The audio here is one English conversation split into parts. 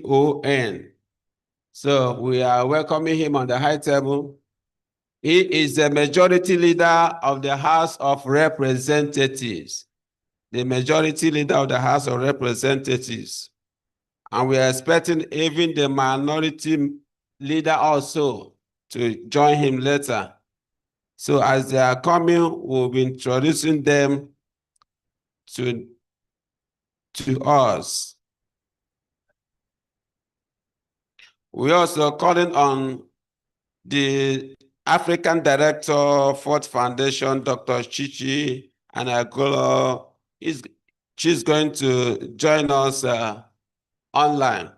GCON. So we are welcoming him on the high table. He is the majority leader of the House of Representatives. The majority leader of the House of Representatives. And we are expecting even the minority leader also to join him later. So as they are coming, we'll be introducing them to us. We're also calling on the African Director, Ford Foundation, Dr. Chichi Anagolo. She's going to join us online.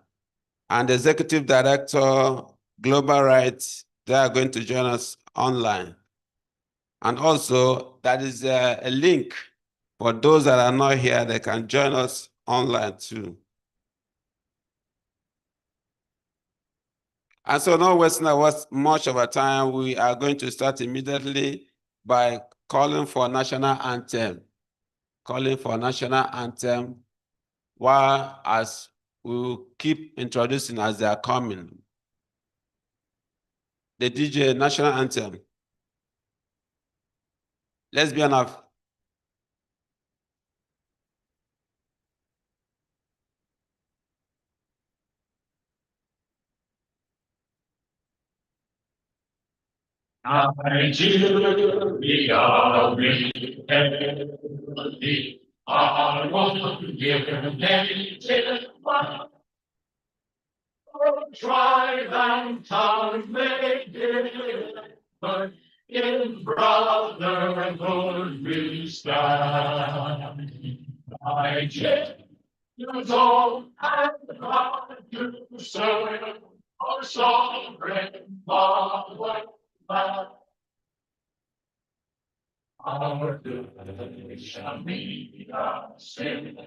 And the Executive Director, Global Rights, they are going to join us online. And also, that is a link for those that are not here, they can join us online too. And so, not wasting much of our time, we are going to start immediately by calling for national anthem. Calling for national anthem, while as we will keep introducing as they are coming. The DJ national anthem. Lesbian of Nigeria, we are our one given nation. Tribe and tongue may differ, but in brotherhood we stand. Nigerians all and God to serve our sovereign fatherland. Our good shall be our sin.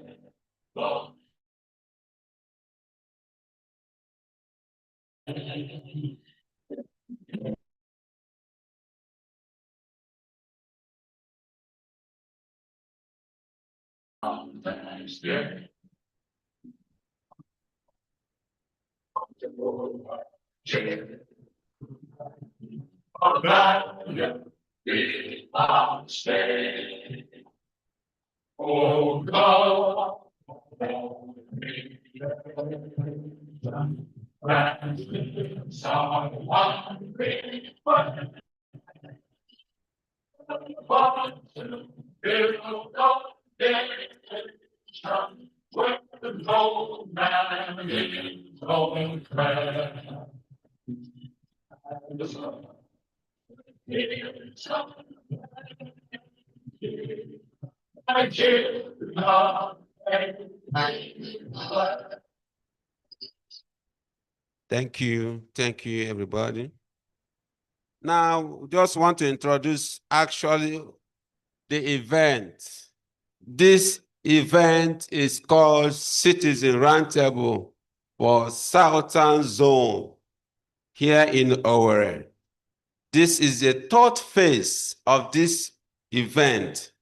Thanksgiving. Our value we must stay. Oh God, someone great, but with the old man is going crash. Thank you, everybody. Now, just want to introduce actually the event. This event is called Citizen Roundtable for Southern Zone here in Owerri. This is the third phase of this event.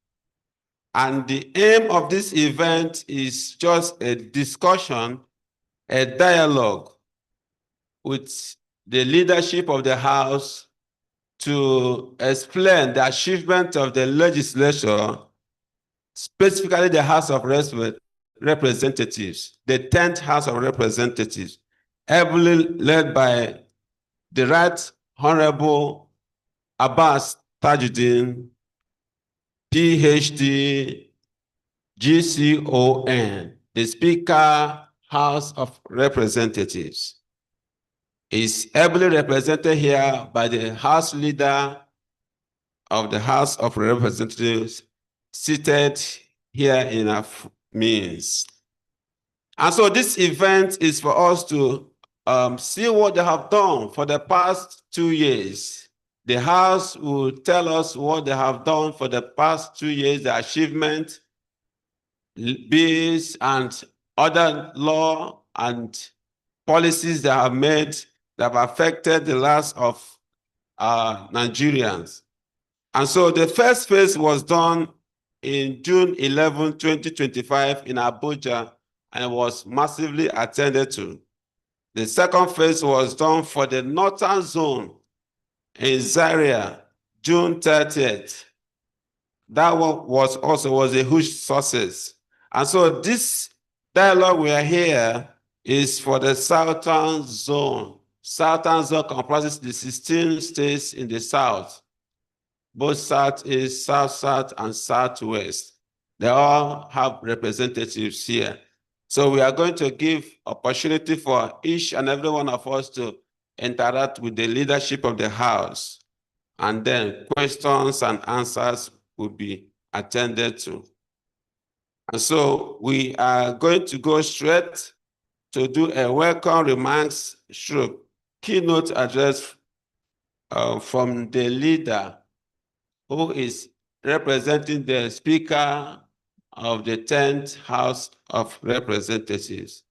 And the aim of this event is just a discussion, a dialogue with the leadership of the House to explain the achievement of the legislature, specifically the House of Representatives, the 10th House of Representatives, heavily led by the Right Honorable Abbas Tajuddin, PhD, GCON, the Speaker, House of Representatives, is heavily represented here by the House Leader of the House of Representatives, seated here in our midst. And so this event is for us to see what they have done for the past 2 years. The House will tell us what they have done for the past 2 years, the achievement, bills, and other law and policies that have made that have affected the lives of Nigerians. And so the first phase was done in June 11, 2025 in Abuja, and was massively attended to. The second phase was done for the northern zone in Zaria, June 30th. That one was also a huge success. And so this dialogue we are here is for the southern zone. Southern zone comprises the 16 states in the south, both southeast, south, and southwest. They all have representatives here. So we are going to give opportunity for each and every one of us to interact with the leadership of the House. And then questions and answers will be attended to. And so we are going to go straight to do a welcome remarks stroke keynote address from the leader who is representing the Speaker of the 10th House of Representatives.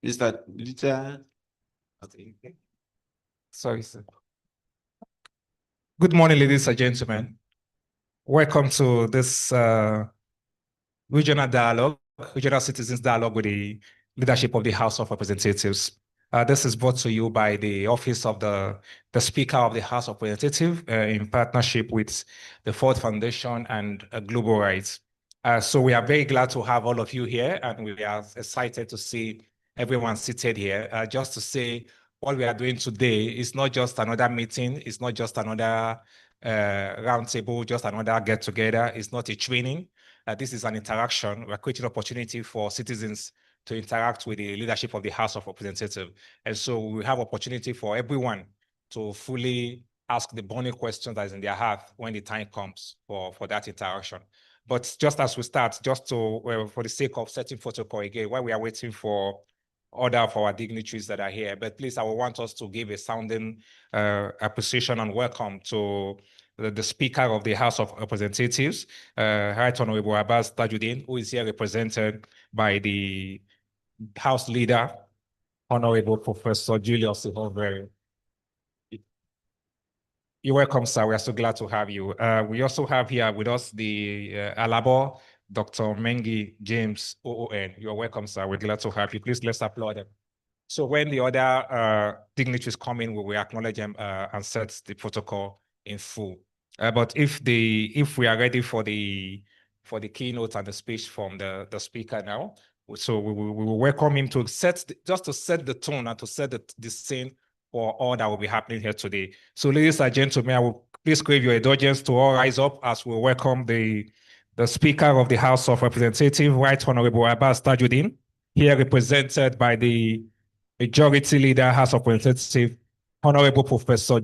Mr. Leader. Okay. Sorry, sir. Good morning, ladies and gentlemen. Welcome to this regional dialogue, regional citizens dialogue with the leadership of the House of Representatives. This is brought to you by the Office of the Speaker of the House of Representatives in partnership with the Ford Foundation and Global Rights. So we are very glad to have all of you here, and we are excited to see everyone seated here. Just to say, what we are doing today is not just another meeting, it's not just another roundtable, just another get-together, it's not a training. This is an interaction. We're creating opportunity for citizens to interact with the leadership of the House of Representatives. And so we have opportunity for everyone to fully ask the burning question that is in their heart when the time comes for that interaction. But just as we start, just to, for the sake of setting protocol again, while we are waiting for order of our dignitaries that are here, but please, I would want us to give a sounding appreciation and welcome to the Speaker of the House of Representatives, Right Honorable Abbas Tajuddin, who is here represented by the House Leader, Honorable Professor Julius Ihonvere. You're welcome, sir. We are so glad to have you. We also have here with us the Alabo, Dr. Mengi James OON. You're welcome, sir. We're glad to have you. Please, let's applaud them. So when the other dignitaries come in, we will acknowledge them and set the protocol in full. But if we are ready for the keynote and the speech from the speaker now, so we will welcome him to just to set the tone and to set the scene for all that will be happening here today. So ladies and gentlemen, I will please crave your indulgence to all rise up as we welcome the Speaker of the House of Representatives, Right Honorable Abbas Tajuddin, here represented by the Majority Leader, House of Representatives, Honorable Professor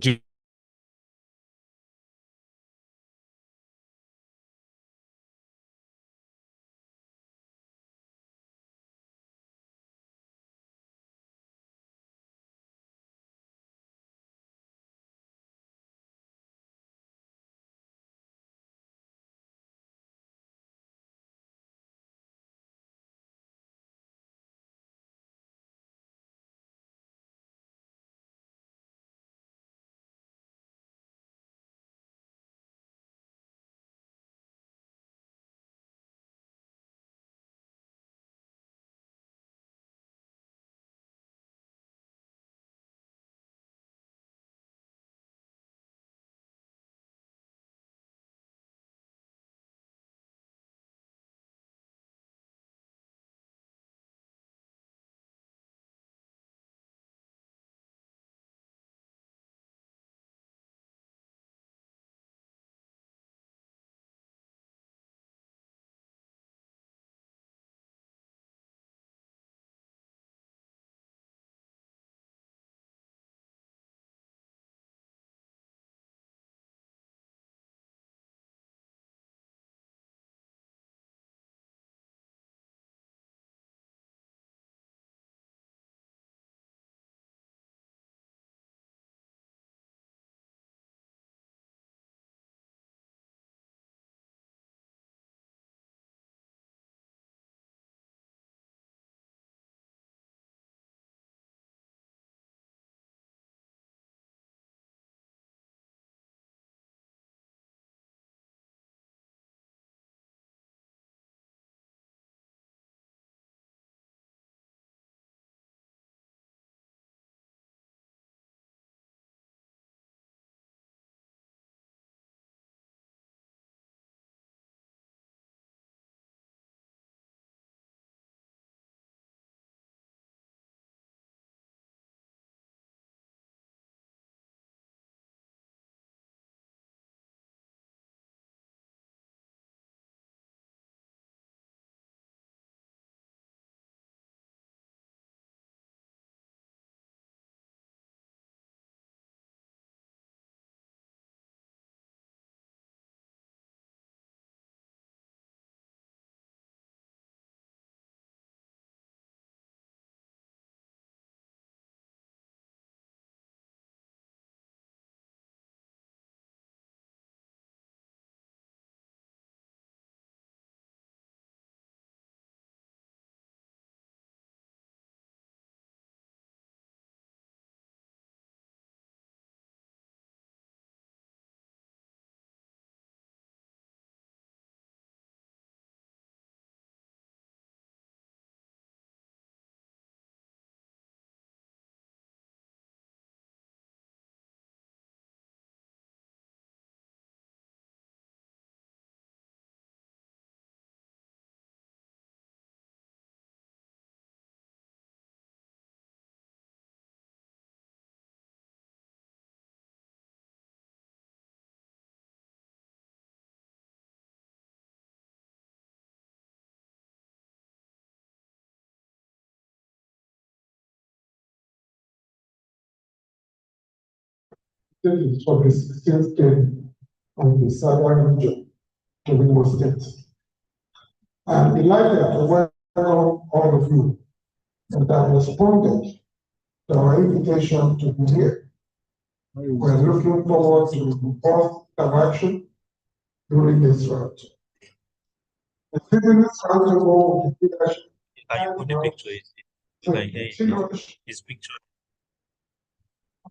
delegates of the 16th state of the Southern region to Imo State. I'm delighted to welcome all of you that have responded to our invitation to be here. We're looking forward to both interaction during this round. The citizens roundtable with leadership. Can you put the picture? His picture.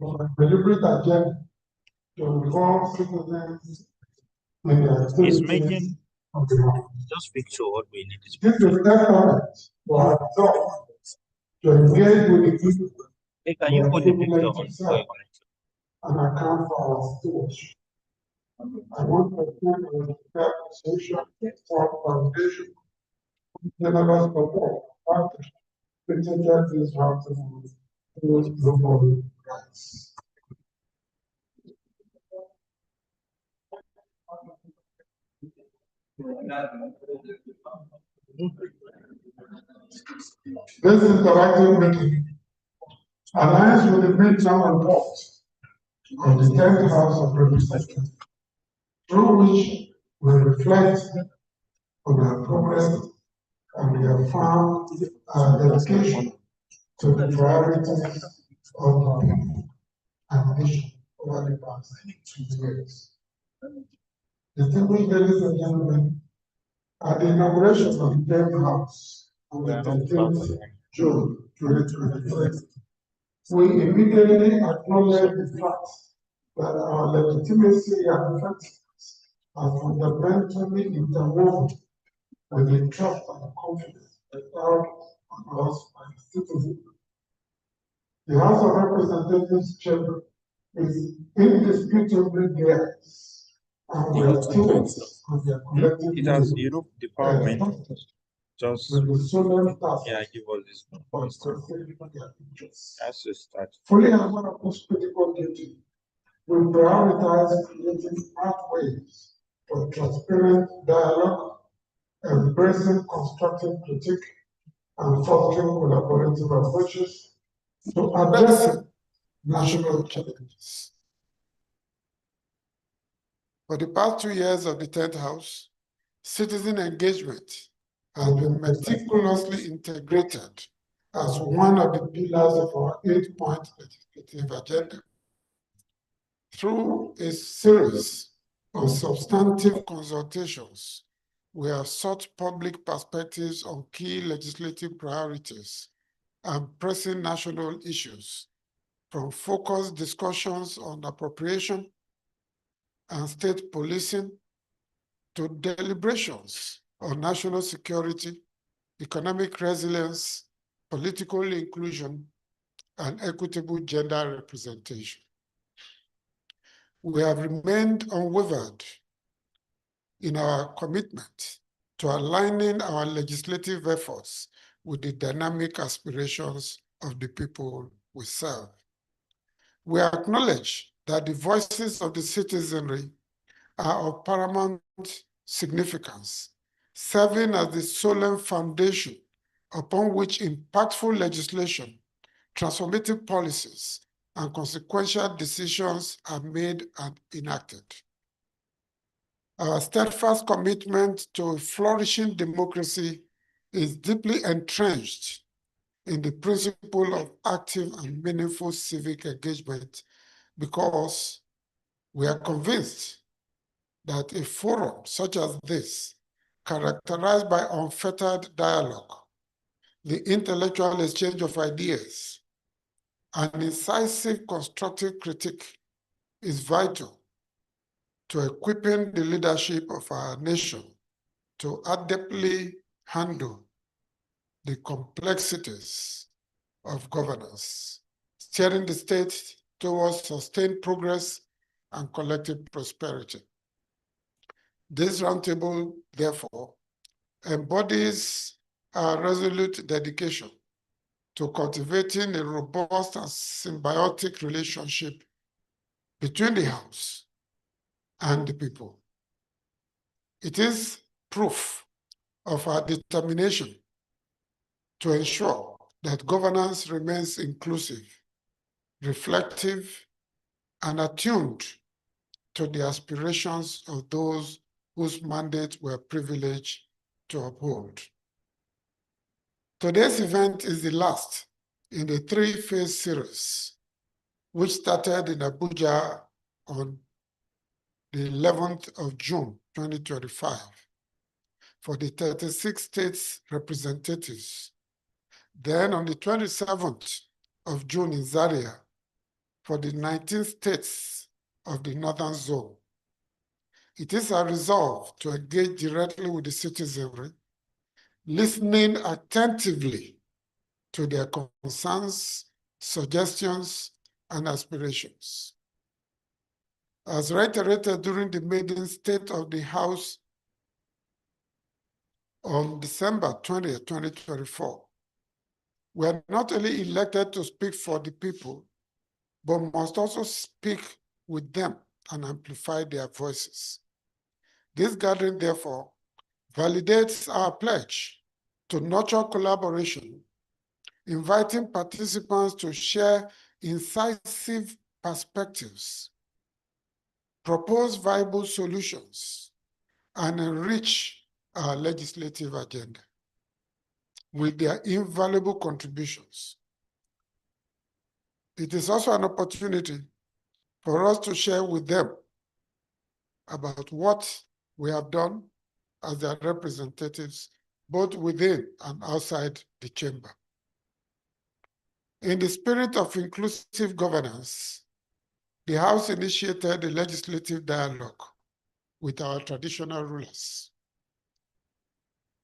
Of a deliberate agenda to involve citizens in the He's activities making of the round. just picture what we need. Is This is picture. the testament to our resolve to engage with the people Hey, can you put the picture on before you connect? and account for our stewardship. I want to thank the Association for Foundation, generous support, partnership, presented this roundtable towards global rights. This interactive meeting aligns with the midterm report of the 10th House of Representatives, through which we reflect on our progress and reaffirm our dedication to the priorities of our people and nation over the past 2 years. Distinguished ladies and gentlemen, at the inauguration of the 10th House on the 13th June 2023, we immediately acknowledged the fact that our legitimacy and effectiveness are fundamentally interwoven with the trust and confidence bestowed on us by the citizens. The House of Representatives chamber is indisputably theirs, and we are stewards of their collective It has, will, the PowerPoint. Just with the solemn task give us this. of fulfilling their interests. That's to start. Fully aware of this critical duty, we prioritize creating pathways for transparent dialogue, embracing constructive critique, and fostering collaborative approaches to addressing national challenges. For the past 2 years of the 10th House, citizen engagement has been meticulously integrated as one of the pillars of our 8-point legislative agenda. Through a series of substantive consultations, we have sought public perspectives on key legislative priorities and pressing national issues, from focused discussions on appropriation and state policing to deliberations on national security, economic resilience, political inclusion, and equitable gender representation. We have remained unwavered in our commitment to aligning our legislative efforts with the dynamic aspirations of the people we serve. We acknowledge that the voices of the citizenry are of paramount significance, serving as the solemn foundation upon which impactful legislation, transformative policies, and consequential decisions are made and enacted. Our steadfast commitment to a flourishing democracy is deeply entrenched in the principle of active and meaningful civic engagement, because we are convinced that a forum such as this, characterized by unfettered dialogue, the intellectual exchange of ideas, and incisive constructive critique, is vital to equipping the leadership of our nation to adeptly handle the complexities of governance, steering the state towards sustained progress and collective prosperity. This roundtable, therefore, embodies our resolute dedication to cultivating a robust and symbiotic relationship between the House and the people. It is proof of our determination to ensure that governance remains inclusive, reflective, and attuned to the aspirations of those whose mandate we're privileged to uphold. Today's event is the last in the three-phase series, which started in Abuja on the 11th of June, 2025, for the 36 states representatives. Then on the 27th of June in Zaria, for the 19 states of the Northern Zone. It is our resolve to engage directly with the citizenry, listening attentively to their concerns, suggestions, and aspirations. As reiterated during the maiden State of the House on December 20th, 2024, we are not only elected to speak for the people, but must also speak with them and amplify their voices. This gathering, therefore, validates our pledge to nurture collaboration, inviting participants to share incisive perspectives, propose viable solutions, and enrich our legislative agenda with their invaluable contributions. It is also an opportunity for us to share with them about what we have done as their representatives, both within and outside the chamber. In the spirit of inclusive governance, the House initiated a legislative dialogue with our traditional rulers,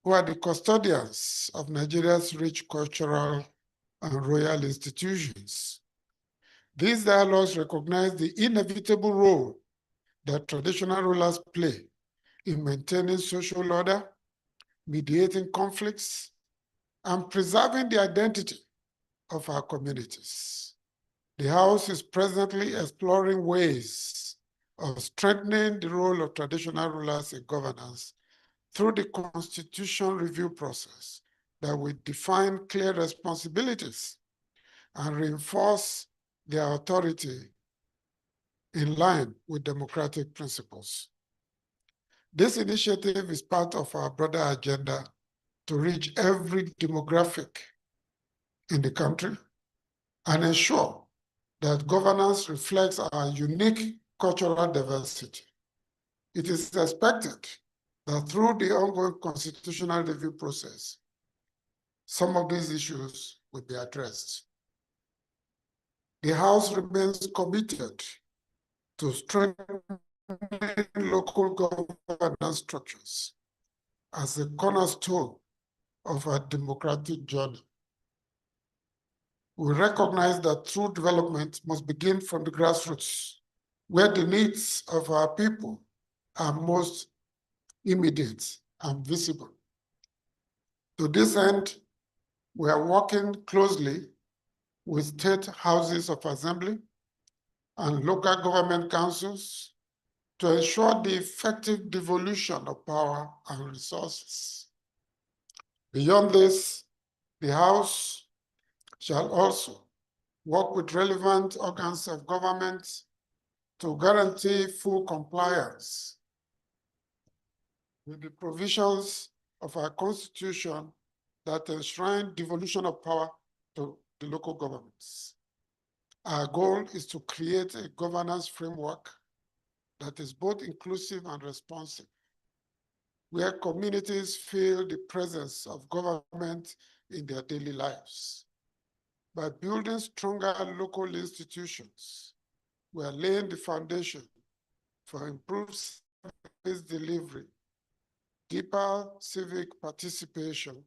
who are the custodians of Nigeria's rich cultural and royal institutions. These dialogues recognize the inevitable role that traditional rulers play in maintaining social order, mediating conflicts, and preserving the identity of our communities. The House is presently exploring ways of strengthening the role of traditional rulers in governance through the constitution review process that will define clear responsibilities and reinforce their authority in line with democratic principles. This initiative is part of our broader agenda to reach every demographic in the country and ensure that governance reflects our unique cultural diversity. It is expected that through the ongoing constitutional review process, some of these issues will be addressed. The House remains committed to strengthening local governance structures as a cornerstone of our democratic journey. We recognize that true development must begin from the grassroots, where the needs of our people are most immediate and visible. To this end, we are working closely with state houses of assembly and local government councils to ensure the effective devolution of power and resources. Beyond this, the House shall also work with relevant organs of government to guarantee full compliance with the provisions of our Constitution that enshrine devolution of power to the local governments. Our goal is to create a governance framework that is both inclusive and responsive, where communities feel the presence of government in their daily lives. By building stronger local institutions, we are laying the foundation for improved service delivery, deeper civic participation,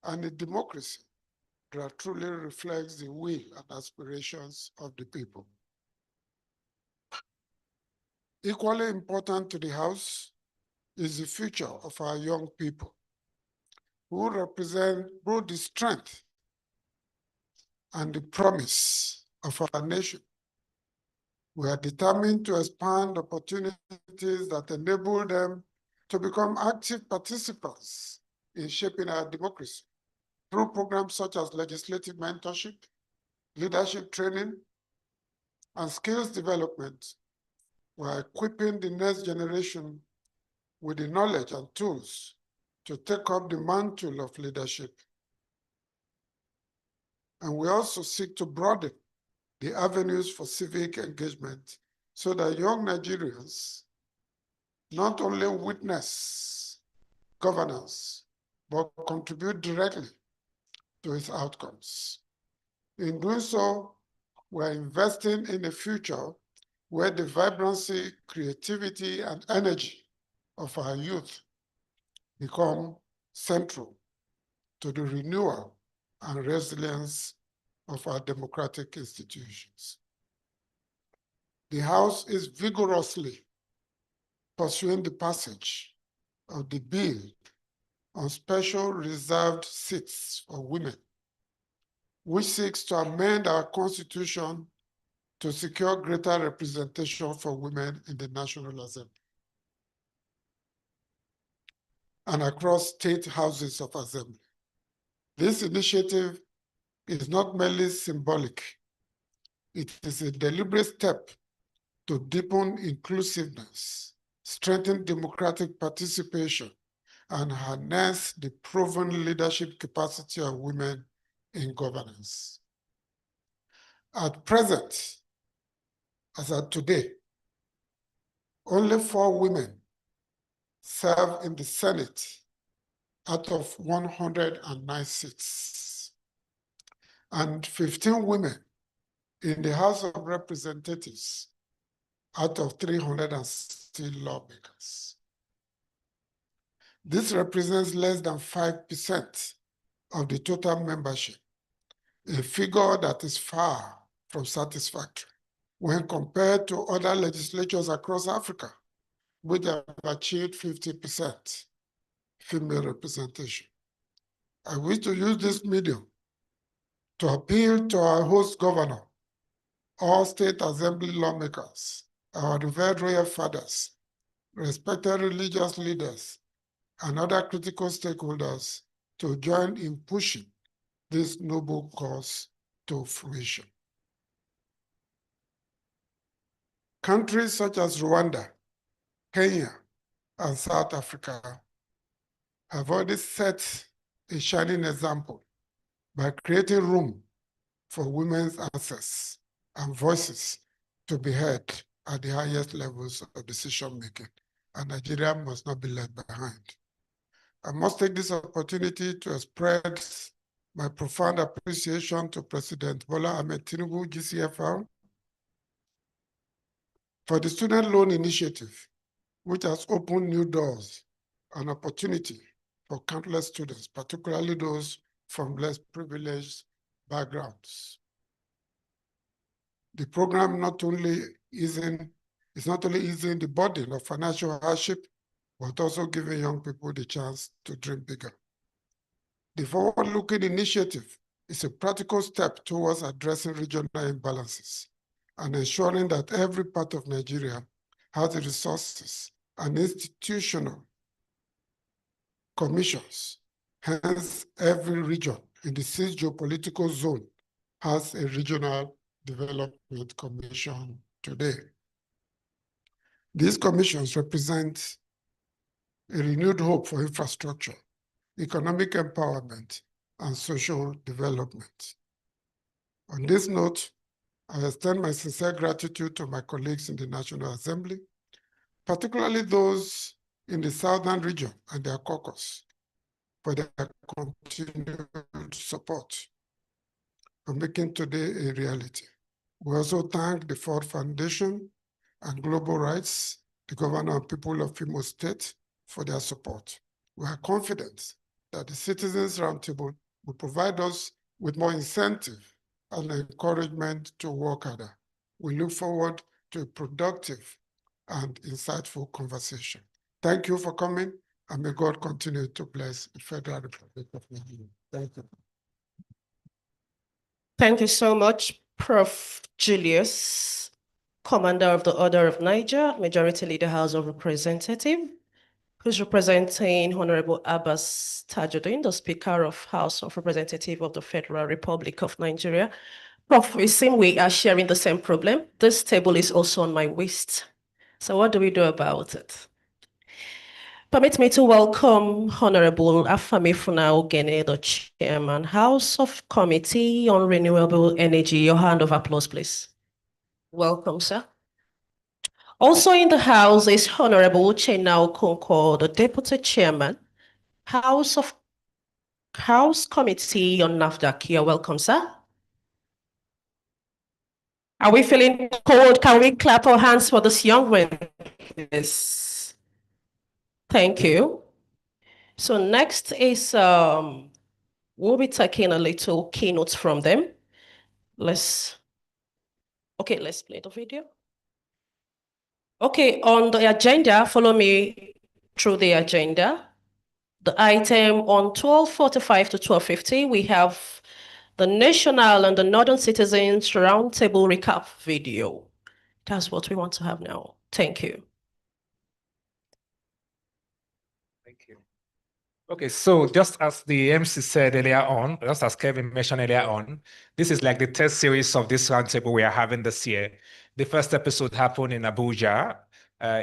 and a democracy that truly reflects the will and aspirations of the people. Equally important to the House is the future of our young people, who represent both the strength and the promise of our nation. We are determined to expand opportunities that enable them to become active participants in shaping our democracy through programs such as legislative mentorship, leadership training, and skills development, we're equipping the next generation with the knowledge and tools to take up the mantle of leadership. And we also seek to broaden the avenues for civic engagement so that young Nigerians not only witness governance, but contribute directly to its outcomes. In doing so, we're investing in a future where the vibrancy, creativity, and energy of our youth become central to the renewal and resilience of our democratic institutions. The House is vigorously pursuing the passage of the bill on special reserved seats for women, which seeks to amend our constitution to secure greater representation for women in the National Assembly and across state houses of assembly. This initiative is not merely symbolic. It is a deliberate step to deepen inclusiveness, strengthen democratic participation, and harness the proven leadership capacity of women in governance. At present, as at today, only 4 women serve in the Senate out of 109 seats, and 15 women in the House of Representatives out of 360 lawmakers. This represents less than 5% of the total membership, a figure that is far from satisfactory when compared to other legislatures across Africa, which have achieved 50% female representation. I wish to use this medium to appeal to our host governor, all state assembly lawmakers, our revered royal fathers, respected religious leaders, and other critical stakeholders to join in pushing this noble cause to fruition. Countries such as Rwanda, Kenya, and South Africa have already set a shining example by creating room for women's access and voices to be heard at the highest levels of decision-making, and Nigeria must not be left behind. I must take this opportunity to express my profound appreciation to President Bola Ahmed Tinubu, GCFR, for the student loan initiative, which has opened new doors and opportunity for countless students, particularly those from less privileged backgrounds. The program is not only easing the burden of financial hardship, but also giving young people the chance to dream bigger. The forward-looking initiative is a practical step towards addressing regional imbalances and ensuring that every part of Nigeria has the resources and institutional commissions. Hence, every region in the 6 geopolitical zone has a regional development commission today. These commissions represent a renewed hope for infrastructure, economic empowerment, and social development. On this note, I extend my sincere gratitude to my colleagues in the National Assembly, particularly those in the Southern region and their caucus, for their continued support for making today a reality. We also thank the Ford Foundation and Global Rights, the governor and people of Imo State, for their support. We are confident that the Citizens Roundtable will provide us with more incentive and encouragement to work harder. We look forward to a productive and insightful conversation. Thank you for coming, and may God continue to bless the Federal Republic of Nigeria. Thank you. Thank you so much, Prof. Julius, Commander of the Order of Niger, Majority Leader, House of Representatives, who's representing Honorable Abbas Tajuddin, the Speaker of House of Representatives of the Federal Republic of Nigeria. Prof, it seems we are sharing the same problem. This table is also on my waist. So what do we do about it? Permit me to welcome Honorable Afami Funao, the Chairman, House of Committee on Renewable Energy. Your hand of applause, please. Welcome, sir. Also in the House is Honorable Chenao Konko, the Deputy Chairman, House Committee on NAFDAC. You're welcome, sir. Are we feeling cold? Can we clap our hands for this young man? Yes. Thank you. So next is we'll be taking a little keynote from them. Let's play the video. Okay, on the agenda, follow me through the agenda. The item on 12:45 to 12:50, we have the National and the Northern Citizens Roundtable recap video. That's what we want to have now. Thank you. Thank you. Okay, so just as the MC said earlier on, just as Kevin mentioned earlier on, this is like the third series of this roundtable we are having this year. The first episode happened in Abuja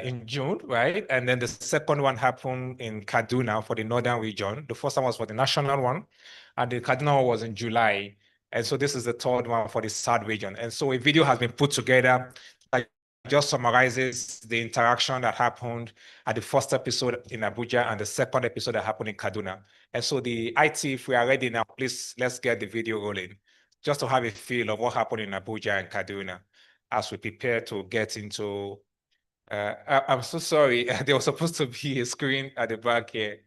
in June, right? And then the second one happened in Kaduna for the northern region. The first one was for the national one, and the Kaduna one was in July. And so this is the third one for the south region. And so a video has been put together that just summarizes the interaction that happened at the first episode in Abuja and the second episode that happened in Kaduna. And so the IT, if we are ready now, please, let's get the video rolling, just to have a feel of what happened in Abuja and Kaduna as we prepare to get into, I'm so sorry, there was supposed to be a screen at the back here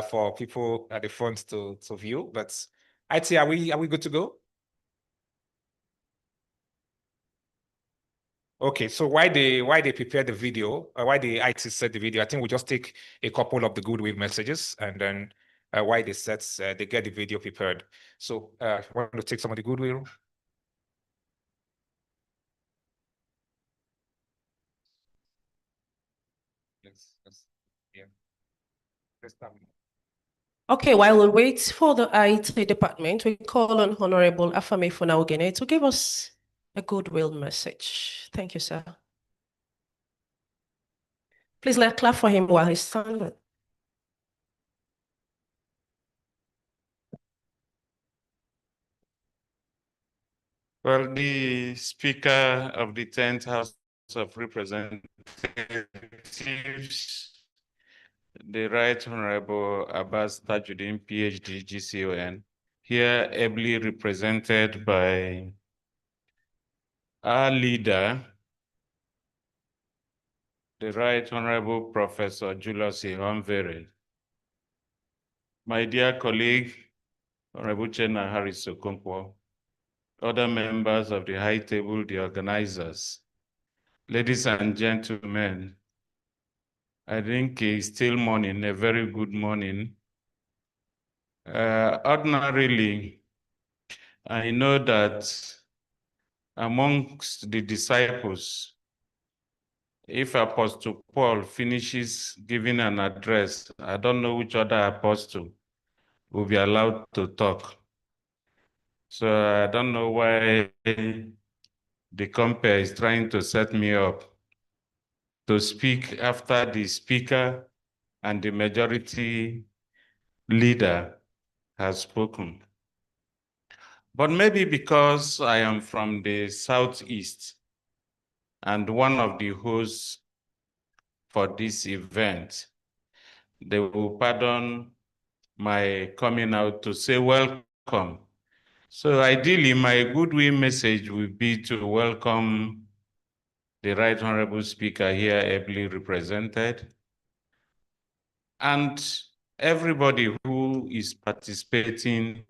for people at the front to view, but IT, are we good to go? Okay, so why they prepare the video, why the IT set the video, I think we'll just take a couple of the goodwill messages and then why they they get the video prepared. So want to take some of the goodwill? Yeah. Okay, while we wait for the IT department, we call on Honorable Afame Funaogene to give us a goodwill message. Thank you, sir. Please let's clap for him while he's standing. Well, the Speaker of the 10th House of Representatives, the Right Honorable Abbas Tajuddin, PhD, GCON, here ably represented by our leader, the Right Honorable Professor Julius Ihonvere, my dear colleague, Honorable Chena Harris Okonkwo, other members of the High Table, the organizers, ladies and gentlemen, I think it's still morning, a very good morning. Ordinarily, I know that amongst the disciples, if Apostle Paul finishes giving an address, I don't know which other apostle will be allowed to talk. So I don't know why the compare is trying to set me up to speak after the speaker and the majority leader has spoken. But maybe because I am from the Southeast and one of the hosts for this event, they will pardon my coming out to say welcome. So ideally, my goodwill message would be to welcome the Right Honorable Speaker here ably represented, and everybody who is participating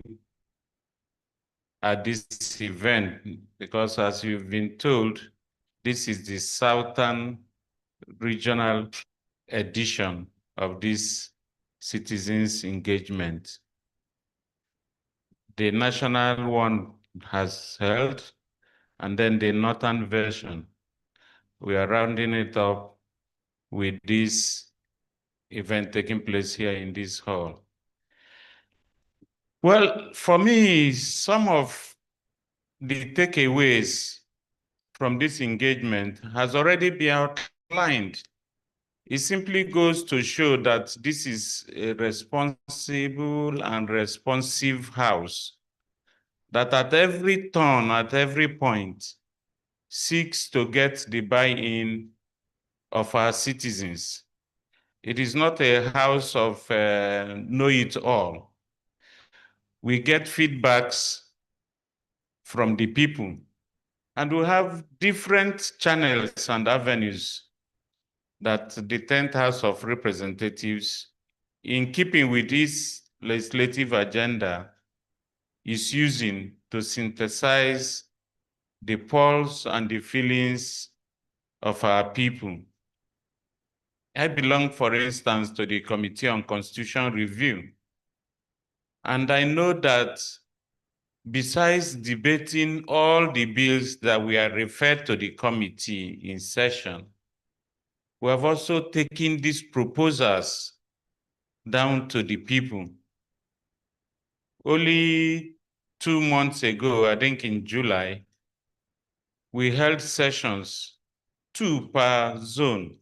at this event, because as you've been told, this is the Southern Regional edition of this citizens engagement. The national one has held, and then the northern version. We are rounding it up with this event taking place here in this hall. Well, for me, some of the takeaways from this engagement has already been outlined. It simply goes to show that this is a responsible and responsive house that at every turn, at every point, seeks to get the buy-in of our citizens. It is not a house of know-it-all. We get feedbacks from the people, and we have different channels and avenues that the 10th House of Representatives, in keeping with this legislative agenda, is using to synthesize the pulse and the feelings of our people. I belong, for instance, to the Committee on Constitution Review. And I know that besides debating all the bills that we are referred to the committee in session, we have also taken these proposals down to the people. Only 2 months ago, I think in July, we held sessions, 2 per zone.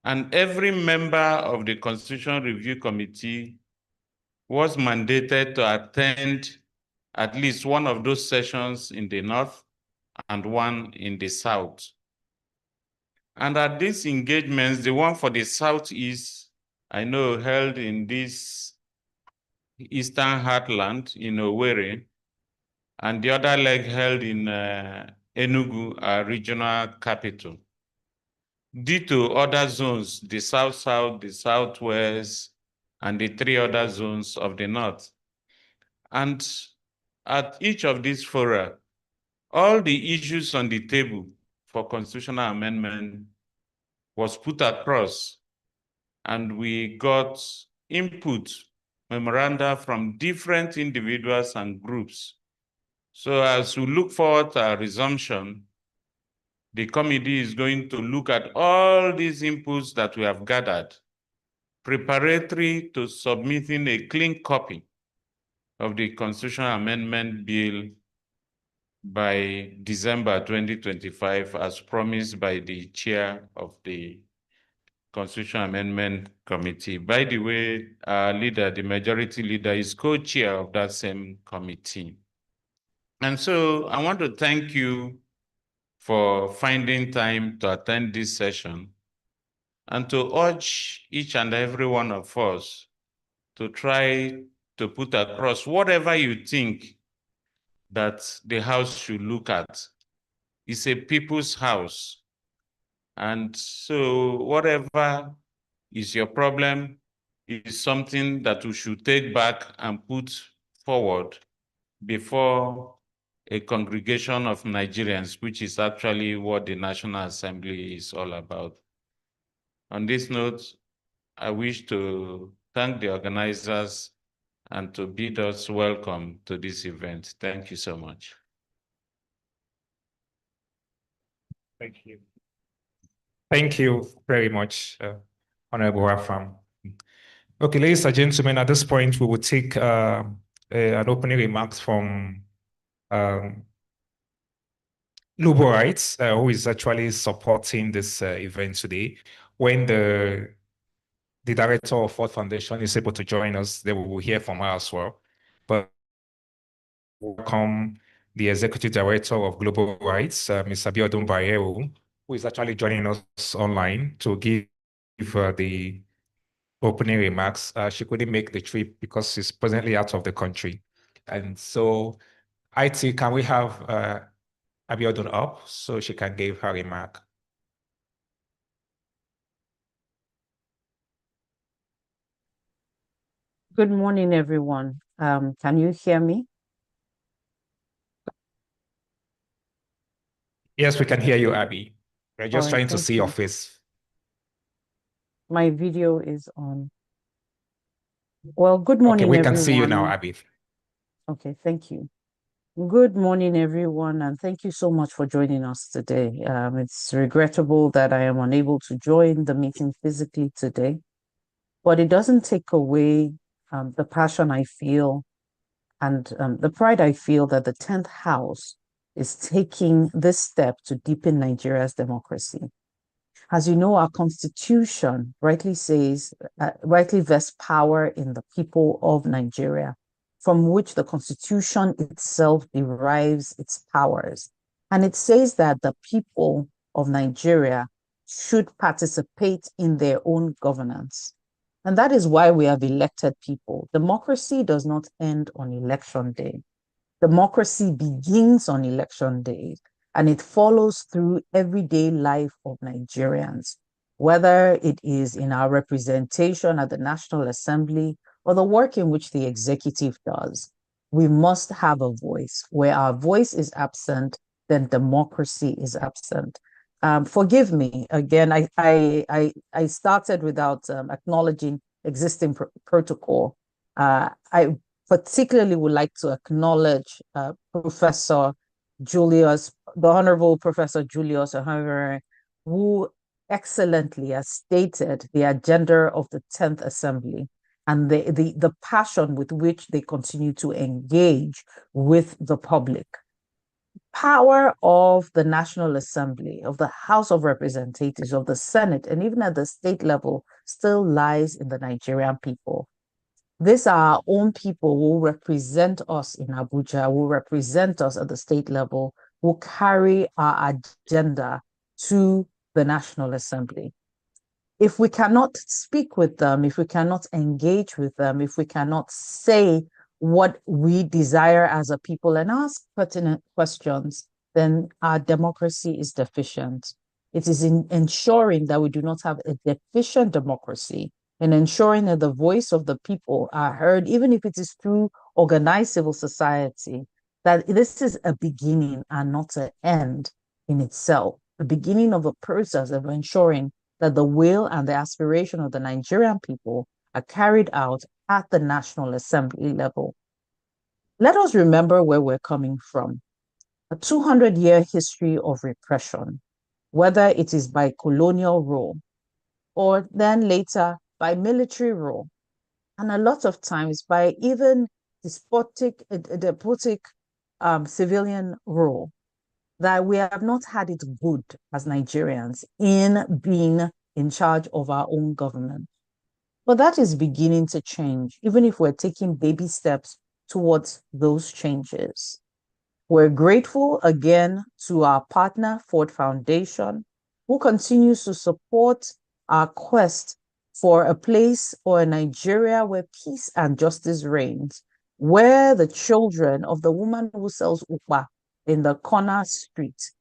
And every member of the Constitution Review Committee was mandated to attend at least one of those sessions in the North and one in the South. And at these engagements, the one for the Southeast, I know held in this Eastern Heartland in Owerri, and the other leg held in Enugu, our regional capital. Ditto other zones, the South-South, the Southwest, and the 3 other zones of the North. And at each of these fora, all the issues on the table for constitutional amendment was put across, and we got input, memoranda from different individuals and groups. So as we look forward to our resumption, the committee is going to look at all these inputs that we have gathered, preparatory to submitting a clean copy of the constitutional amendment bill by December 2025, as promised by the chair of the Constitutional Amendment Committee. By the way, our leader, the majority leader, is co-chair of that same committee. And so I want to thank you for finding time to attend this session and to urge each and every one of us to try to put across whatever you think that the House should look at. It's a people's house. And so whatever is your problem is something that we should take back and put forward before a congregation of Nigerians, which is actually what the National Assembly is all about. On this note, I wish to thank the organizers and to bid us welcome to this event. Thank you so much. Thank you. Thank you very much, Honorable Afam. Okay, ladies and gentlemen, at this point, we will take an opening remarks from Lubo Rights, who is actually supporting this event today. When the director of Ford Foundation is able to join us, they will hear from her as well. But welcome the executive director of Global Rights, Ms. Abiodun Bayero, who is actually joining us online to give the opening remarks. She couldn't make the trip because she's presently out of the country. And so, IT, can we have Abiodun up so she can give her remark? Good morning, everyone. Can you hear me? Yes, we can hear you, Abby. We're just All right, trying to thank see you. your face. My video is on. Well, good Okay, morning, we can see you now, everyone. Abby. Okay, thank you. Good morning, everyone, and thank you so much for joining us today. It's regrettable that I am unable to join the meeting physically today, but it doesn't take away the passion I feel and the pride I feel that the 10th House is taking this step to deepen Nigeria's democracy. As you know, our Constitution rightly says, rightly vests power in the people of Nigeria, from which the Constitution itself derives its powers. And it says that the people of Nigeria should participate in their own governance. And that is why we have elected people. Democracy does not end on election day. Democracy begins on election day and it follows through everyday life of Nigerians, whether it is in our representation at the National Assembly or the work in which the executive does. We must have a voice. Where our voice is absent, then democracy is absent. Forgive me, again, I started without acknowledging existing protocol. I particularly would like to acknowledge Professor Julius, the Honorable Professor Julius Ahangare, who excellently has stated the agenda of the 10th Assembly and the passion with which they continue to engage with the public. Power of the National Assembly, of the House of Representatives, of the Senate, and even at the state level still lies in the Nigerian people. These are our own people who represent us in Abuja, who represent us at the state level, who carry our agenda to the National Assembly. If we cannot speak with them, if we cannot engage with them, if we cannot say what we desire as a people and ask pertinent questions, then our democracy is deficient. It is in ensuring that we do not have a deficient democracy and ensuring that the voice of the people are heard, even if it is through organized civil society, that this is a beginning and not an end in itself, the beginning of a process of ensuring that the will and the aspiration of the Nigerian people are carried out at the National Assembly level. Let us remember where we're coming from. A 200-year history of repression, whether it is by colonial rule or then later by military rule, and a lot of times by even despotic civilian rule, that we have not had it good as Nigerians in being in charge of our own government. But that is beginning to change, even if we're taking baby steps towards those changes. We're grateful again to our partner, Ford Foundation, who continues to support our quest for a place or a Nigeria where peace and justice reigns, where the children of the woman who sells ukpa in the corner street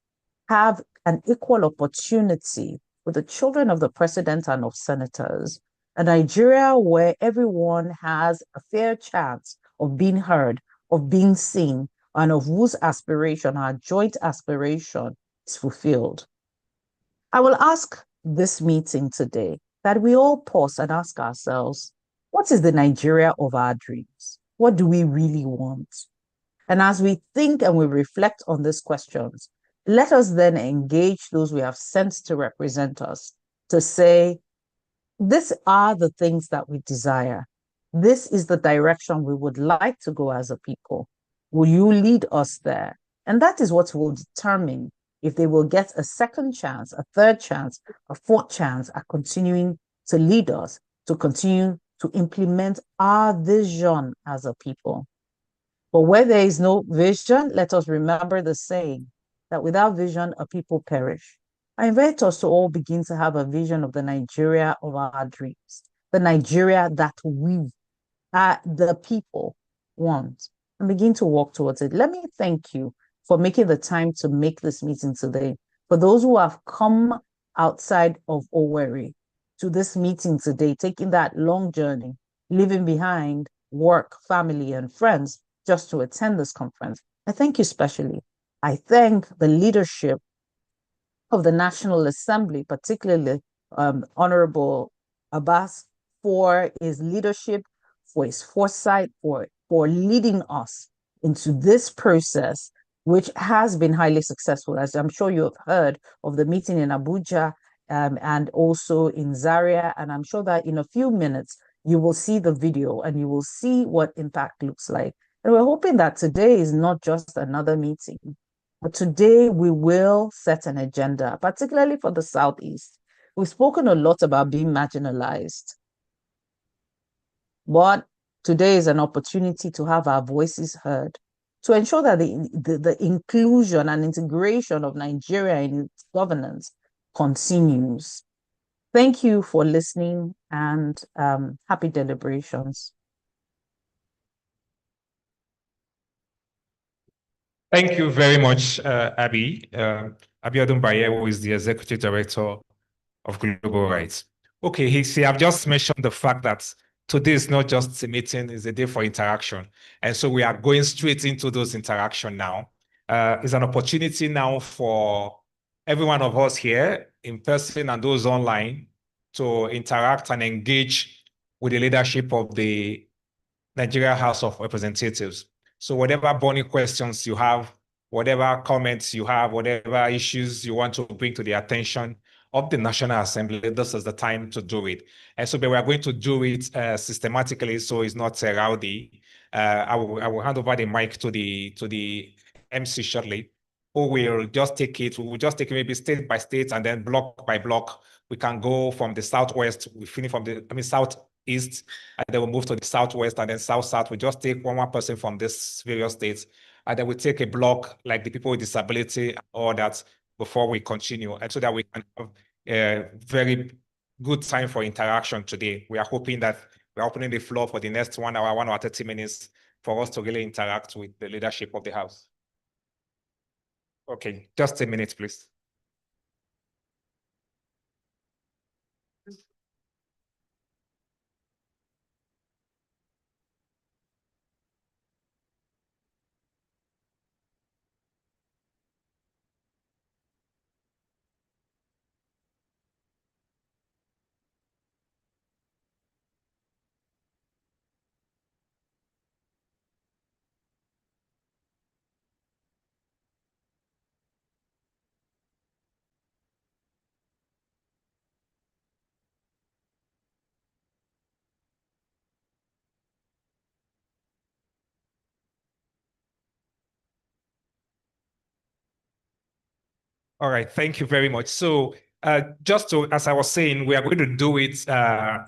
have an equal opportunity with the children of the president and of senators, a Nigeria where everyone has a fair chance of being heard, of being seen, and of whose aspiration, our joint aspiration, is fulfilled. I will ask this meeting today that we all pause and ask ourselves, what is the Nigeria of our dreams? What do we really want? And as we think and we reflect on these questions, let us then engage those we have sent to represent us to say, these are the things that we desire. This is the direction we would like to go as a people. Will you lead us there? And that is what will determine if they will get a second chance, a third chance, a fourth chance at continuing to lead us, to continue to implement our vision as a people. But where there is no vision, let us remember the saying that without vision, a people perish. I invite us to all begin to have a vision of the Nigeria of our dreams, the Nigeria that we, the people, want, and begin to walk towards it. Let me thank you for making the time to make this meeting today. For those who have come outside of Owerri to this meeting today, taking that long journey, leaving behind work, family, and friends just to attend this conference, I thank you specially. I thank the leadership of the National Assembly, particularly Honorable Abbas, for his leadership, for his foresight, for leading us into this process, which has been highly successful. As I'm sure you have heard of the meeting in Abuja and also in Zaria, and I'm sure that in a few minutes, you will see the video and you will see what impact looks like. And we're hoping that today is not just another meeting, but today we will set an agenda, particularly for the Southeast. We've spoken a lot about being marginalized, but today is an opportunity to have our voices heard, to ensure that the inclusion and integration of Nigeria in its governance continues. Thank you for listening, and happy deliberations. Thank you very much, Abby. Abiodun Baye, who is the Executive Director of Global Rights. Okay, I've just mentioned the fact that today is not just a meeting, it's a day for interaction. And so we are going straight into those interaction now. It's an opportunity now for every one of us here in person and those online to interact and engage with the leadership of the Nigeria House of Representatives. So whatever burning questions you have, whatever comments you have, whatever issues you want to bring to the attention of the National Assembly, this is the time to do it. And so we are going to do it systematically, so it's not rowdy. I will hand over the mic to the MC shortly, who will just take it. We will just take it maybe state by state and then block by block. We can go from the southwest. We finish from southeast, and then we'll move to the southwest and then south-south. We just take one person from this various states, and then we take a block like the people with disability or that before we continue, and so that we can have a very good time for interaction today. We are hoping that we're opening the floor for the next 1 hour, 1 hour, 30 minutes for us to really interact with the leadership of the House. Okay, just a minute, please. All right, thank you very much. So as I was saying, we are going to do it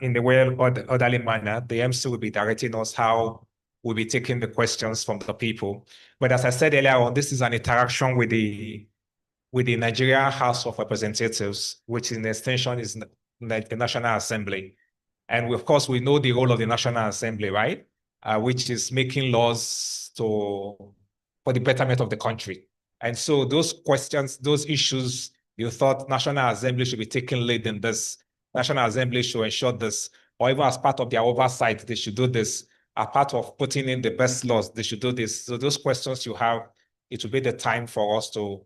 in the orderly manner. The MC will be directing us how we'll be taking the questions from the people. But as I said earlier on, this is an interaction with the Nigeria House of Representatives, which in extension is the National Assembly. And of course, we know the role of the National Assembly, right? Which is making laws for the betterment of the country. And so those questions, those issues, you thought National Assembly should be taking lead in this. National Assembly should ensure this, or even as part of their oversight, they should do this. As part of putting in the best laws, they should do this. So those questions you have, it will be the time for us to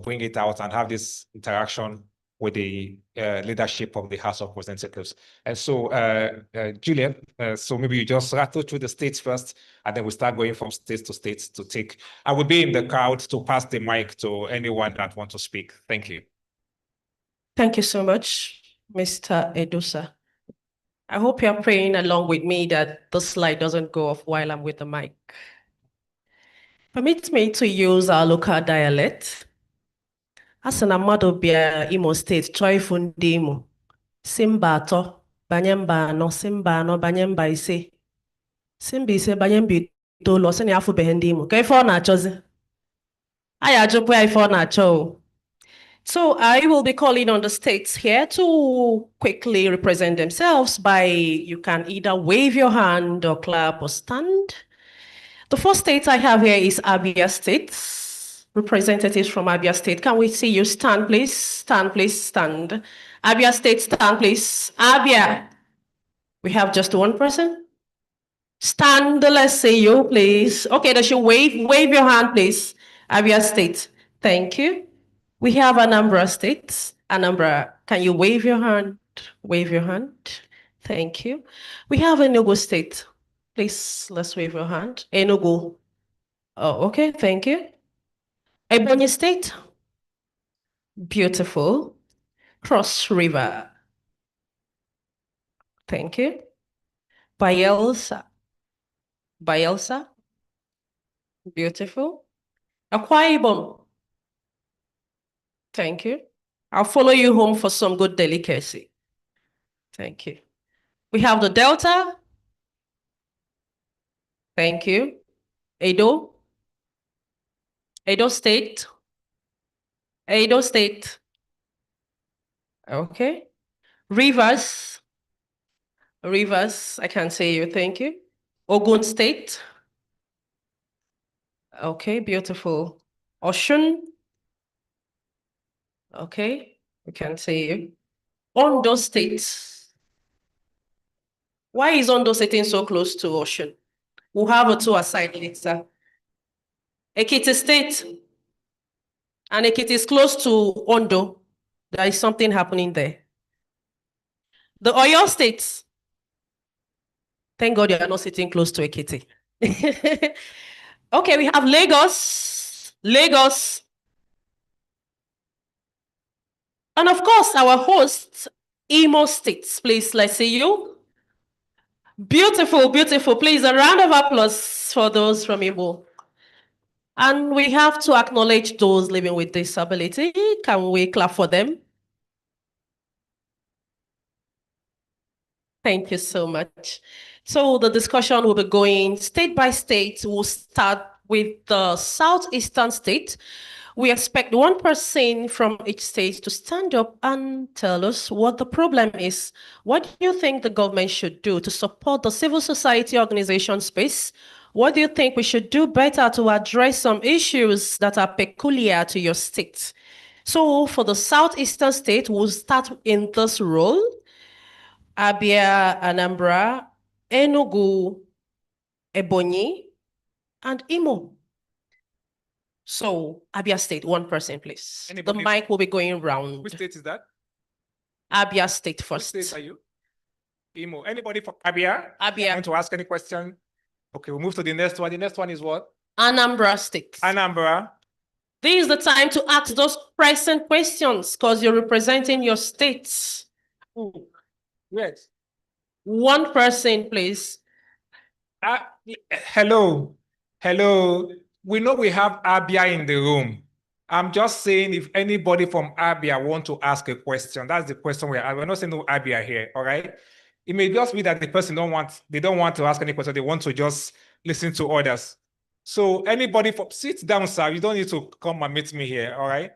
bring it out and have this interaction with the leadership of the House of Representatives. And so, Julian, so maybe you just rattle through the states first, and then we start going from state to state to take. I will be in the crowd to pass the mic to anyone that wants to speak. Thank you. Thank you so much, Mr. Edusa. I hope you're praying along with me that the slide doesn't go off while I'm with the mic. Permit me to use our local dialect. Asị na mmadụ bịa Imo steeti chọọ ịfụ ndị Imo, si mba atọ banye mba anọ, si mba anọ banye mba ise, si mba ise banye mba itoolu, ọ sị na ya afụbeghị ndị Imo. Ka ife ọ na-achọzi? Anyị ajụkwa ya ife ọ na-achọ o. So I will be calling on the states here to quickly represent themselves by, you can either wave your hand or clap or stand. The first state I have here is Abia State. Representatives from Abia State, can we see you stand, please? Stand, please, stand. Abia State, stand, please. Abia. We have just one person. Stand, let's see you, please. Okay, does you wave your hand, please. Abia State, thank you. We have Anambra State. Anambra, can you wave your hand? Wave your hand. Thank you. We have Enugu State. Please, let's wave your hand. Enugu. Oh, okay, thank you. Ebonyi State. Beautiful. Cross River. Thank you. Bayelsa. Bayelsa. Beautiful. Akwa Ibom. Thank you. I'll follow you home for some good delicacy. Thank you. We have the Delta. Thank you. Edo. Edo State. Edo State. Okay. Rivers. Rivers, I can say you. Thank you. Ogun State. Okay, beautiful. Oshun. Okay, we can say you. Ondo State. Why is Ondo sitting so close to Oshun? We'll have a two aside later. Ekiti State. And Ekiti is close to Ondo. There is something happening there. The Oyo State. Thank God you are not sitting close to Ekiti. Okay, we have Lagos. Lagos. And of course, our host, Imo State. Please, let's see you. Beautiful, beautiful. Please, a round of applause for those from Imo. And we have to acknowledge those living with disability. Can we clap for them? Thank you so much. So the discussion will be going state by state. We'll start with the southeastern state. We expect one person from each state to stand up and tell us what the problem is. What do you think the government should do to support the civil society organization space? What do you think we should do better to address some issues that are peculiar to your state? So for the southeastern state, we'll start in this role. Abia, Anambra, Enugu, Ebonyi, and Imo. So, Abia State, one person, please. Anybody? The mic will be going round. Which state is that? Abia State Which first. state are you? Imo. Anybody from Abia? Abia. Want to ask any question? Okay, we'll move to the next one. The next one is what? Anambra State. Anambra. This is the time to ask those present questions because you're representing your states. Yes. One person, please. Hello. Hello. We know we have Abia in the room. I'm just saying if anybody from Abia want to ask a question, that's the question we're not saying no Abia here, all right? It may just be that the person don't want to ask any question. They want to just listen to others. So anybody sit down, sir. You don't need to come and meet me here, all right?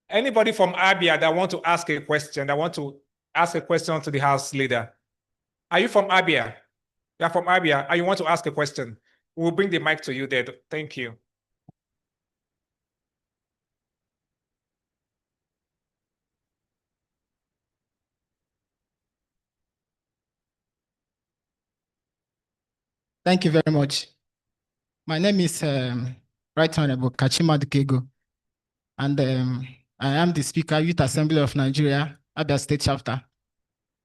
Anybody from Abia that want to ask a question, to the House leader. Are you from Abia? You're from Abia, and you want to ask a question. We'll bring the mic to you there. Thank you. Thank you very much. My name is Right Honorable Kachima Dukego, and I am the Speaker, Youth Assembly of Nigeria, Abia State Chapter.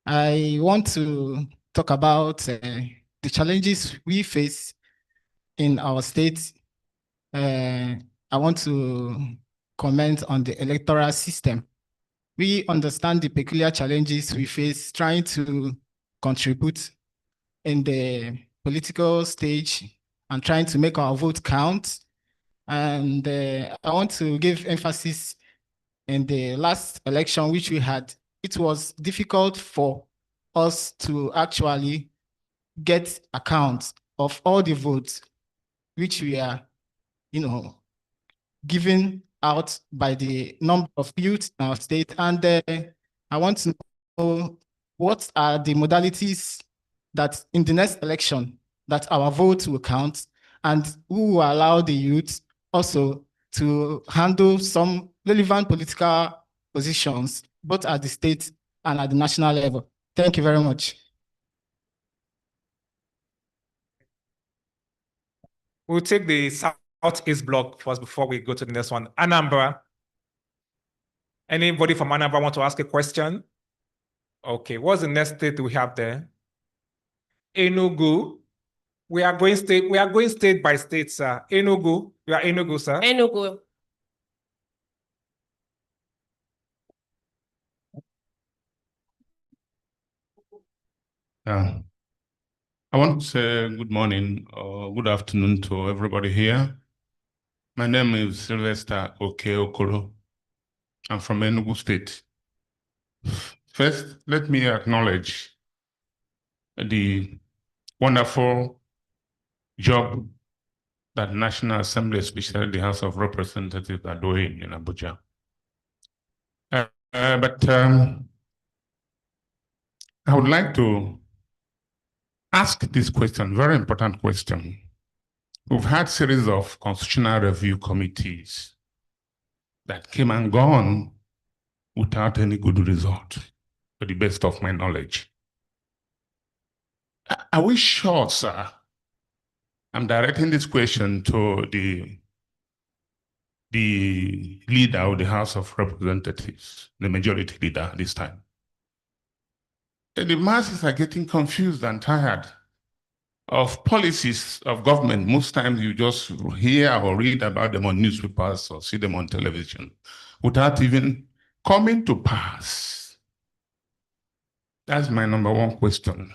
I want to talk about the challenges we face in our state. I want to comment on the electoral system. We understand the peculiar challenges we face trying to contribute in the political stage and trying to make our vote count. And I want to give emphasis in the last election which we had. It was difficult for us to actually get account of all the votes which we are, given out by the number of youth in our state. And I want to know what are the modalities that in the next election that our votes will count, and who will allow the youth also to handle some relevant political positions, both at the state and at the national level. Thank you very much. We'll take the Southeast block first before we go to the next one. Anambra. Anybody from Anambra want to ask a question? Okay, what's the next state we have there? Enugu. We are going state by state, sir. Enugu. You are Enugu, sir. Enugu. I want to say good morning or good afternoon to everybody here. My name is Sylvester Okeokoro. I'm from Enugu State. First, let me acknowledge the wonderful job that National Assembly, especially the House of Representatives, are doing in Abuja. But I would like to ask this question, very important question. We've had series of constitutional review committees that came and gone without any good result, to the best of my knowledge. Are we sure, sir? I'm directing this question to the leader of the House of Representatives, the majority leader this time. The masses are getting confused and tired of policies of government. Most times you just hear or read about them on newspapers or see them on television without even coming to pass. That's my number one question.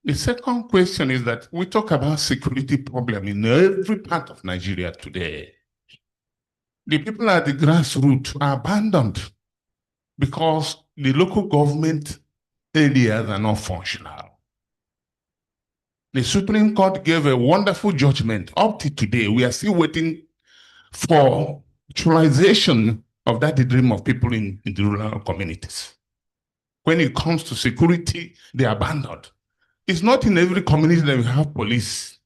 The second question is that we talk about security problem in every part of Nigeria today. The people at the grassroots are abandoned because the local government areas are not functional. The Supreme Court gave a wonderful judgment. Up to today, we are still waiting for actualization of that dream of people in the rural communities. When it comes to security, they are abandoned. It's not in every community that we have police.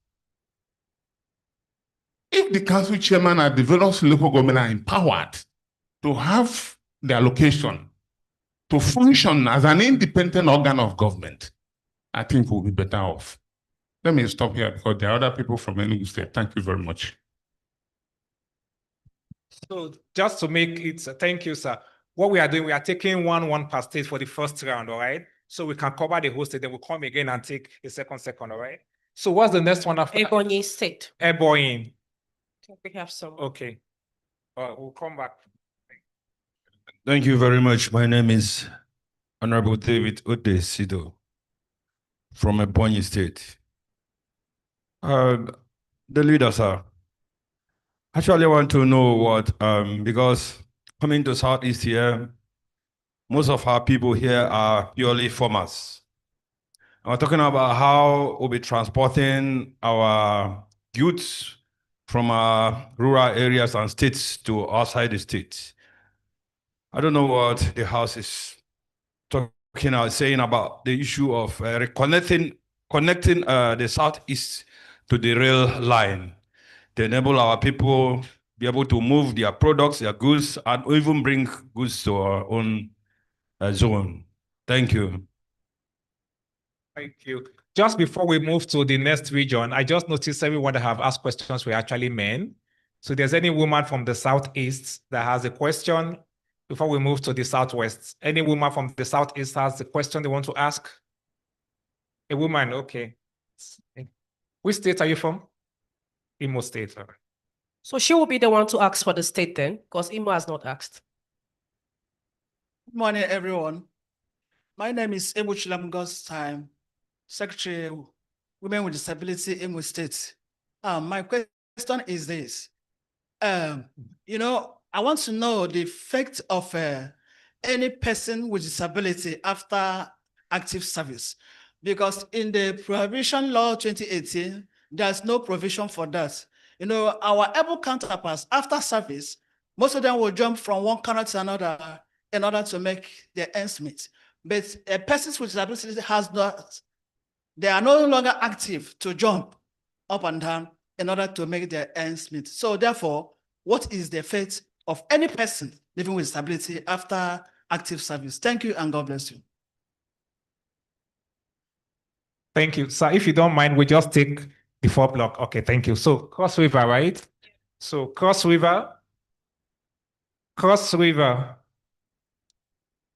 If the council chairman and the various local government are empowered to have their location, to function as an independent organ of government, I think we'll be better off. Let me stop here because there are other people from Enugu State. Thank you very much. So just to make it, thank you, sir. What we are doing, we are taking one per state for the first round, all right? So we can cover the whole state, then we'll come again and take a second, all right? So what's the next one after? Ebonyi State. Ebonyi. We have some. Okay. We'll come back. Thank you very much. My name is Honorable David Odesido from Ebonyi State. The leader, sir. Actually, I want to know what, because coming to Southeast here, most of our people here are purely farmers. We're talking about how we'll be transporting our goods from our rural areas and states to outside the states. I don't know what the House is talking about, saying about the issue of connecting the Southeast to the rail line to enable our people be able to move their products, their goods, and even bring goods to our own zone. Thank you. Thank you. Just before we move to the next region, I just noticed everyone that have asked questions were actually men. So there's any woman from the Southeast that has a question before we move to the Southwest? Any woman from the Southeast has a question they want to ask? A woman, okay. Which state are you from? Imo State. All right. So she will be the one to ask for the state then, because Imo has not asked. Good morning, everyone. My name is Emu Chilamgos Time, Secretary, Women with Disability, Imo State. My question is this. I want to know the effect of any person with disability after active service, because in the Prohibition Law 2018, there's no provision for that. Our able counterparts after service, most of them will jump from one corner to another in order to make their ends meet. But persons with disability they are no longer active to jump up and down in order to make their ends meet. So therefore, what is the fate of any person living with disability after active service? Thank you and God bless you. Thank you. So if you don't mind, we just take the 4 block. Okay, thank you. So Cross River, right? So Cross River.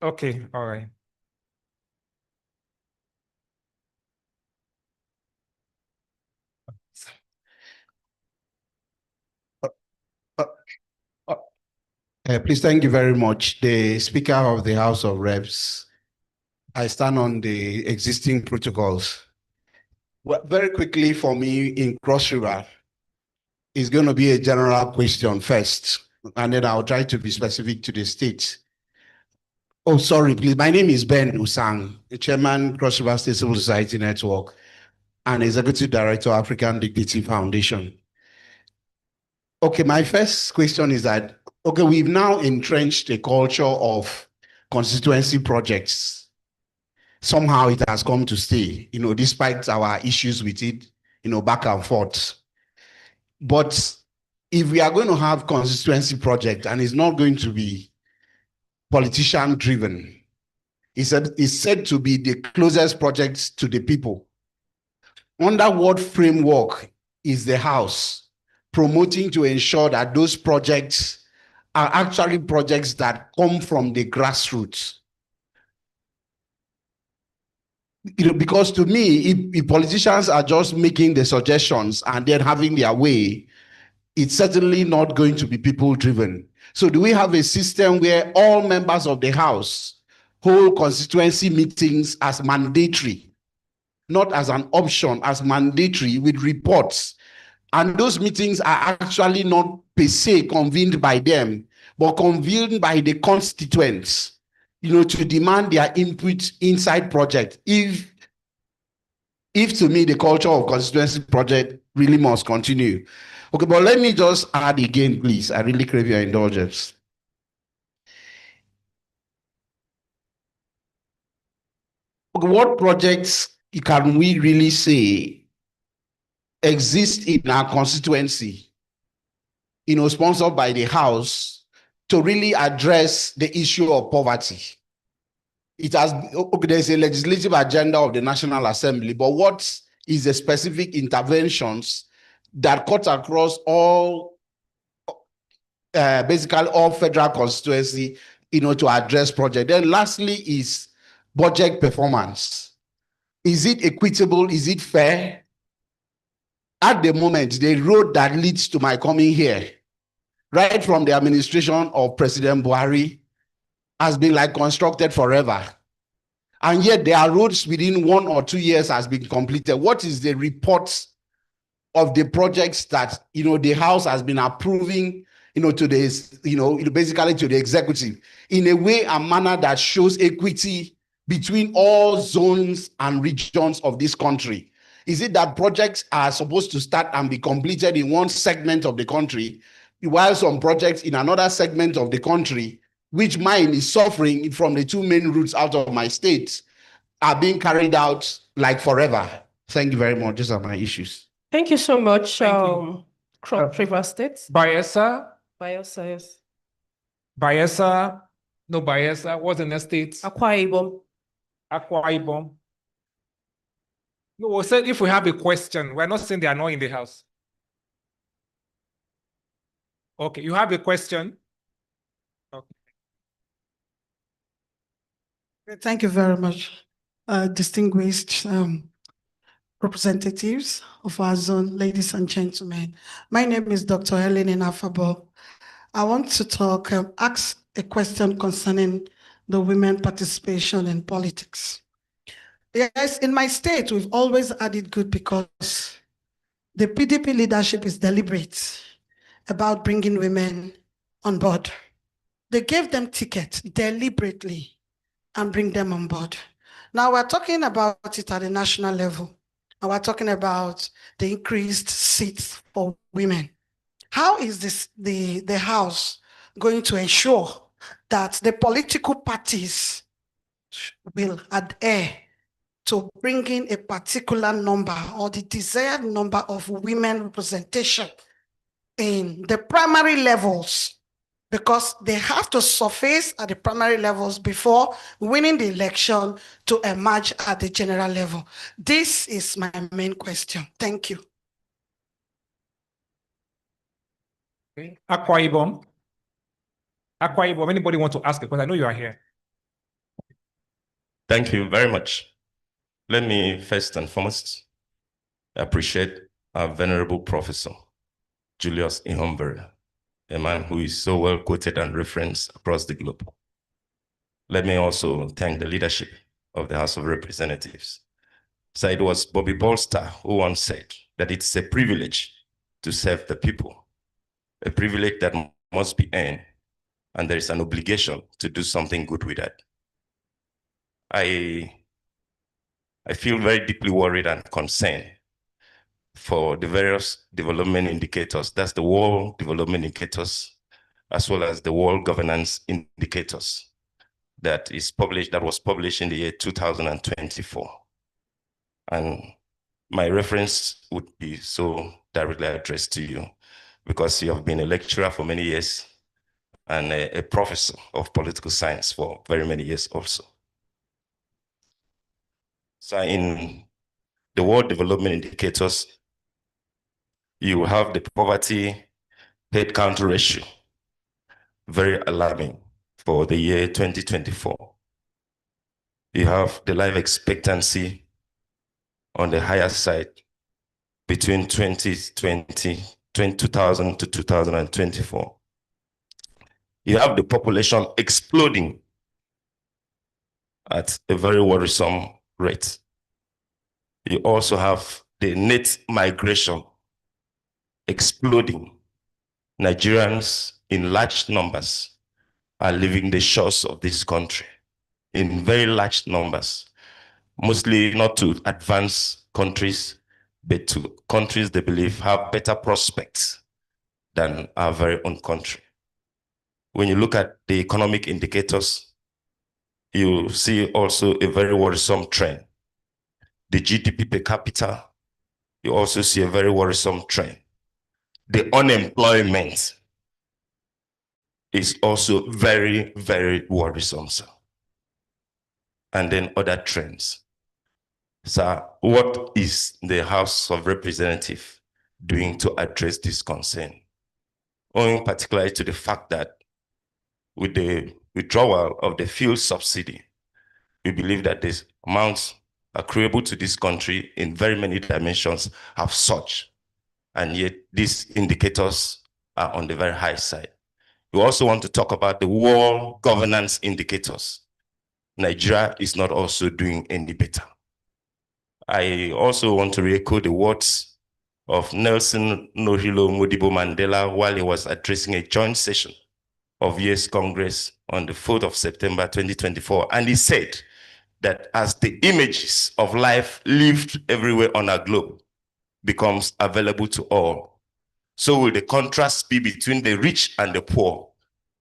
Okay, all right. Please, thank you very much. The Speaker of the House of Reps, I stand on the existing protocols. Well, very quickly for me in Cross River, is going to be a general question first, and then I'll try to be specific to the state. Oh, sorry, please. My name is Ben Usang, the chairman, Cross River State Civil Society Network, and executive director, African Dignity Foundation. Okay, my first question is that, okay, we've now entrenched a culture of constituency projects. Somehow it has come to stay, despite our issues with it, back and forth. But if we are going to have constituency project and it's not going to be politician driven, it's said to be the closest project to the people. Under what framework is the House promoting to ensure that those projects are actually projects that come from the grassroots? Because to me, if politicians are just making the suggestions and then having their way, it's certainly not going to be people driven. So do we have a system where all members of the House hold constituency meetings as mandatory, not as an option, as mandatory with reports? And those meetings are actually not per se convened by them, but convened by the constituents, to demand their input inside project. If to me, the culture of constituency project really must continue. Okay, but let me just add again, please. I really crave your indulgence. Okay, what projects can we really say exist in our constituency, sponsored by the House, to really address the issue of poverty? There's a legislative agenda of the National Assembly, but what is the specific interventions that cut across all, basically all federal constituency, to address project? Then lastly is budget performance. Is it equitable? Is it fair? At the moment, the road that leads to my coming here, right from the administration of President Buhari, has been like constructed forever. And yet there are roads within 1 or 2 years has been completed. What is the report of the projects that, the House has been approving, to this, basically to the executive in a way and manner that shows equity between all zones and regions of this country? Is it that projects are supposed to start and be completed in one segment of the country, while some projects in another segment of the country, which mine is suffering from the 2 main routes out of my state, are being carried out like forever? Thank you very much. These are my issues. Thank you so much, Thank Cross River State. Bayelsa, Yes. Bayelsa, no Bayelsa, what's the next state? Akwa Ibom. Akwa Ibom. No, we said if we have a question, we're not saying they are not in the House. Okay, you have a question? Okay. Thank you very much, distinguished representatives of our zone, ladies and gentlemen. My name is Dr. Helen Inafabo. I want to ask a question concerning the women participation in politics. Yes, in my state, we've always had it good because the PDP leadership is deliberate about bringing women on board. They gave them tickets deliberately and bring them on board. Now we're talking about it at the national level, and we're talking about the increased seats for women. How is the House going to ensure that the political parties will adhere to bringing a particular number or the desired number of women representation in the primary levels? Because they have to surface at the primary levels before winning the election to emerge at the general level. This is my main question. Thank you. Okay. Akwa Ibom. Akwa Ibom, anybody want to ask a question? I know you are here. Thank you very much. Let me first and foremost appreciate our venerable professor, Julius Ihombere, a man who is so well quoted and referenced across the globe. Let me also thank the leadership of the House of Representatives. So it was Bobby Bolster who once said that it's a privilege to serve the people, a privilege that must be earned, and there is an obligation to do something good with that. I feel very deeply worried and concerned for the various development indicators. That's the world development indicators, as well as the world governance indicators that was published in the year 2024. And my reference would be so directly addressed to you because you have been a lecturer for many years and a professor of political science for very many years also. So in the world development indicators, you have the poverty head count ratio, very alarming for the year 2024. You have the life expectancy on the higher side between 2000 to 2024. You have the population exploding at a very worrisome rate. You also have the net migration exploding. Nigerians in large numbers are leaving the shores of this country in very large numbers, mostly not to advanced countries, but to countries they believe have better prospects than our very own country. When you look at the economic indicators, you see also a very worrisome trend. The GDP per capita, you also see a very worrisome trend. The unemployment is also very, very worrisome, sir. And then other trends. Sir, what is the House of Representatives doing to address this concern? Owing particularly to the fact that with the withdrawal of the fuel subsidy, we believe that the amounts accruable to this country in very many dimensions have surged, and yet these indicators are on the very high side. We also want to talk about the world governance indicators. Nigeria is not also doing any better. I also want to re-echo the words of Nelson Nohilo Modibo Mandela while he was addressing a joint session of US Congress on the 4th of September 2024. And he said that as the images of life lived everywhere on our globe becomes available to all, so will the contrast be between the rich and the poor,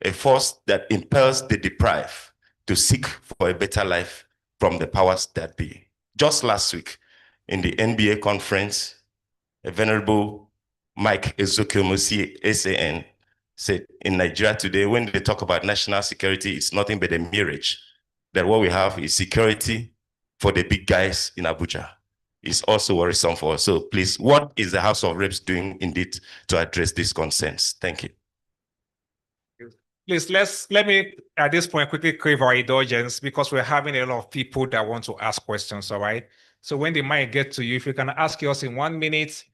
a force that impels the deprived to seek for a better life from the powers that be. Just last week, in the NBA conference, a venerable Mike Ezekiel-Musi, SAN, said in Nigeria today, when they talk about national security, it's nothing but a mirage. That what we have is security for the big guys in Abuja. It's also worrisome for us. So please, what is the House of Reps doing indeed to address these concerns? Thank you. Please, let me at this point quickly crave our indulgence because we're having a lot of people that want to ask questions, all right? So when the mic gets to you, if you can ask us in 1 minute,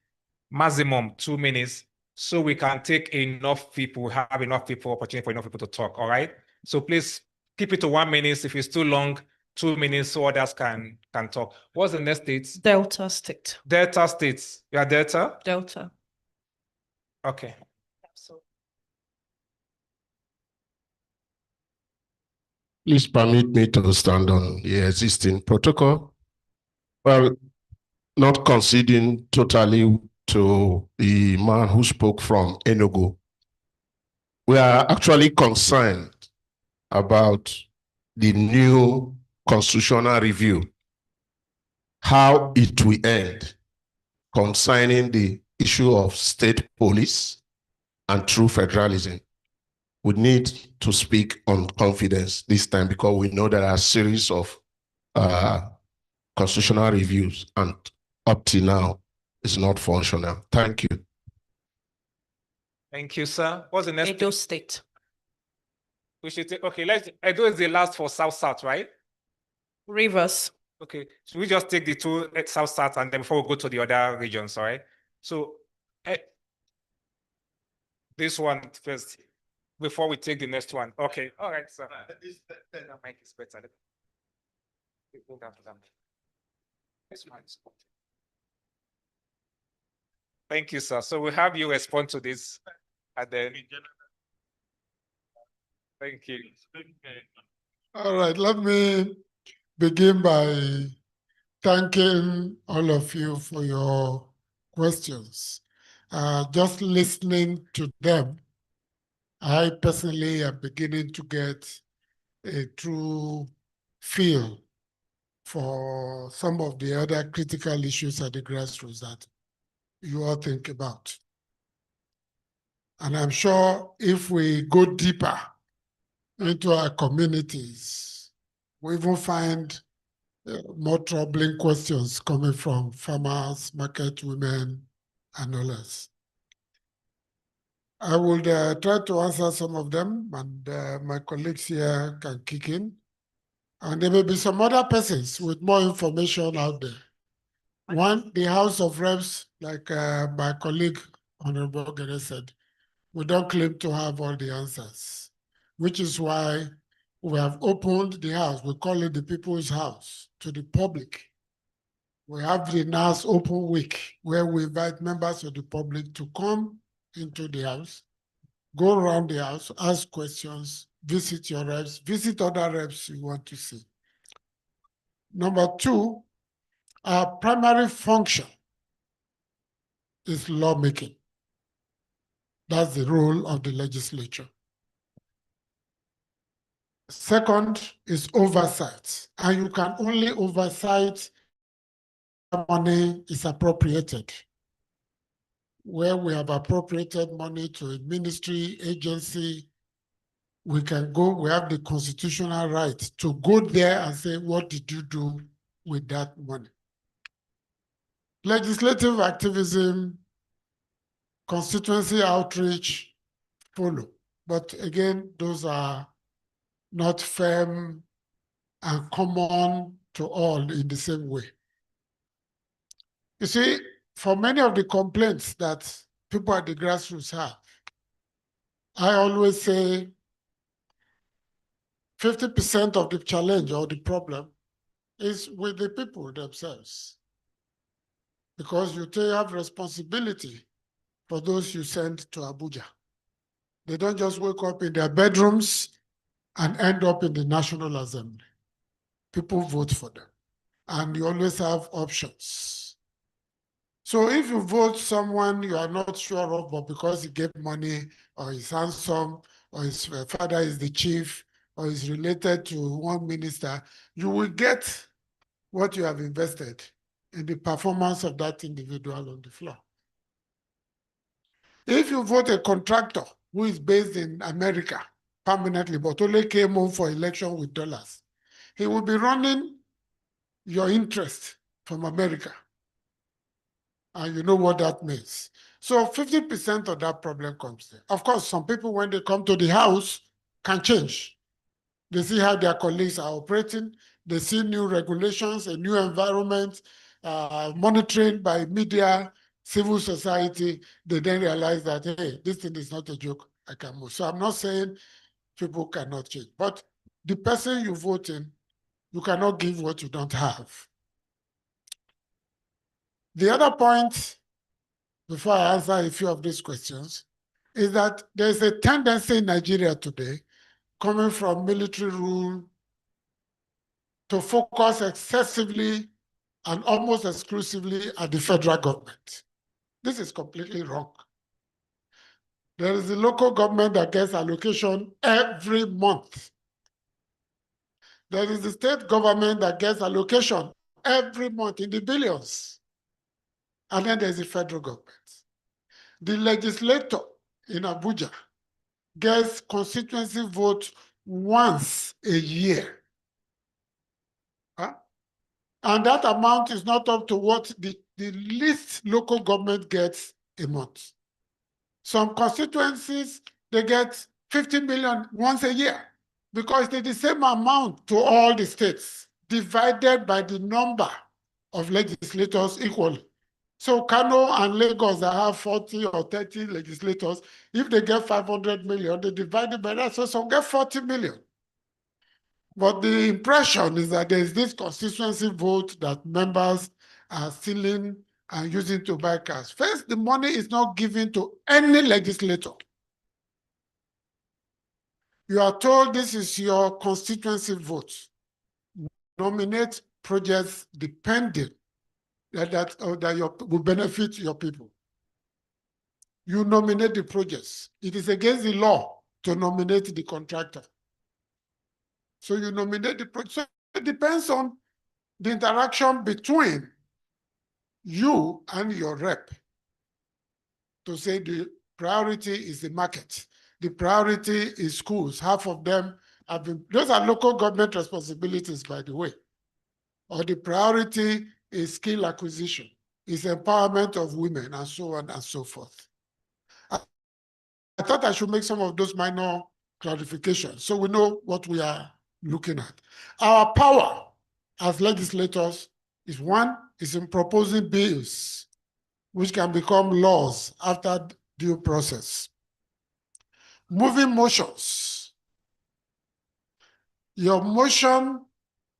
maximum 2 minutes, so we can take enough people, have enough people, opportunity for enough people to talk, all right? So please keep it to 1 minute. If it's too long, 2 minutes, so others can talk. What's the next state? Delta State. Delta States. You are Delta? Delta. Okay. Please permit me to stand on the existing protocol. Well, not conceding totally to the man who spoke from Enugu. We are actually concerned about the new constitutional review, how it will end concerning the issue of state police and true federalism. We need to speak on confidence this time because we know there are a series of constitutional reviews and up to now it's not functional. Thank you. Thank you, sir. What's the next? Edo State. We should take, okay, Edo is the last for South-South, right? Rivers. Okay, so we just take the two South-South and then before we go to the other regions, all right? So this one first, before we take the next one. Okay, all right, sir. The mic is better. This one is Thank you, sir. So we'll have you respond to this, and then. Thank you. All right, let me begin by thanking all of you for your questions. Just listening to them, I personally am beginning to get a true feel for some of the other critical issues at the grassroots that you all think about. And I'm sure if we go deeper into our communities, we even find more troubling questions coming from farmers, market women, and others. I will try to answer some of them, and my colleagues here can kick in. And there may be some other persons with more information out there. One, the House of Reps, like my colleague Honorable Gere said, we don't claim to have all the answers, which is why we have opened the house. We call it the People's House to the public. We have the NAS Open Week, where we invite members of the public to come into the house, go around the house, ask questions, visit your reps, visit other reps you want to see. Number two, our primary function is lawmaking. That's the role of the legislature. Second is oversight, and you can only oversight money is appropriated. Where we have appropriated money to a ministry, agency, we can go, we have the constitutional right to go there and say, what did you do with that money? Legislative activism, constituency outreach follow. But again, those are not firm and common to all in the same way. You see, for many of the complaints that people at the grassroots have, I always say 50% of the challenge or the problem is with the people themselves. Because you have responsibility for those you send to Abuja. They don't just wake up in their bedrooms and end up in the National Assembly. People vote for them. And you always have options. So if you vote someone you are not sure of, but because he gave money, or he's handsome, or his father is the chief, or is related to one minister, you will get what you have invested in the performance of that individual on the floor. If you vote a contractor who is based in America permanently, but only came home for election with dollars, he will be running your interest from America. And you know what that means. So 50% of that problem comes there. Of course, some people, when they come to the house, can change. They see how their colleagues are operating. They see new regulations, a new environment, monitoring by media, civil society. They then realize that, hey, this thing is not a joke. I can move. So I'm not saying people cannot change. But the person you vote in, you cannot give what you don't have. The other point, before I answer a few of these questions, is that there's a tendency in Nigeria today, coming from military rule, to focus excessively and almost exclusively at the federal government. This is completely wrong. There is a local government that gets allocation every month. There is the state government that gets allocation every month in the billions. And then there's the federal government. The legislator in Abuja gets constituency vote once a year. Huh? And that amount is not up to what the least local government gets a month. Some constituencies, they get 50 million once a year because they're the same amount to all the states, divided by the number of legislators equally. So Kano and Lagos that have 40 or 30 legislators, if they get 500 million, they divide it by that, so some get 40 million. But the impression is that there is this constituency vote that members are stealing and use it to buy cars. First, the money is not given to any legislator. You are told this is your constituency vote. Nominate projects depending that will benefit your people. You nominate the projects. It is against the law to nominate the contractor. So you nominate the project. So it depends on the interaction between you and your rep to say the priority is the market. The priority is schools. Half of them have been, those are local government responsibilities, by the way. Or the priority is skill acquisition, is empowerment of women, and so on and so forth. I thought I should make some of those minor clarifications so we know what we are looking at. Our power as legislators is one, is in proposing bills which can become laws after due process. Moving motions. Your motion,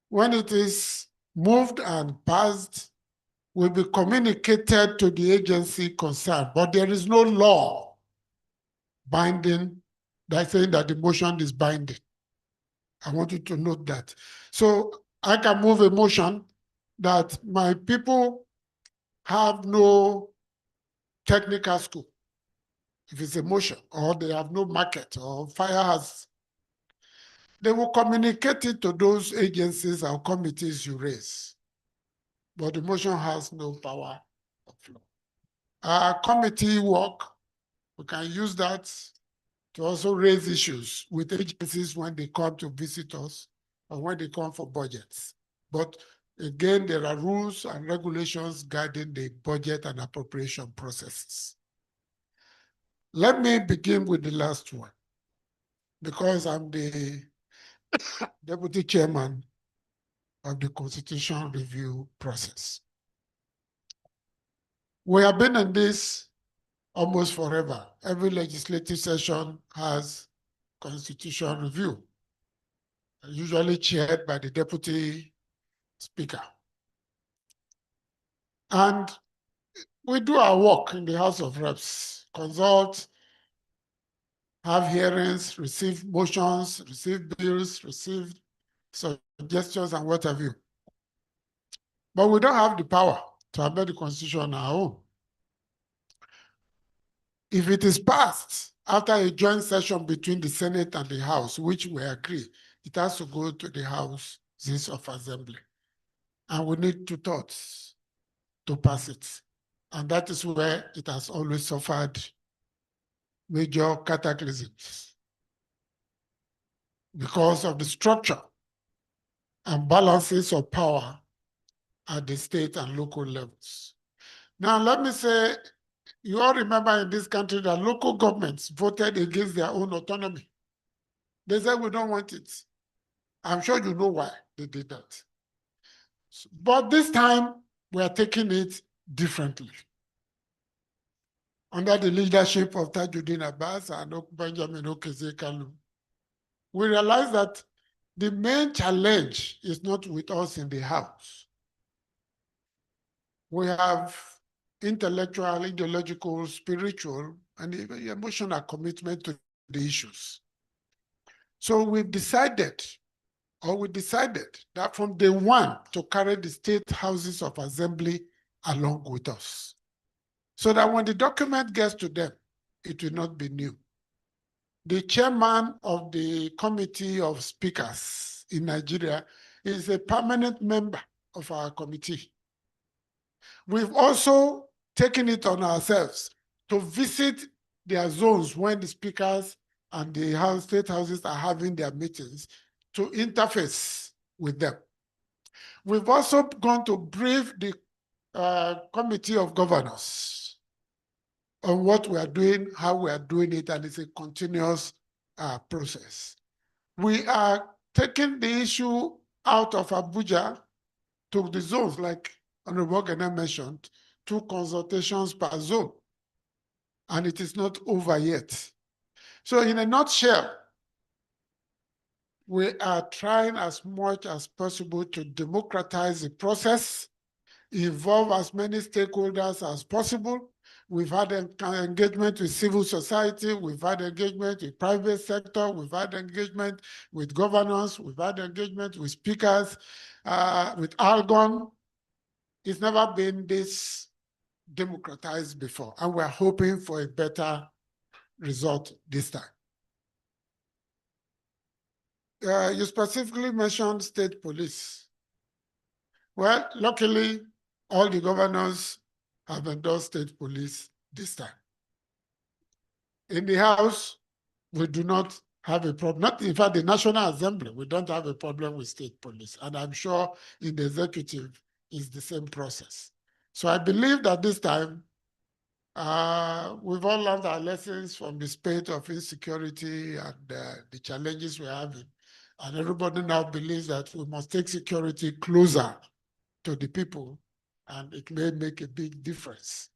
when it is moved and passed, will be communicated to the agency concerned, but there is no law binding that saying that the motion is binding. I want you to note that. So I can move a motion that my people have no technical school, if it's a motion, or they have no market, or fire has, they will communicate it to those agencies or committees you raise. But the motion has no power of law. Our committee work, we can use that to also raise issues with agencies when they come to visit us or when they come for budgets. But again, there are rules and regulations guiding the budget and appropriation processes. Let me begin with the last one, because I'm the deputy chairman of the Constitution Review process. We have been in this almost forever. Every legislative session has Constitution Review, usually chaired by the deputy speaker. And we do our work in the House of Reps, consult, have hearings, receive motions, receive bills, receive suggestions, and what have you. But we don't have the power to amend the Constitution on our own. If it is passed after a joint session between the Senate and the House, which we agree, it has to go to the Houses of Assembly. And we need 2/3 to pass it. And that is where it has always suffered major cataclysms because of the structure and balances of power at the state and local levels. Now, let me say, you all remember in this country that local governments voted against their own autonomy. They said, we don't want it. I'm sure you know why they did that. But this time, we are taking it differently. Under the leadership of Tajuddin Abbas and Benjamin Okezekalu, we realize that the main challenge is not with us in the House. We have intellectual, ideological, spiritual, and even emotional commitment to the issues. So we decided that from day one to carry the state houses of assembly along with us, so that when the document gets to them, it will not be new. The chairman of the Committee of Speakers in Nigeria is a permanent member of our committee. We've also taken it on ourselves to visit their zones when the speakers and the state houses are having their meetings to interface with them. We've also gone to brief the Committee of Governors on what we are doing, how we are doing it, and it's a continuous process. We are taking the issue out of Abuja to the zones, like Honorable Gana mentioned, 2 consultations per zone, and it is not over yet. So in a nutshell, we are trying as much as possible to democratize the process involve as many stakeholders as possible. We've had engagement with civil society, we've had engagement with private sector, we've had engagement with governors, we've had engagement with speakers, with Algon. It's never been this democratized before, and we're hoping for a better result this time. You specifically mentioned state police. Well, luckily, all the governors have endorsed state police this time. In the House, we do not have a problem. Not, in fact, the National Assembly, we don't have a problem with state police. And I'm sure in the executive, it's the same process. So I believe that this time, we've all learned our lessons from the spate of insecurity and the challenges we're having. And everybody now believes that we must take security closer to the people, and it may make a big difference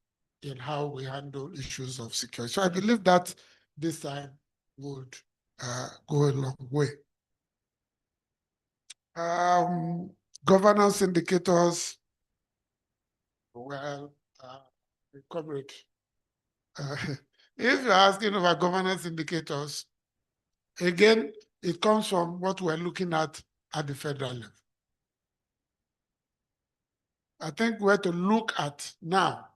in how we handle issues of security. So I believe that this time would go a long way. Governance indicators, well, comrade, if you're asking about governance indicators, again, it comes from what we're looking at the federal level. I think we're to look at now,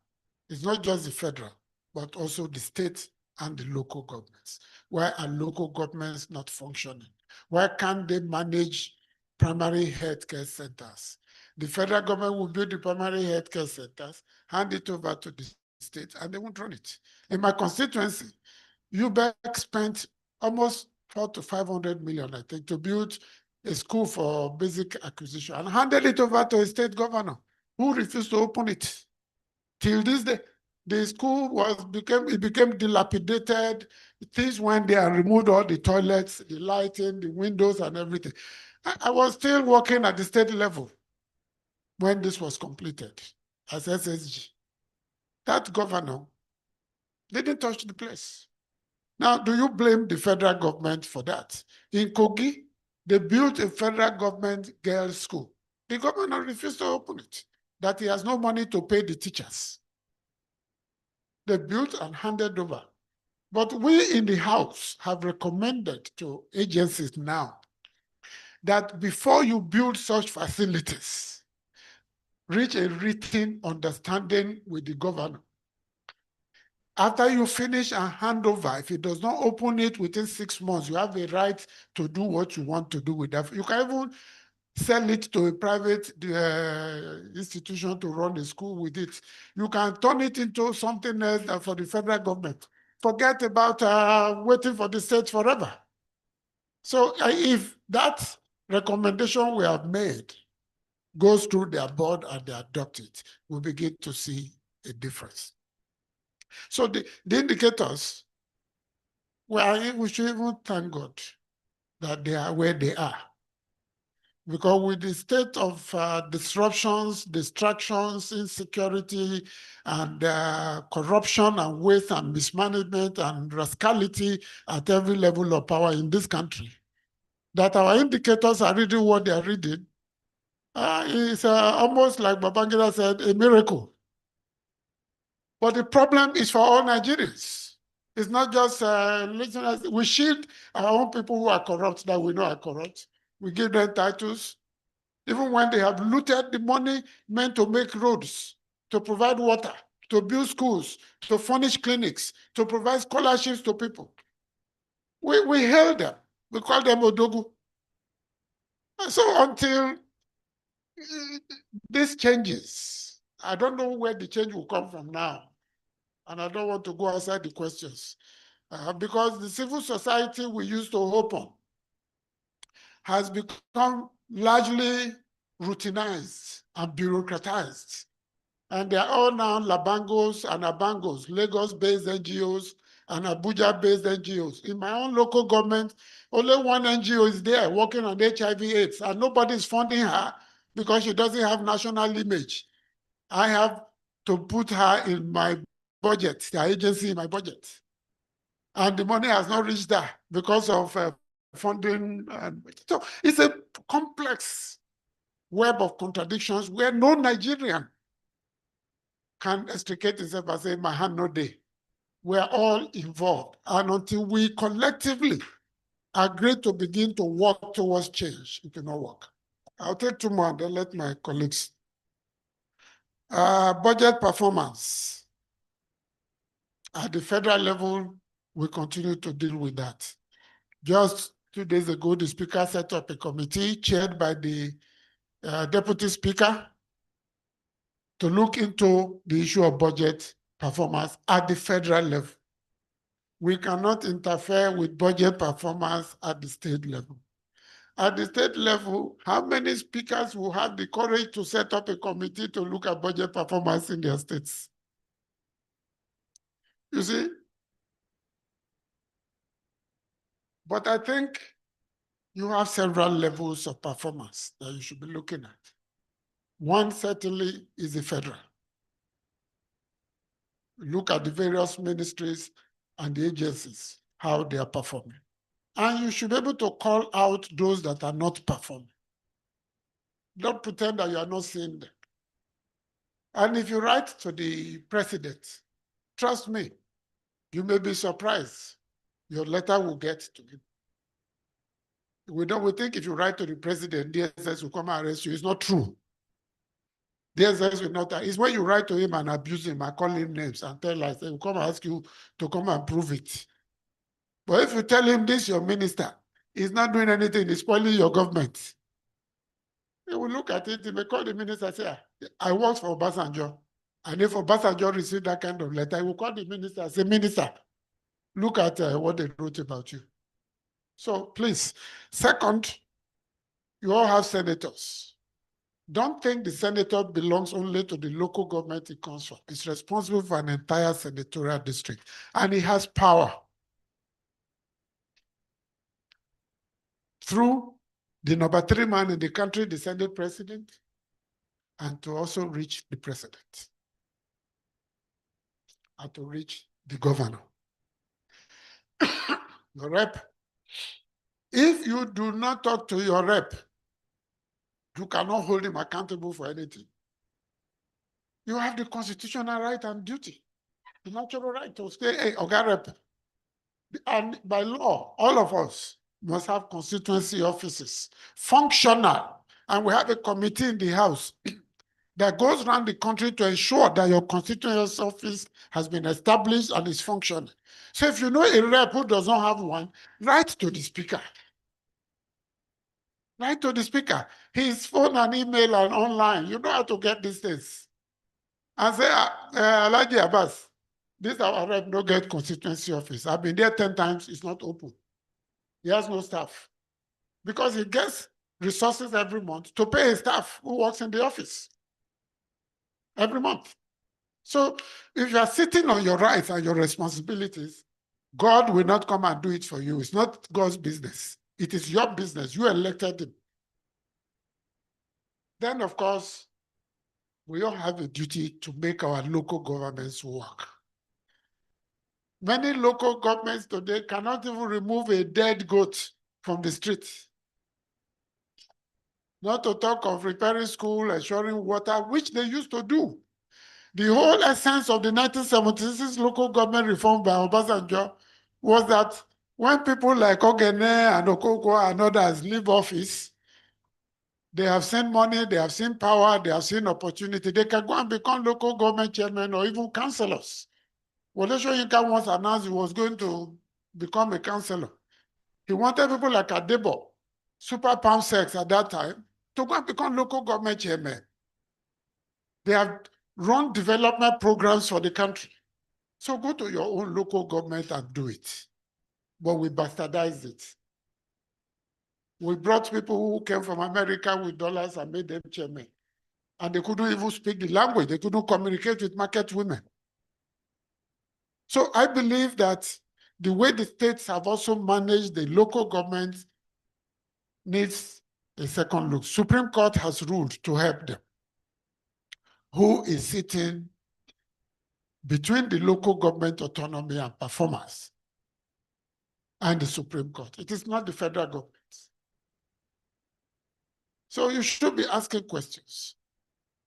it's not just the federal, but also the state and the local governments. Why are local governments not functioning? Why can't they manage primary healthcare centers? The federal government will build the primary healthcare centers, hand it over to the state, and they won't run it. In my constituency, UBEC spent almost 400 to 500 million, I think, to build a school for basic acquisition and handed it over to a state governor who refused to open it. Till this day, the school became dilapidated. Things went there and removed all the toilets, the lighting, the windows, and everything. I was still working at the state level when this was completed as SSG. That governor didn't touch the place. Now, do you blame the federal government for that? In Kogi, they built a federal government girls' school. The governor refused to open it, that he has no money to pay the teachers. They built and handed over. But we in the House have recommended to agencies now that before you build such facilities, reach a written understanding with the governor. After you finish and hand over, if he does not open it within 6 months, you have a right to do what you want to do with that. You can even sell it to a private institution to run a school with it. You can turn it into something else for the federal government. Forget about waiting for the state forever. So if that recommendation we have made goes through their board and they adopt it, we'll begin to see a difference. So the indicators, we should even thank God that they are where they are. Because with the state of disruptions, distractions, insecurity, and corruption and waste and mismanagement and rascality at every level of power in this country, that our indicators are reading what they are reading, is almost like Babangida said, a miracle. But the problem is for all Nigerians. It's not just listeners. We shield our own people who are corrupt, that we know are corrupt. We give them titles. Even when they have looted the money meant to make roads, to provide water, to build schools, to furnish clinics, to provide scholarships to people. We hail them. We call them Odogu. And so until this changes, I don't know where the change will come from now. And I don't want to go outside the questions. Because the civil society we used to hope on has become largely routinized and bureaucratized. And they are all now Labangos and Abangos, Lagos-based NGOs and Abuja-based NGOs. In my own local government, only one NGO is there working on HIV/AIDS, and nobody's funding her because she doesn't have national image. I have to put her in my budget, the agency in my budget. And the money has not reached there because of funding. So it's a complex web of contradictions where no Nigerian can extricate himself and say, my hand no day. We are all involved. And until we collectively agree to begin to work towards change, it cannot work. I'll take 2 more and then let my colleagues. Budget performance. At the federal level, we continue to deal with that. Just 2 days ago, the speaker set up a committee chaired by the deputy speaker to look into the issue of budget performance at the federal level. We cannot interfere with budget performance at the state level. At the state level, how many speakers will have the courage to set up a committee to look at budget performance in their states? You see? But I think you have several levels of performance that you should be looking at. One certainly is the federal. Look at the various ministries and the agencies, how they are performing. And you should be able to call out those that are not performing. Don't pretend that you are not seeing them. And if you write to the president, trust me, you may be surprised. Your letter will get to him. We think if you write to the president, DSS will come and arrest you. It's not true. DSS will not. It's when you write to him and abuse him and call him names and tell us, they will come and ask you to come and prove it. But if you tell him this, your minister, he's not doing anything, he's spoiling your government. He will look at it, he may call the minister and say, I work for Obasanjo. And if Obasanjo received that kind of letter, he will call the minister and say, Minister, look at what they wrote about you. So please, second, you all have senators. Don't think the senator belongs only to the local government it comes from. He's responsible for an entire senatorial district, and he has power through the number 3 man in the country, the Senate president, and to also reach the president, and to reach the governor. Your rep. If you do not talk to your rep, you cannot hold him accountable for anything. You have the constitutional right and duty, the natural right to say, hey, Oga Rep. And by law, all of us must have constituency offices, functional. And we have a committee in the House that goes around the country to ensure that your constituency office has been established and is functioning. So if you know a rep who does not have one, write to the speaker. Write to the speaker. His phone and email and online. You know how to get these things. And say, Alhaji Abbas, this our rep no get constituency office. I've been there 10 times, it's not open. He has no staff. Because he gets resources every month to pay his staff who works in the office. Every month. So if you are sitting on your rights and your responsibilities, God will not come and do it for you. It's not God's business. It is your business. You elected him. Then, of course, we all have a duty to make our local governments work. Many local governments today cannot even remove a dead goat from the street. Not to talk of repairing school, ensuring water, which they used to do. The whole essence of the 1976 local government reform by Obasanjo was that when people like Ogene and Okoko and others leave office, they have seen money, they have seen power, they have seen opportunity. They can go and become local government chairmen or even councillors. Wole Soyinka once announced he was going to become a councillor. He wanted people like Adebo, Super Palm Sex at that time, to go and become local government chairmen. They have run development programs for the country. So go to your own local government and do it. But we bastardized it. We brought people who came from America with dollars and made them chairmen. And they couldn't even speak the language. They couldn't communicate with market women. So I believe that the way the states have also managed the local government needs a second look. Supreme Court has ruled to help them. Who is sitting between the local government autonomy and performance and the Supreme Court? It is not the federal government. So you should be asking questions.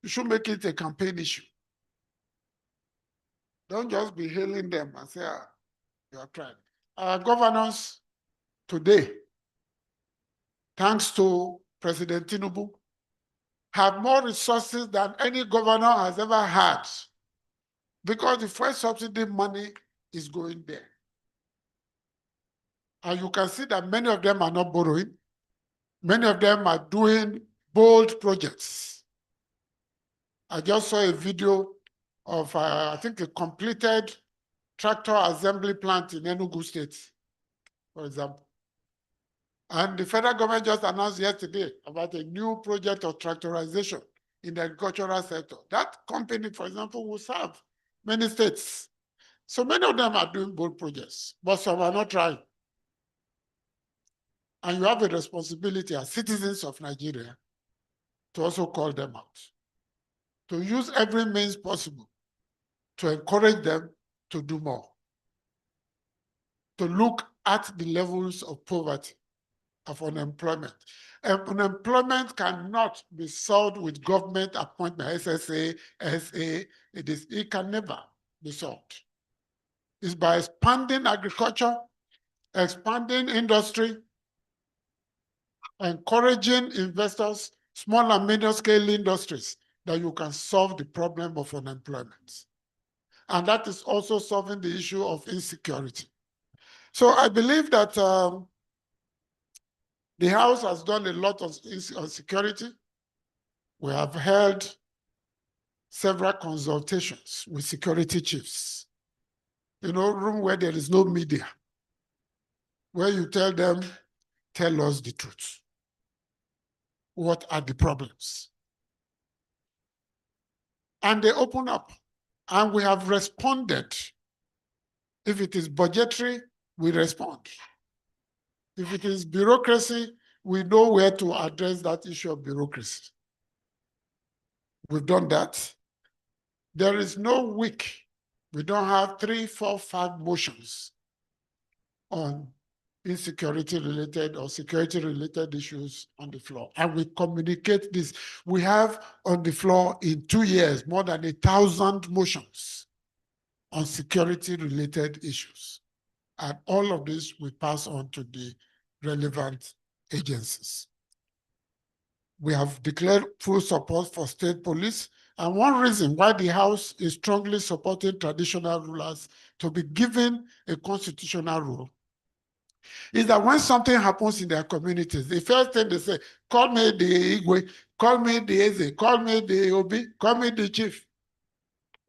You should make it a campaign issue. Don't just be hailing them and say, ah, you are trying. Our governors today, thanks to President Tinubu, have more resources than any governor has ever had because the fuel subsidy money is going there. And you can see that many of them are not borrowing. Many of them are doing bold projects. I just saw a video of, I think, a completed tractor assembly plant in Enugu State, for example. And the federal government just announced yesterday about a new project of tractorization in the agricultural sector. That company, for example, will serve many states. So many of them are doing bold projects, but some are not trying. And you have a responsibility as citizens of Nigeria to also call them out, to use every means possible to encourage them to do more, to look at the levels of poverty, of unemployment. Unemployment cannot be solved with government appointment, SSA, SA. It can never be solved. It's by expanding agriculture, expanding industry, encouraging investors, small and medium scale industries, that you can solve the problem of unemployment. And that is also solving the issue of insecurity. So I believe that the House has done a lot on security. We have held several consultations with security chiefs. You know, room where there is no media, where you tell them, tell us the truth. What are the problems? And they open up, and we have responded. If it is budgetary, we respond. If it is bureaucracy, we know where to address that issue of bureaucracy. We've done that. There is no week we don't have 3, 4, 5 motions on insecurity-related or security-related issues on the floor. And we communicate this. We have on the floor in 2 years more than 1,000 motions on security-related issues. And all of this we pass on to the relevant agencies. We have declared full support for state police. And one reason why the House is strongly supporting traditional rulers to be given a constitutional role is that when something happens in their communities, the first thing they say, call me the Igwe, call me the Eze, call me the Obi, call me the chief,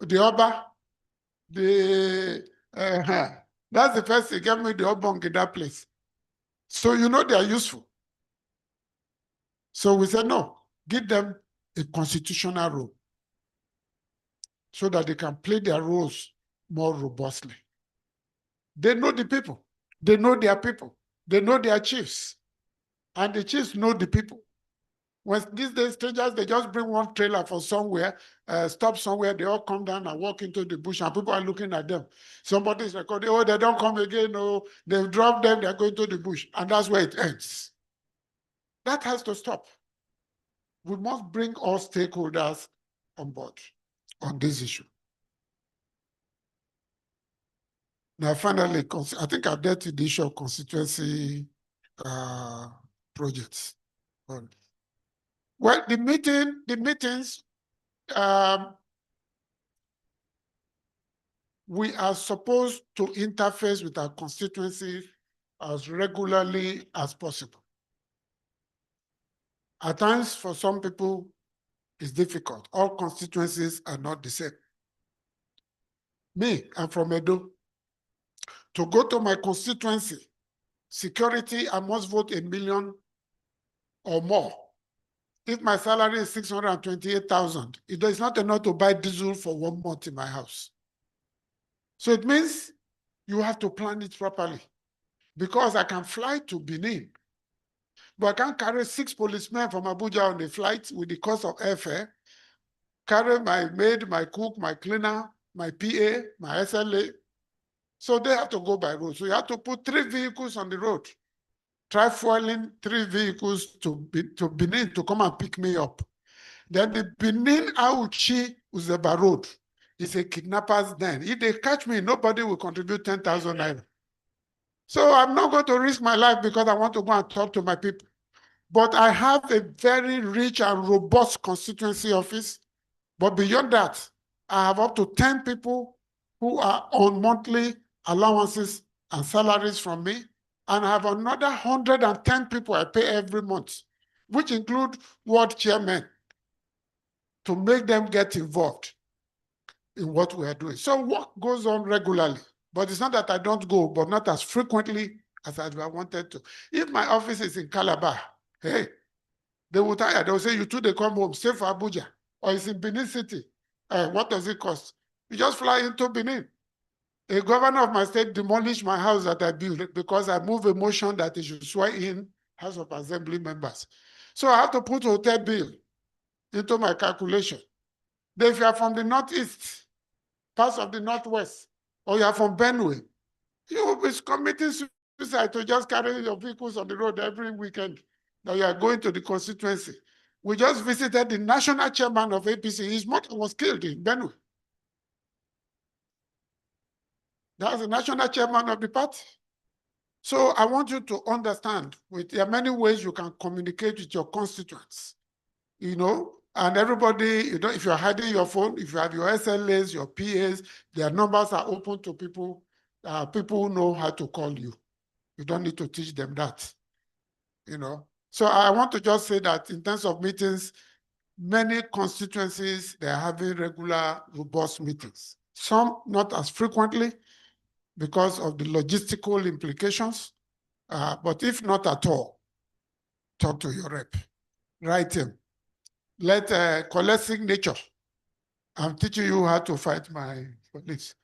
the Oba, the, that's the first thing, get me the Obong in that place. So you know they are useful. So we said, no, give them a constitutional role so that they can play their roles more robustly. They know the people. They know their people. They know their chiefs. And the chiefs know the people. When these days, strangers, they just bring one trailer from somewhere, stop somewhere, they all come down and walk into the bush, and people are looking at them. Somebody's recording, oh, they don't come again, oh, they've dropped them, they're going to the bush. And that's where it ends. That has to stop. We must bring all stakeholders on board on this issue. Now, finally, I think I've dealt with the issue of constituency projects. Well, the meetings, we are supposed to interface with our constituencies as regularly as possible. At times, for some people, it's difficult. All constituencies are not the same. Me, I'm from Edo. To go to my constituency, security, I must vote 1 million or more. If my salary is 628,000, it is not enough to buy diesel for 1 month in my house. So it means you have to plan it properly. Because I can fly to Benin, but I can't carry 6 policemen from Abuja on the flight with the cost of airfare, carry my maid, my cook, my cleaner, my PA, my SLA. So they have to go by road. So you have to put 3 vehicles on the road. Try fueling 3 vehicles to Benin to come and pick me up. Then the Benin Auchi Uzeba Road It's a kidnapper's den. If they catch me, nobody will contribute 10,000 naira. So I'm not going to risk my life because I want to go and talk to my people. But I have a very rich and robust constituency office. But beyond that, I have up to 10 people who are on monthly allowances and salaries from me. And I have another 110 people I pay every month, which include ward chairmen, to make them get involved in what we are doing. So work goes on regularly, but it's not that I don't go, but not as frequently as I wanted to. If my office is in Calabar, hey, they will tire. They will say, you two, they come home, stay for Abuja, or it's in Benin City. What does it cost? You just fly into Benin. A governor of my state demolished my house that I built because I moved a motion that he should swear in House of Assembly members. So I have to put hotel bill into my calculation. Then if you are from the Northeast, parts of the Northwest, or you are from Benue, you will be committing suicide to just carry your vehicles on the road every weekend that you are going to the constituency. We just visited the national chairman of APC. His mother was killed in Benue. That's the national chairman of the party. So I want you to understand, there are many ways you can communicate with your constituents, and everybody, if you're hiding your phone, if you have your SLAs, your PAs, their numbers are open to people, people who know how to call you. You don't need to teach them that, So I want to just say that in terms of meetings, many constituencies, they're having regular, robust meetings. Some not as frequently because of the logistical implications, but if not at all, talk to your rep, write him, collect signature. I'm teaching you how to fight my police.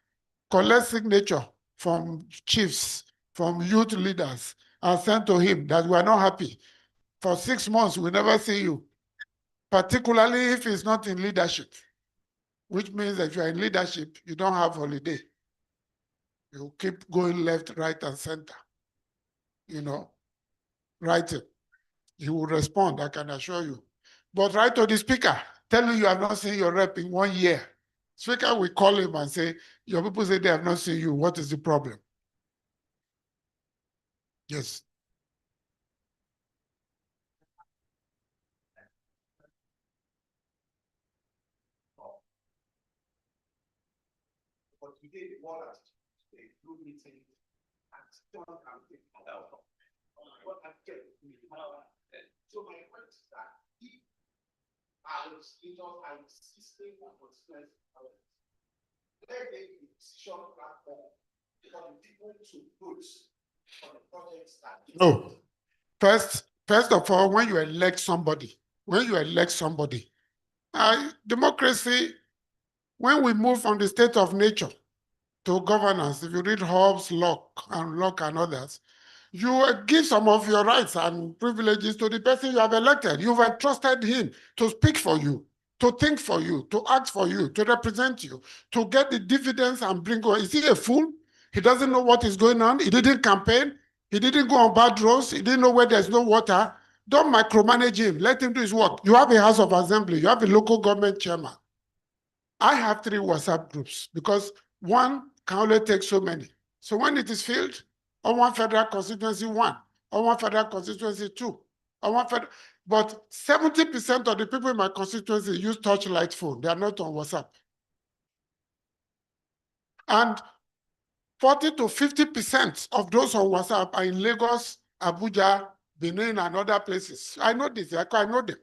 Collect signature from chiefs, from youth leaders, and send to him that we are not happy. For 6 months, we never see you, particularly if it's not in leadership, which means that if you're in leadership, you don't have holiday. You keep going left, right, and center. Write it. He will respond, I can assure you. But write to the speaker, tell him you have not seen your rep in 1 year. Speaker will call him and say, your people say they have not seen you. What is the problem? Yes. So my point is that if I was insisting on consequence, let the decision platform for the people to put on the projects that. No. First of all, when you elect somebody, democracy, when we move from the state of nature to governance, if you read Hobbes, Locke and others, you give some of your rights and privileges to the person you have elected. You've entrusted him to speak for you, to think for you, to act for you, to represent you, to get the dividends and bring on. Is he a fool? He doesn't know what is going on. He didn't campaign. He didn't go on bad roads. He didn't know where there's no water. Don't micromanage him. Let him do his work. You have a House of Assembly. You have a local government chairman. I have 3 WhatsApp groups because one can only take so many. So when it is filled, on one federal constituency 1, on one federal constituency 2, on one federal, but 70% of the people in my constituency use touchlight phone. They are not on WhatsApp. And 40 to 50% of those on WhatsApp are in Lagos, Abuja, Benin, and other places. I know this, I know them.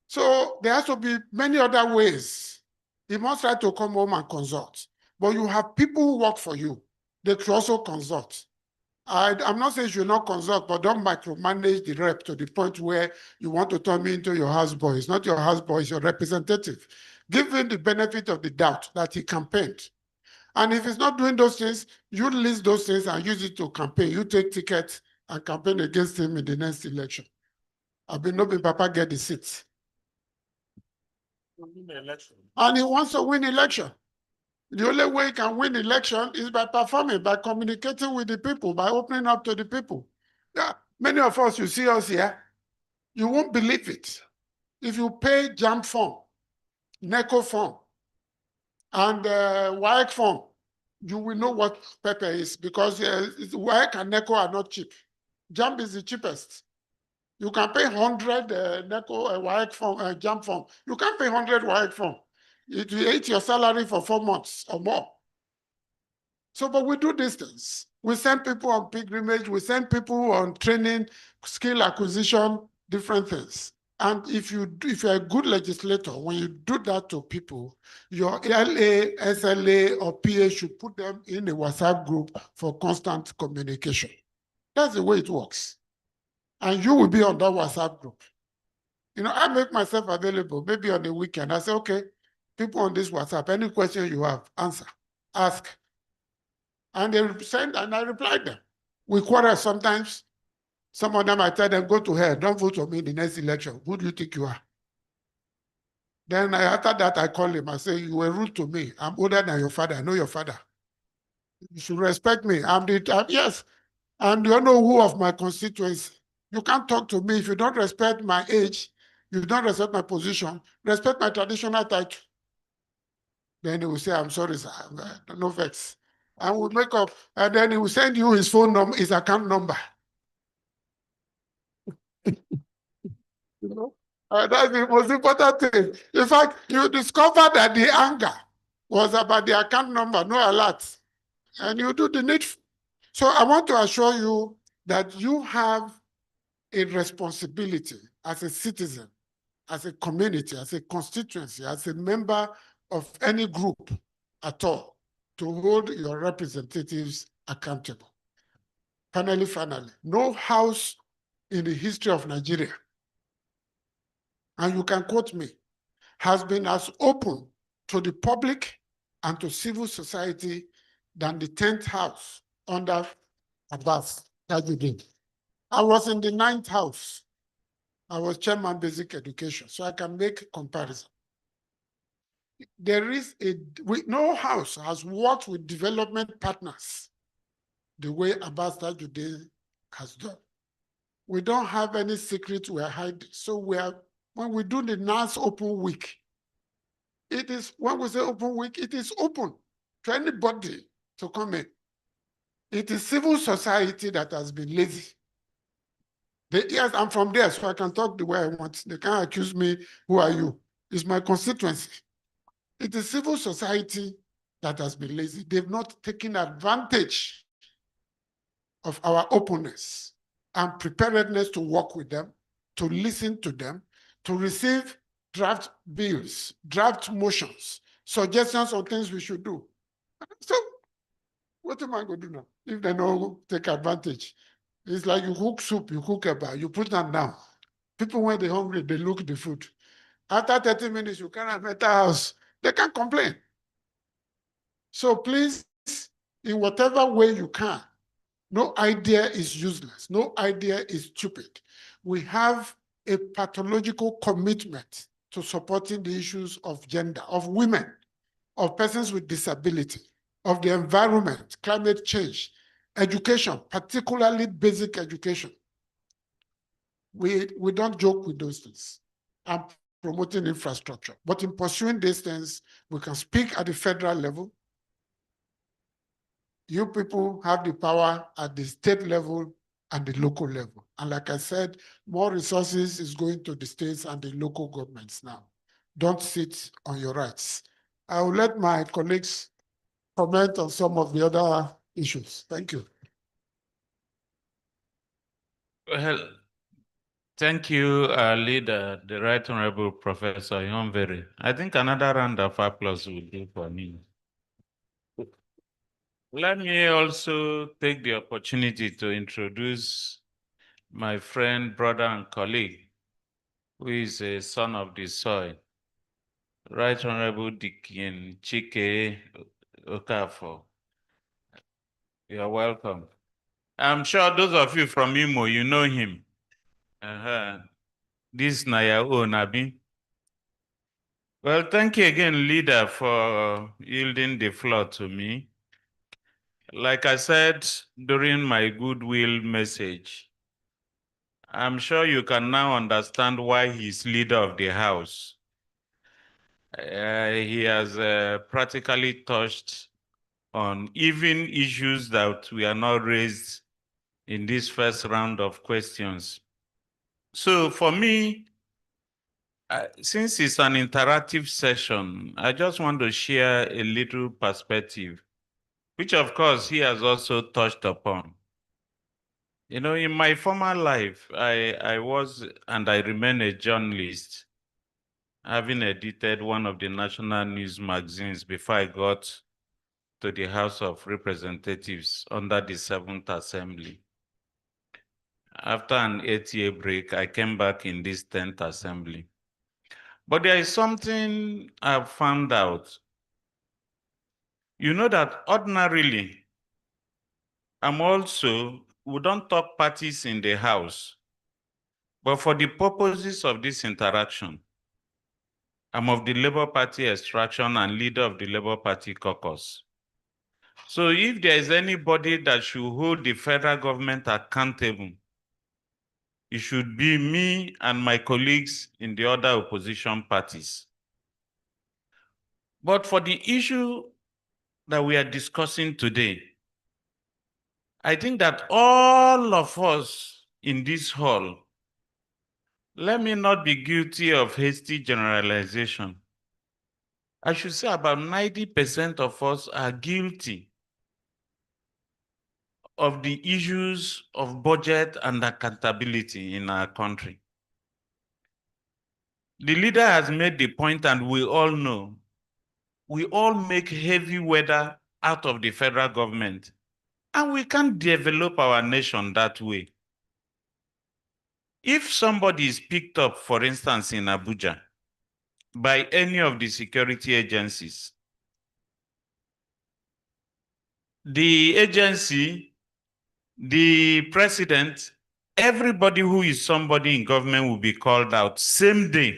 So there has to be many other ways. You must try to come home and consult. But you have people who work for you. They can also consult. I'm not saying you should not consult, but don't micromanage the rep to the point where you want to turn me into your houseboy. It's not your houseboy, it's your representative. Give him the benefit of the doubt that he campaigned. And if he's not doing those things, you list those things and use it to campaign. You take tickets and campaign against him in the next election. I've been hoping Papa get the seat. And he wants to win election. The only way he can win election is by performing, by communicating with the people, by opening up to the people. Yeah, many of us, you see us here, you won't believe it. If you pay JAMB form, NECO form, And WAEC form, you will know what pepper is because WAEC and NECO are not cheap. JAMB is the cheapest. You can pay 100 NECO WAEC form, JAMB form. You can't pay 100 WAEC form. It will eat your salary for 4 months or more. So, but we do these things. We send people on pilgrimage, we send people on training, skill acquisition, different things. And if you're a good legislator, when you do that to people, your LA, SLA, or PA should put them in a WhatsApp group for constant communication. That's the way it works. And you will be on that WhatsApp group. You know, I make myself available, maybe on the weekend. I say, okay, people on this WhatsApp, any question you have, answer, ask. And they send, and I reply them. We quarrel sometimes. Some of them, I tell them, go to hell, don't vote for me in the next election. Who do you think you are? Then after that, I call him. I say, you were rude to me. I'm older than your father. I know your father. You should respect me. Yes. And you know who of my constituency. You can't talk to me if you don't respect my age. You don't respect my position. Respect my traditional title. Then he will say, I'm sorry, sir. No vex. And we'll make up. And then he will send you his phone number, his account number. You know, that's the most important thing. In fact, you discover that the anger was about the account number, no alert. And you do the need. So I want to assure you that you have a responsibility as a citizen, as a community, as a constituency, as a member of any group at all, to hold your representatives accountable. Finally, no house in the history of Nigeria, and you can quote me, has been as open to the public and to civil society than the 10th house under Abbas Tajuddin. I was in the 9th house. I was chairman basic education, so I can make comparison. There is no house has worked with development partners the way Abbas Tajuddin has done. We don't have any secret we're hiding. So when we do the NAS Open Week, it is, when we say open week, it is open to anybody to come in. It is civil society that has been lazy. Yes, I'm from there, so I can talk the way I want. They can't accuse me, who are you? It's my constituency. It is civil society that has been lazy. They've not taken advantage of our openness and preparedness to work with them, to listen to them, to receive draft bills, draft motions, suggestions on things we should do. So what am I going to do now if they don't take advantage? It's like you cook soup, you cook a bar, you put them down. People, when they're hungry, they look the food. After 30 minutes, you can't have a better house. They can't complain. So please, in whatever way you can, no idea is useless. No idea is stupid. We have a pathological commitment to supporting the issues of gender, of women, of persons with disability, of the environment, climate change, education, particularly basic education. We don't joke with those things. And promoting infrastructure. But in pursuing these things, we can speak at the federal level. You people have the power at the state level and the local level. And like I said, more resources is going to the states and the local governments now. Don't sit on your rights. I will let my colleagues comment on some of the other issues. Thank you. Well, thank you, leader, the Right Honorable Professor Ihonvere. I think another round of applause will do for me. Let me also take the opportunity to introduce my friend, brother, and colleague, who is a son of the soil, Right Honorable Dikin Chike Okafor. You're welcome. I'm sure those of you from Imo, you know him. This is Naya Onabi. Well, thank you again, leader, for yielding the floor to me. Like I said during my goodwill message, I'm sure you can now understand why he's leader of the house. He has practically touched on even issues that we are not raised in this first round of questions. So for me, since it's an interactive session, I just want to share a little perspective, which of course he has also touched upon. You know, in my former life, I was and I remain a journalist, having edited one of the national news magazines before I got to the House of Representatives under the 7th Assembly. After an 8-year break, I came back in this 10th Assembly. But there is something I've found out. You know that ordinarily, we don't talk parties in the House, but for the purposes of this interaction, I'm of the Labour Party extraction and leader of the Labour Party caucus. So if there is anybody that should hold the federal government accountable, it should be me and my colleagues in the other opposition parties. But for the issue that we are discussing today, I think that all of us in this hall, let me not be guilty of hasty generalization. I should say about 90% of us are guilty of the issues of budget and accountability in our country. The leader has made the point, and we all know, we all make heavy weather out of the federal government, and we can't develop our nation that way. If somebody is picked up, for instance, in Abuja, by any of the security agencies, the agency, the president, everybody who is somebody in government will be called out same day.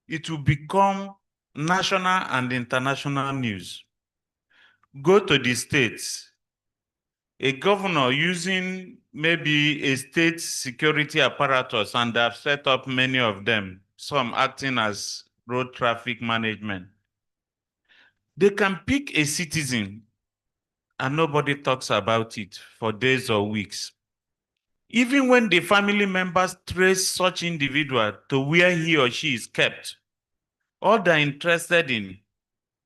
It will become national and international news. Go to the states. A governor using maybe a state security apparatus, and they've set up many of them, some acting as road traffic management. They can pick a citizen and nobody talks about it for days or weeks. Even when the family members trace such individual to where he or she is kept, all they're interested in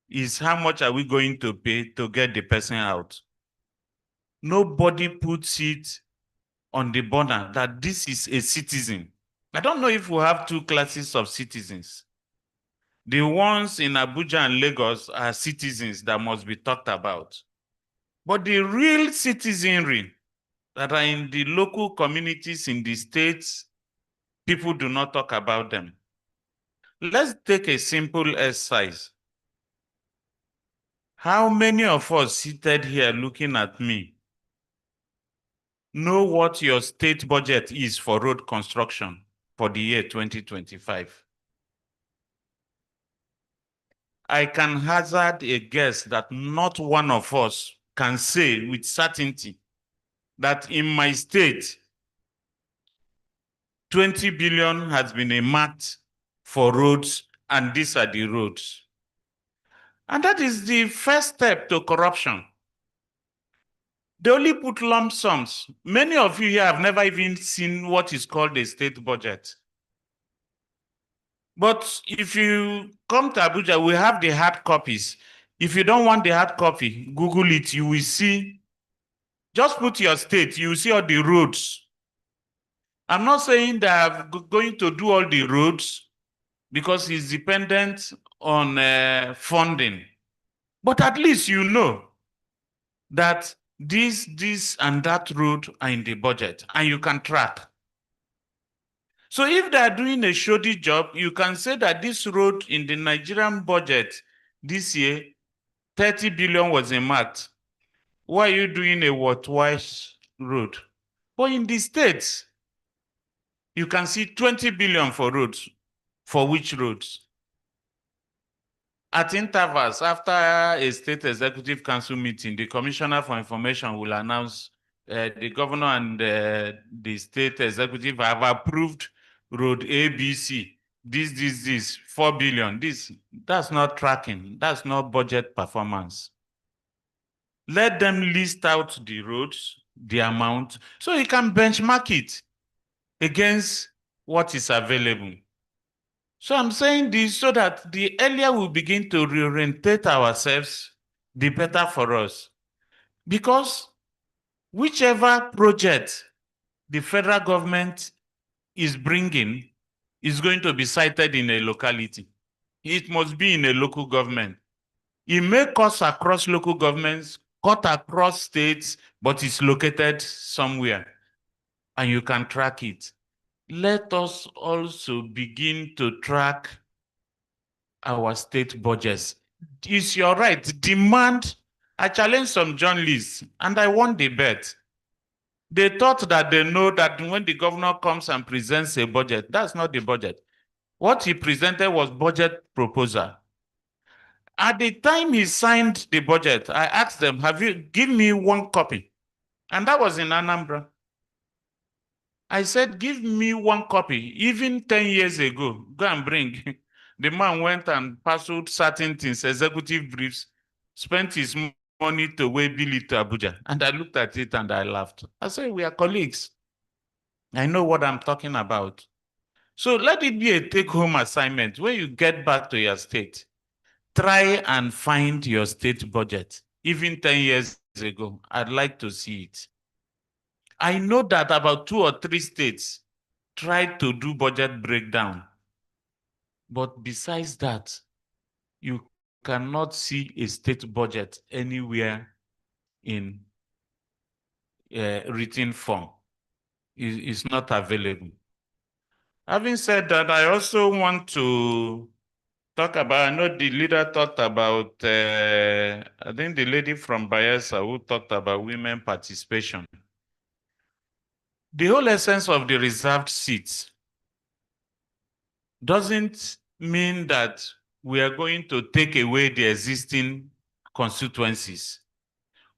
is how much are we going to pay to get the person out. Nobody puts it on the border that this is a citizen. I don't know if we have two classes of citizens. The ones in Abuja and Lagos are citizens that must be talked about. But the real citizenry that are in the local communities in the states, people do not talk about them. Let's take a simple exercise. How many of us seated here looking at me know what your state budget is for road construction for the year 2025? I can hazard a guess that not one of us can say with certainty that in my state, 20 billion has been earmarked for roads, and these are the roads. And that is the first step to corruption. They only put lump sums. Many of you here have never even seen what is called a state budget. But if you come to Abuja, we have the hard copies. If you don't want the hard copy, Google it, you will see. Just put your state, you will see all the roads. I'm not saying that I'm going to do all the roads because it's dependent on funding. But at least you know that this, and that road are in the budget, and you can track. So if they are doing a shoddy job, you can say that this road in the Nigerian budget this year, 30 billion was earmarked. Why are you doing a worthwhile road? But in the States, you can see 20 billion for roads. For which roads? At intervals, after a state executive council meeting, the commissioner for information will announce the governor and the state executive have approved road ABC. this, 4 billion, that's not tracking. That's not budget performance. Let them list out the roads, the amount, so you can benchmark it against what is available. So I'm saying this so that the earlier we begin to reorientate ourselves, the better for us. Because whichever project the federal government is bringing is going to be cited in a locality. It must be in a local government. It may cost across local governments, cut across states, but it's located somewhere and you can track it. Let us also begin to track our state budgets. It's your right. Demand. I challenged some journalists and I won the bet. They thought that they know that when the governor comes and presents a budget, that's not the budget. What he presented was budget proposal. At the time he signed the budget, I asked them, give me one copy? And that was in Anambra. I said, give me one copy, even 10 years ago, go and bring. The man went and parceled certain things, executive briefs, spent his money to way bill it to Abuja. And I looked at it and I laughed. I said, we are colleagues. I know what I'm talking about. So let it be a take-home assignment. When you get back to your state, try and find your state budget. Even 10 years ago, I'd like to see it. I know that about 2 or 3 states tried to do budget breakdown. But besides that, you cannot see a state budget anywhere in written form. It's not available. Having said that, I also want to talk about, I know the leader talked about, I think the lady from Bayelsa who talked about women participation. The whole essence of the reserved seats doesn't mean that we are going to take away the existing constituencies.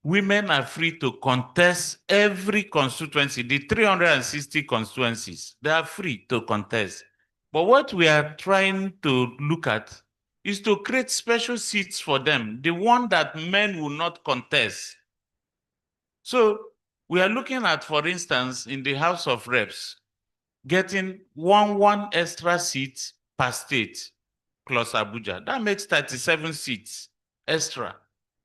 Women are free to contest every constituency, the 360 constituencies. They are free to contest. But what we are trying to look at is to create special seats for them, the one that men will not contest. So we are looking at, for instance, in the House of Reps, getting one extra seat per state plus Abuja. That makes 37 seats extra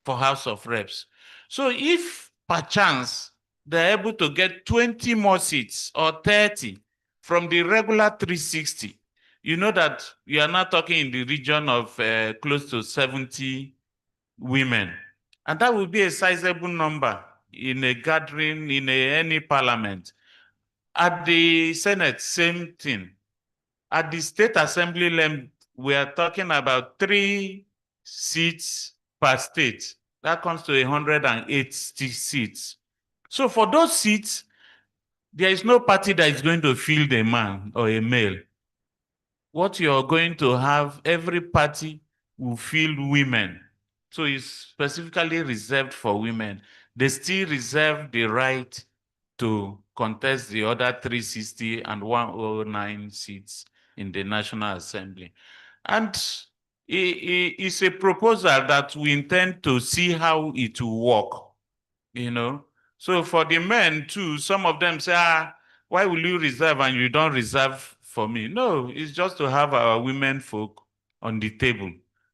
for House of Reps. So if perchance they're able to get 20 more seats or 30 from the regular 360, you know that you are now talking in the region of close to 70 women. And that will be a sizable number in a gathering, in any parliament. At the Senate, same thing. At the State Assembly level, we are talking about 3 seats per state. That comes to 180 seats. So for those seats, there is no party that is going to field a man or a male. What you're going to have, every party will field women. So it's specifically reserved for women. They still reserve the right to contest the other 360 and 109 seats in the National Assembly. And it's a proposal that we intend to see how it will work, you know. So for the men too, some of them say, why will you reserve and you don't reserve for me? No, it's just to have our women folk on the table.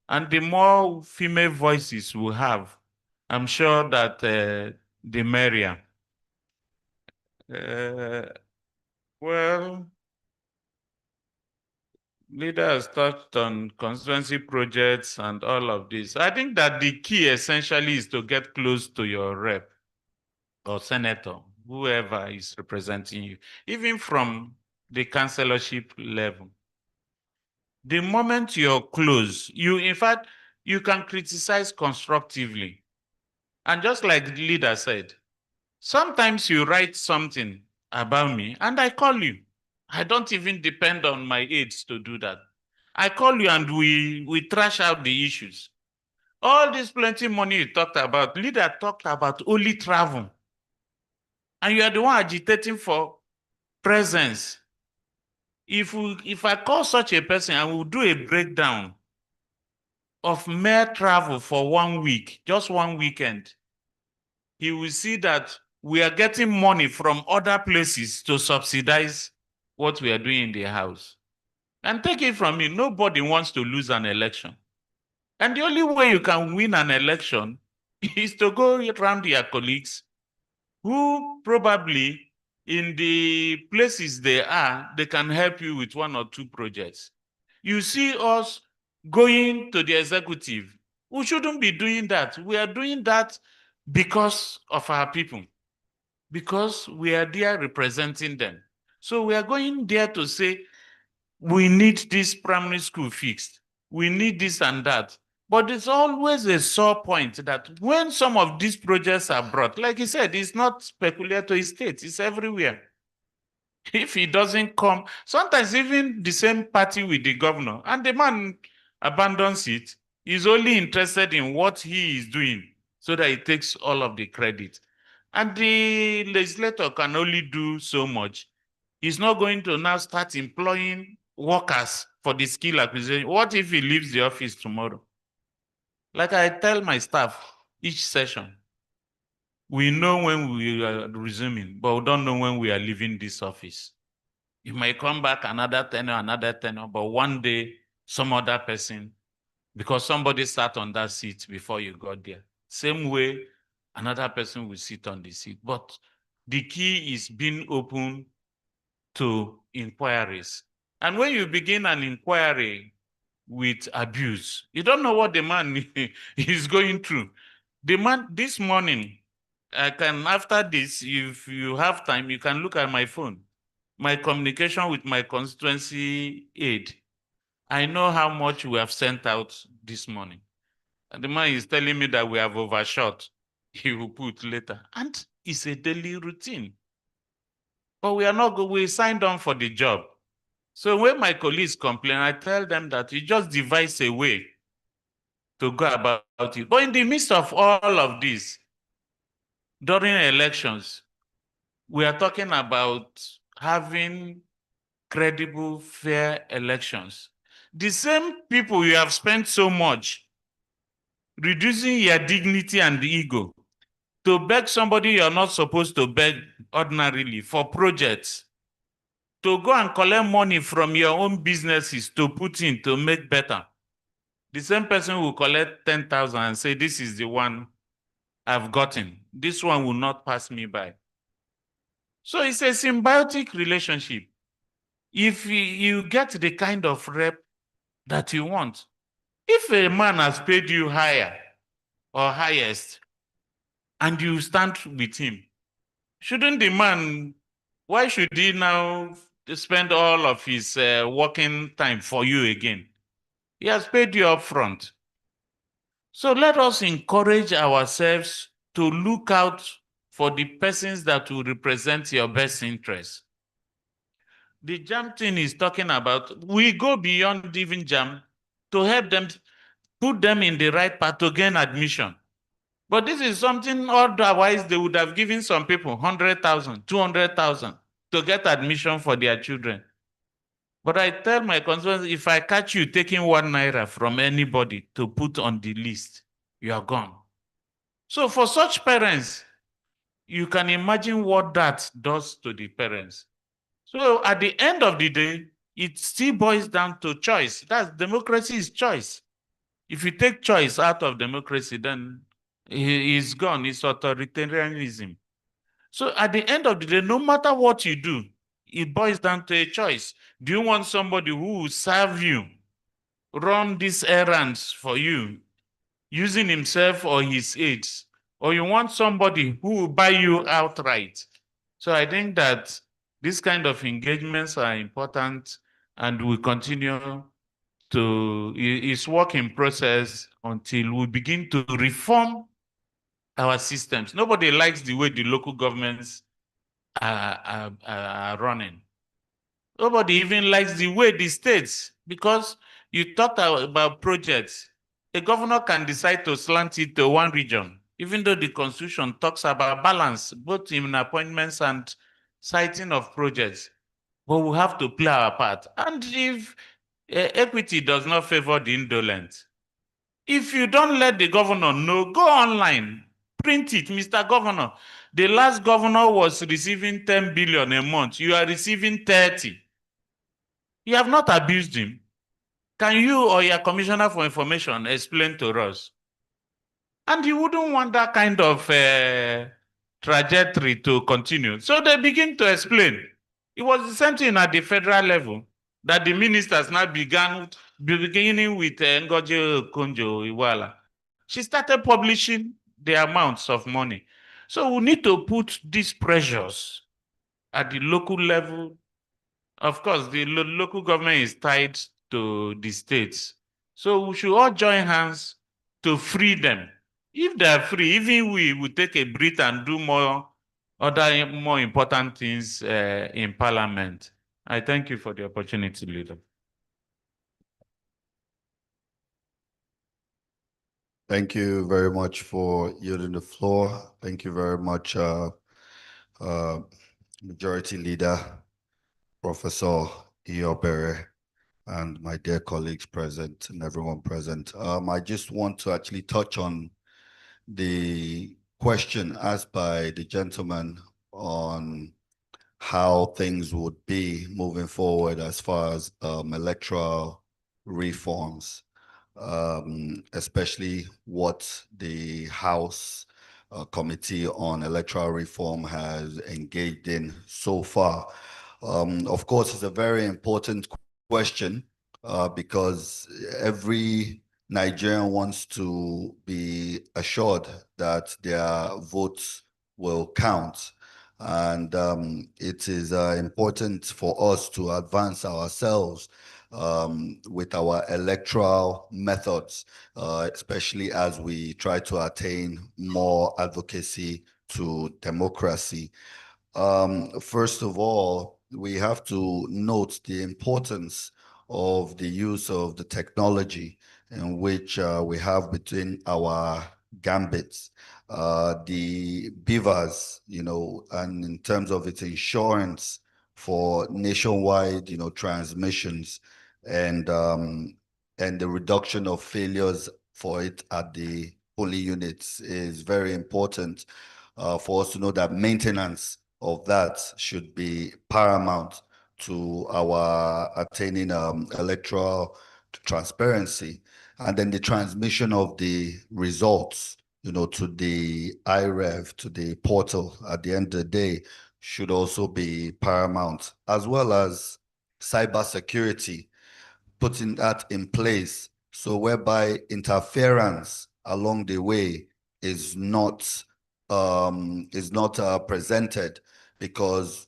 And the more female voices we have, I'm sure that the merrier. Well, leader has touched on constituency projects and all of this. I think that the key essentially is to get close to your rep or senator, whoever is representing you, even from the councillorship level. The moment you're close, in fact, you can criticize constructively. And just like the leader said, sometimes you write something about me and I call you. I don't even depend on my aides to do that. I call you and we trash out the issues. All this plenty money you talked about, leader talked about only travel. And you are the one agitating for presence if I call such a person, I will do a breakdown of mere travel for 1 week, just one weekend. He will see that we are getting money from other places to subsidize what we are doing in the house. And take it from me, nobody wants to lose an election. And the only way you can win an election is to go around your colleagues who probably in the places they are, they can help you with 1 or 2 projects. You see us going to the executive. We shouldn't be doing that. We are doing that because of our people, because we are there representing them. So we are going there to say, we need this primary school fixed. We need this and that. But it's always a sore point that when some of these projects are brought, like he said, it's not peculiar to his state, it's everywhere. If he doesn't come, sometimes even the same party with the governor, and the man abandons it, he's only interested in what he is doing so that he takes all of the credit. And the legislator can only do so much. He's not going to now start employing workers for the skill acquisition. What if he leaves the office tomorrow? Like I tell my staff each session, we know when we are resuming, but we don't know when we are leaving this office. You may come back another tenure, but one day some other person, because somebody sat on that seat before you got there. Same way, another person will sit on the seat. But the key is being open to inquiries. And when you begin an inquiry with abuse, you don't know what the man is going through. The man, this morning, after this, if you have time, you can look at my phone. My communication with my constituency aide. I know how much we have sent out this morning. And the man is telling me that we have overshot. He will put later. And it's a daily routine. But we are not good. We signed on for the job. So when my colleagues complain, I tell them that you just devise a way to go about it. But in the midst of all of this, during elections, we are talking about having credible, fair elections. The same people you have spent so much reducing your dignity and ego to beg somebody you're not supposed to beg ordinarily for projects, to go and collect money from your own businesses to put in to make better. The same person will collect 10,000 and say, this is the one I've gotten. This one will not pass me by. So it's a symbiotic relationship. If you get the kind of rep that you want, if a man has paid you higher or highest and you stand with him, shouldn't the man, why should he now spend all of his working time for you again? He has paid you up front. So let us encourage ourselves to look out for the persons that will represent your best interests. The JAM thing is talking about, we go beyond even JAM to help them, put them in the right path to gain admission. But this is something otherwise they would have given some people 100,000, 200,000 to get admission for their children. But I tell my constituents, if I catch you taking 1 naira from anybody to put on the list, you are gone. So for such parents, you can imagine what that does to the parents. So at the end of the day, it still boils down to choice. That's democracy is choice. If you take choice out of democracy, then it's gone. It's authoritarianism. So at the end of the day, no matter what you do, it boils down to a choice. Do you want somebody who will serve you, run these errands for you, using himself or his aides? Or you want somebody who will buy you outright? So I think that these kind of engagements are important, and we continue to, it's work in process until we begin to reform our systems. Nobody likes the way the local governments are running. Nobody even likes the way the states, because you talked about projects. A governor can decide to slant it to one region, even though the constitution talks about balance, both in appointments and citing of projects. but we have to play our part. And if equity does not favor the indolent, if you don't let the governor know, go online, print it, Mr. Governor. The last governor was receiving 10 billion a month. You are receiving 30. You have not abused him. Can you or your commissioner for information explain to us? And you wouldn't want that kind of trajectory to continue. So they begin to explain. It was the same thing at the federal level that the ministers now beginning with Ngozi Okonjo-Iweala. She started publishing the amounts of money. So we need to put these pressures at the local level. Of course, the local government is tied to the states. So we should all join hands to free them. If they are free, even we will take a breath and do other more important things in parliament. I thank you for the opportunity, leader. Thank you very much for yielding the floor. Thank you very much, Majority Leader, Professor Iyobere, and my dear colleagues present and everyone present. I just want to actually touch on the question asked by the gentleman on how things would be moving forward as far as electoral reforms, especially what the House Committee on Electoral Reform has engaged in so far. Of course, it's a very important question because every Nigerian wants to be assured that their votes will count. And it is important for us to advance ourselves with our electoral methods, especially as we try to attain more advocacy to democracy. First of all, we have to note the importance of the use of the technology in which we have between our gambits, the beavers, and in terms of its insurance for nationwide, transmissions and the reduction of failures for it at the polling units is very important for us to know that maintenance of that should be paramount to our attaining electoral transparency. And then the transmission of the results, to the IREV, to the portal at the end of the day should also be paramount, as well as cybersecurity, putting that in place. So whereby interference along the way is not presented, because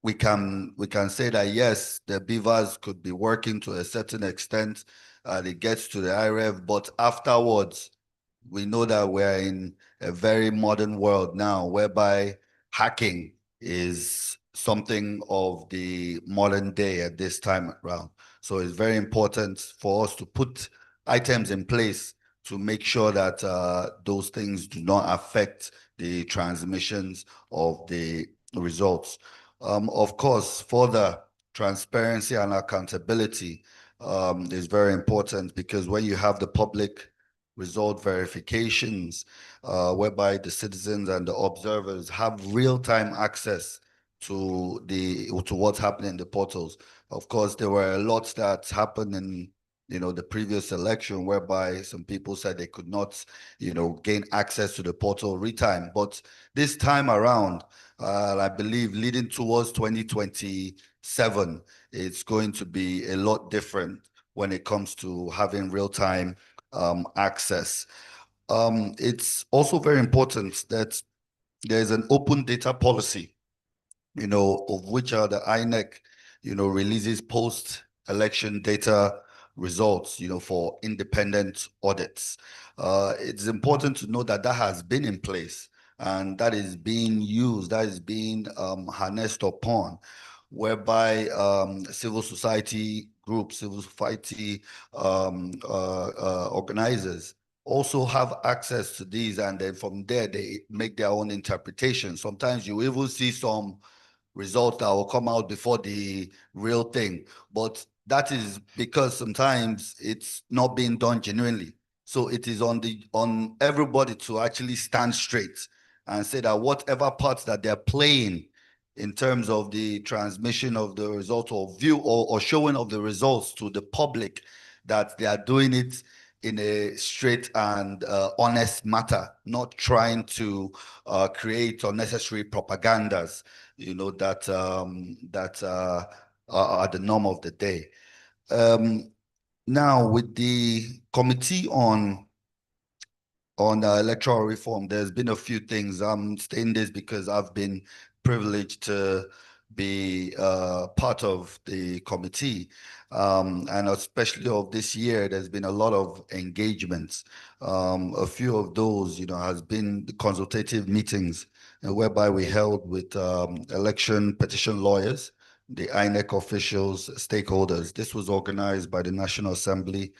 we can say that yes, the beavers could be working to a certain extent, it gets to the IREV, but afterwards we know that we're in a very modern world now whereby hacking is something of the modern day at this time around. So it's very important for us to put items in place to make sure that those things do not affect the transmissions of the results. Of course, further transparency and accountability is very important, because when you have the public result verifications, whereby the citizens and the observers have real-time access to what's happening in the portals. Of course, there were a lot that happened in the previous election, whereby some people said they could not gain access to the portal real-time. But this time around, I believe leading towards 2027, it's going to be a lot different when it comes to having real-time access. It's also very important that there's an open data policy, of which the INEC, releases post-election data results, for independent audits. It's important to know that that has been in place and that is being used, that is being harnessed upon, whereby civil society groups, civil society organizers also have access to these, and then from there they make their own interpretation. Sometimes you even see some results that will come out before the real thing. But that is because sometimes it's not being done genuinely. So it is on everybody to actually stand straight and say that whatever parts that they're playing in terms of the transmission of the result or view or showing of the results to the public, that they are doing it in a straight and honest matter, not trying to create unnecessary propagandas, that are the norm of the day. Now, with the committee on electoral reform, there's been a few things. I'm saying this because I've been privileged to be part of the committee, and especially of this year, there's been a lot of engagements. A few of those, has been the consultative meetings whereby we held with election petition lawyers, the INEC officials, stakeholders. This was organized by the National Assembly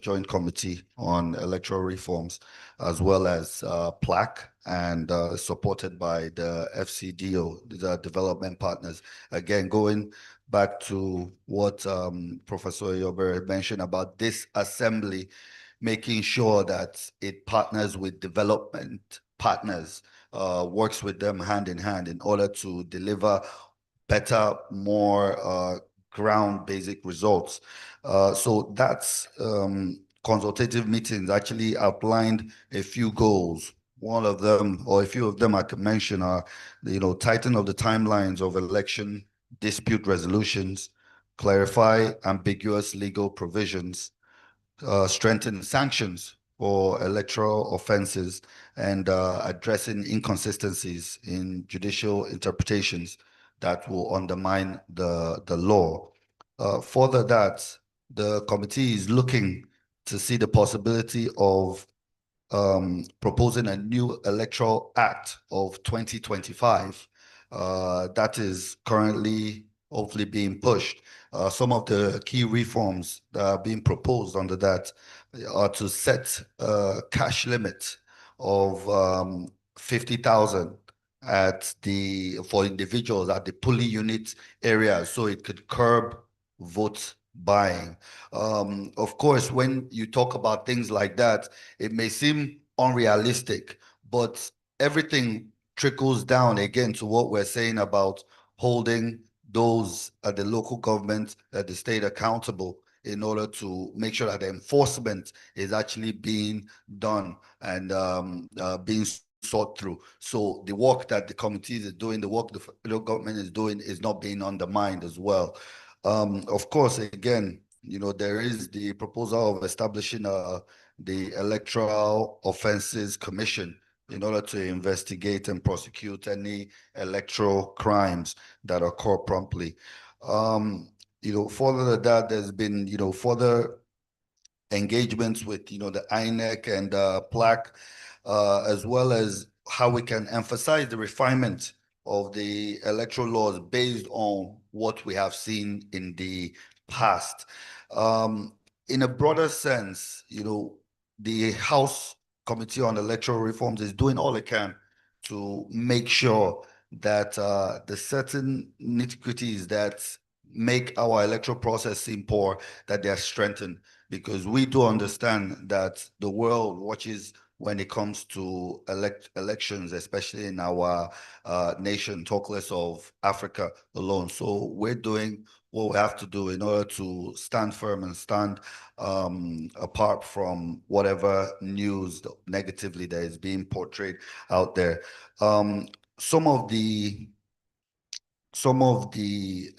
Joint Committee on Electoral Reforms, as well as PLAC, and supported by the FCDO, the development partners. Again, going back to what Professor Yober mentioned about this assembly, making sure that it partners with development partners, works with them hand in hand in order to deliver better, more ground basic results. So that's consultative meetings actually outlined a few goals. One of them, or a few of them I could mention, are, tighten of the timelines of election dispute resolutions, clarify ambiguous legal provisions, strengthen sanctions for electoral offenses, and addressing inconsistencies in judicial interpretations that will undermine the law. Further that, the committee is looking to see the possibility of proposing a new electoral act of 2025 that is currently hopefully being pushed. Some of the key reforms that are being proposed under that are to set a cash limit of 50,000 for individuals at the polling unit area, so it could curb vote buying. Of course, when you talk about things like that, it may seem unrealistic, but everything trickles down again to what we're saying about holding those at the local government, at the state accountable, in order to make sure that the enforcement is actually being done and being sought through. So the work that the committees are doing, the work the federal government is doing, is not being undermined as well. Of course, again, there is the proposal of establishing the Electoral Offenses Commission in order to investigate and prosecute any electoral crimes that occur promptly. Further than that, there's been, further engagements with, the INEC and PLAC, as well as how we can emphasize the refinement of the electoral laws based on what we have seen in the past. In a broader sense, the House Committee on Electoral Reforms is doing all it can to make sure that the certain nitty-gritties that make our electoral process seem poor, that they are strengthened, because we do understand that the world watches when it comes to elections, especially in our nation, talk less of Africa alone. So we're doing what we have to do in order to stand firm and stand apart from whatever news negatively that is being portrayed out there. Some of the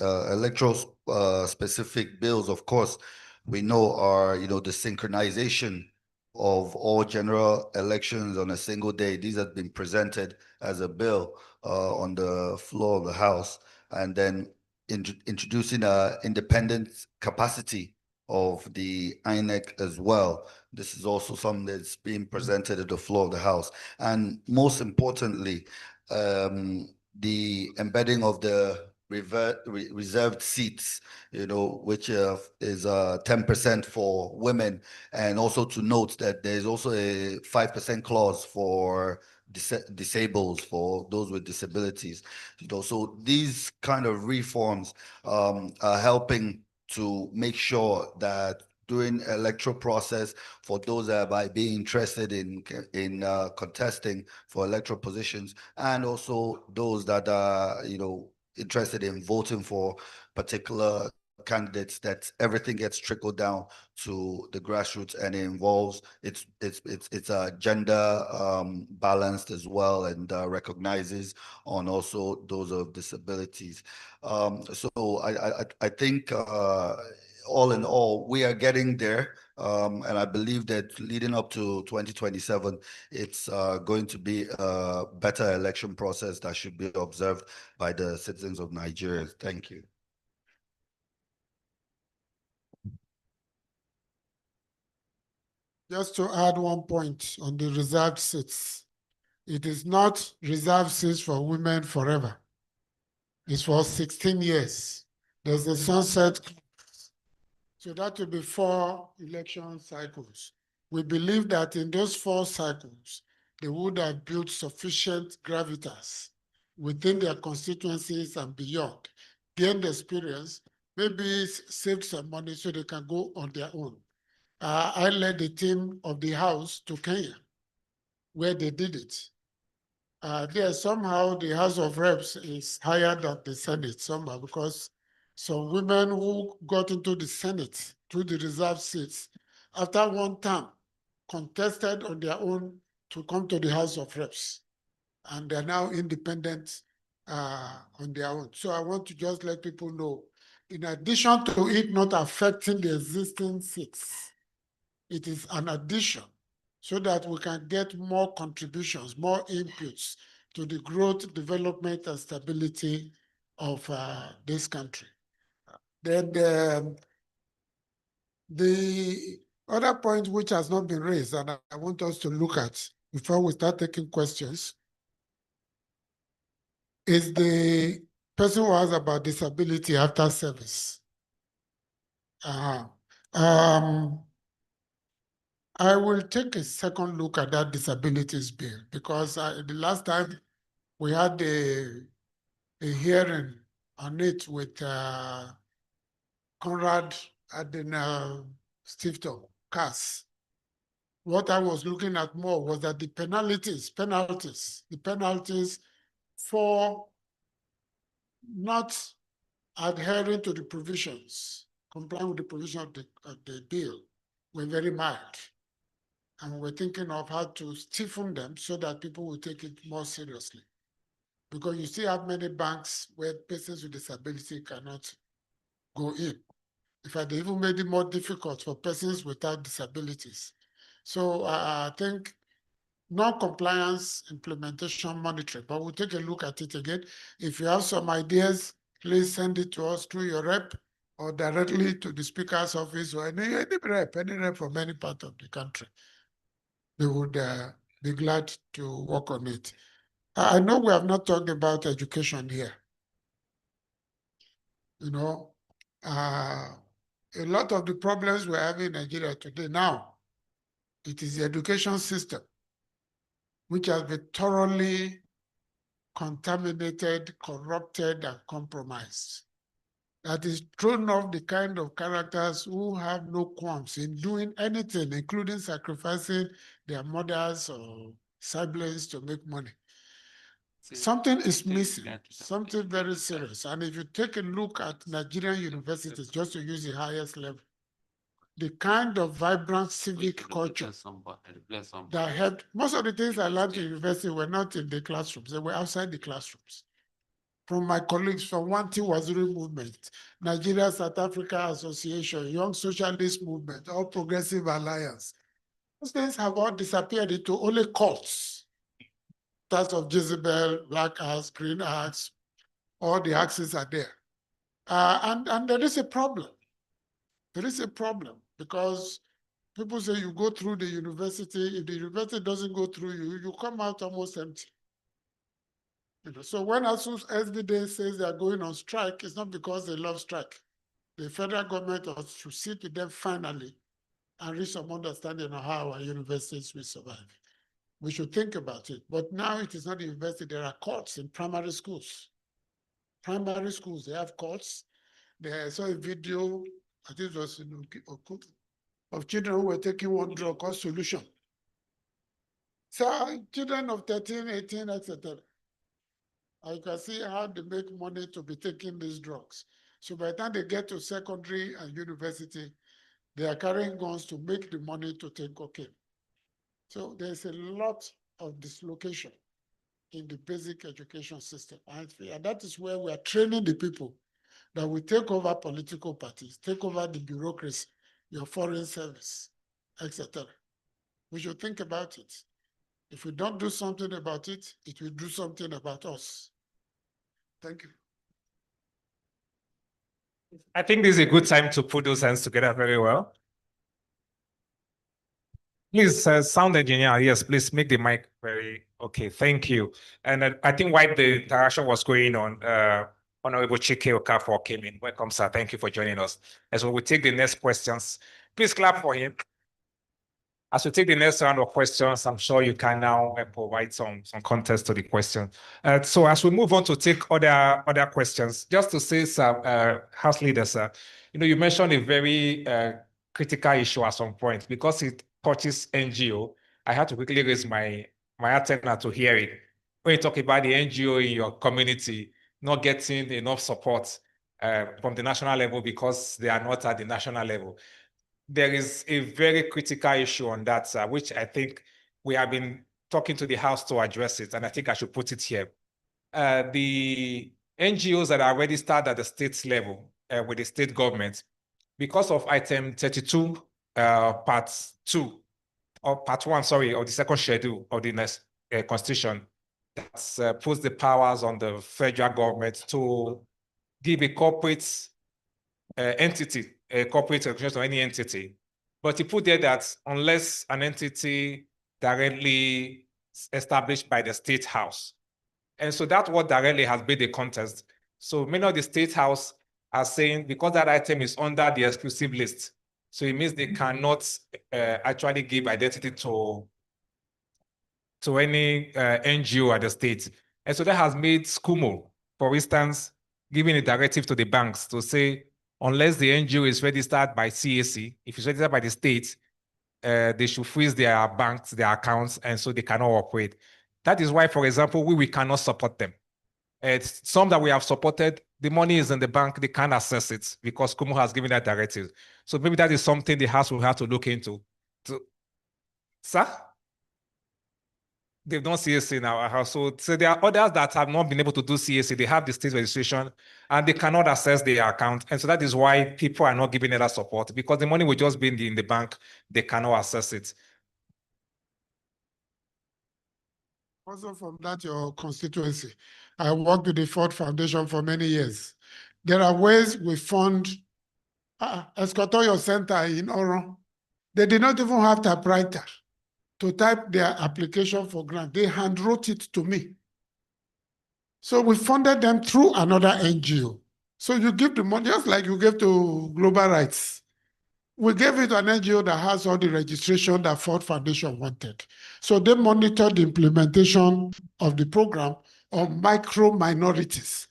electoral specific bills, of course, we know are, the synchronization of all general elections on a single day. These have been presented as a bill on the floor of the House, and then introducing a independent capacity of the INEC as well. This is also something that's being presented at the floor of the House. And most importantly, the embedding of the reserved seats, which is 10% for women, and also to note that there's also a 5% clause for disables, for those with disabilities. So these kind of reforms are helping to make sure that during electoral process, for those that might be interested in contesting for electoral positions, and also those that are interested in voting for particular candidates, that everything gets trickled down to the grassroots, and it involves it's a gender balanced as well, and recognizes on also those of disabilities. So I think all in all, we are getting there. And I believe that leading up to 2027, it's going to be a better election process that should be observed by the citizens of Nigeria. Thank you. Just to add one point on the reserved seats. It is not reserved seats for women forever. It's for 16 years. There's a sunset. So that will be 4 election cycles. We believe that in those 4 cycles, they would have built sufficient gravitas within their constituencies and beyond, gained experience, maybe saved some money so they can go on their own. I led the team of the House to Kenya, where they did it. There somehow the House of Reps is higher than the Senate somehow, because some women who got into the Senate through the reserved seats after one term contested on their own to come to the House of Reps, and they're now independent on their own. So I want to just let people know, in addition to it not affecting the existing seats, it is an addition so that we can get more contributions, more inputs to the growth, development, and stability of this country. Then the other point which has not been raised, and I want us to look at before we start taking questions, is the person who has about disability after service. I will take a second look at that disabilities bill, because the last time we had a hearing on it with Conrad Stifton, CAS. What I was looking at more was that the penalties for not adhering to the provisions, complying with the provision of the bill, were very mild. And we're thinking of how to stiffen them so that people will take it more seriously. Because you still have many banks where persons with disability cannot go in. In fact, they even made it more difficult for persons without disabilities. So I think non-compliance implementation monitoring, but we'll take a look at it again. If you have some ideas, please send it to us through your rep or directly to the Speaker's office, or any rep from any part of the country. They would be glad to work on it. I know we have not talked about education here. You know, a lot of the problems we're having in Nigeria today now, it is the education system, which has been thoroughly contaminated, corrupted, and compromised. That is thrown off the kind of characters who have no qualms in doing anything, including sacrificing their mothers or siblings to make money. Something is missing, something very serious. And if you take a look at Nigerian universities, just to use the highest level, the kind of vibrant civic culture that helped, most of the things I learned in university were not in the classrooms, they were outside the classrooms. From my colleagues from Wanti Waziri Movement, Nigeria South Africa Association, Young Socialist Movement, All Progressive Alliance. Those things have all disappeared into only cults. That's of Jezebel, Black Axe, Green Axe, all the axes are there. And there is a problem. There is a problem because people say you go through the university, if the university doesn't go through you, you come out almost empty. So when ASUS SVD says they are going on strike, it's not because they love strike. The federal government should sit with them finally and reach some understanding of how our universities will survive. We should think about it. But now it is not university. There are courts in primary schools. Primary schools, they have courts. I saw a video, I think it was of children who were taking one drug called solution. So children of 13, 18, etc. I can see how they make money to be taking these drugs. So by the time they get to secondary and university, they are carrying guns to make the money to take cocaine. So there's a lot of dislocation in the basic education system. And that is where we are training the people that we take over political parties, take over the bureaucracy, your foreign service, etc. We should think about it. If we don't do something about it, it will do something about us. Thank you. I think this is a good time to put those hands together very well. Please, sound engineer, yes, please make the mic very, okay, thank you. And I think while the interaction was going on, Honorable Chike Okafor came in. Welcome, sir. Thank you for joining us. As we will take the next questions, please clap for him. As we take the next round of questions, I'm sure you can now provide some context to the question. So as we move on to take other questions, just to say some House leaders, you mentioned a very critical issue at some point because it touches NGO. I had to quickly raise my antenna to hear it. When you talk about the NGO in your community not getting enough support from the national level because they are not at the national level. There is a very critical issue on that, which I think we have been talking to the House to address it, and I think I should put it here. The NGOs that are registered at the state level with the state government, because of item 32, part 2, or part 1, sorry, of the second schedule of the next constitution, that puts the powers on the federal government to give a corporate entity, a corporate recognition of any entity. But he put there that unless an entity directly established by the state house. And so that's what directly has been the contest. So many of the state house are saying because that item is under the exclusive list, so it means they cannot actually give identity to any NGO at the state. And so that has made SCUMO, for instance, giving a directive to the banks to say, unless the NGO is registered by CAC, if it's registered by the state, they should freeze their banks, their accounts, and so they cannot operate. That is why, for example, we cannot support them. It's some that we have supported, the money is in the bank, they can't access it because SCUMO has given that directive. So maybe that is something the House will have to look into. Sir? They've done CAC in our house. So there are others that have not been able to do CAC. They have the state registration and they cannot access their account. And so that is why people are not giving that support because the money will just be in the bank. They cannot access it. Also from that, your constituency, I worked with the Ford Foundation for many years. There are ways we fund Escotoyo Center in Oron. They did not even have typewriter to type their application for grant. They hand wrote it to me. So we funded them through another NGO. So you give the money, just like you gave to Global Rights. We gave it to an NGO that has all the registration that Ford Foundation wanted. So they monitored the implementation of the program of micro minorities.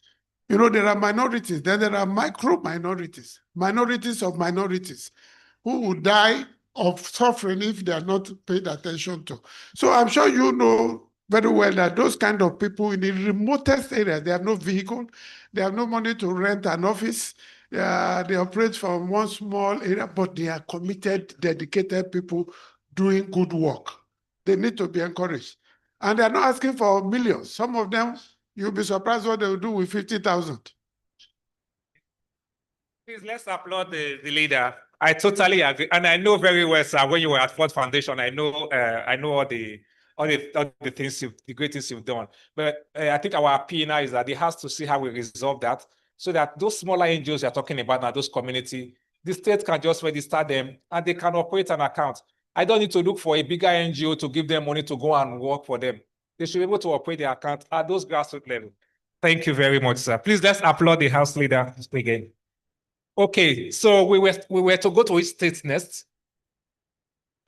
You know, there are minorities, then there are micro minorities, minorities of minorities who will die of suffering if they are not paid attention to. So I'm sure you know very well that those kind of people in the remotest area, they have no vehicle, they have no money to rent an office, they operate from one small area, but they are committed, dedicated people doing good work. They need to be encouraged. And they're not asking for millions. Some of them, you'll be surprised what they will do with 50,000. Please, let's applaud the leader. I totally agree. And I know very well, sir, when you were at Ford Foundation, I know all the things, the great things you've done. But I think our appeal now is that it has to see how we resolve that so that those smaller NGOs you're talking about now, those community, the state can just register them and they can operate an account. I don't need to look for a bigger NGO to give them money to go and work for them. They should be able to operate the account at those grassroots level. Thank you very much, sir. Please, let's applaud the House leader again. Okay, so we were to go to which state next?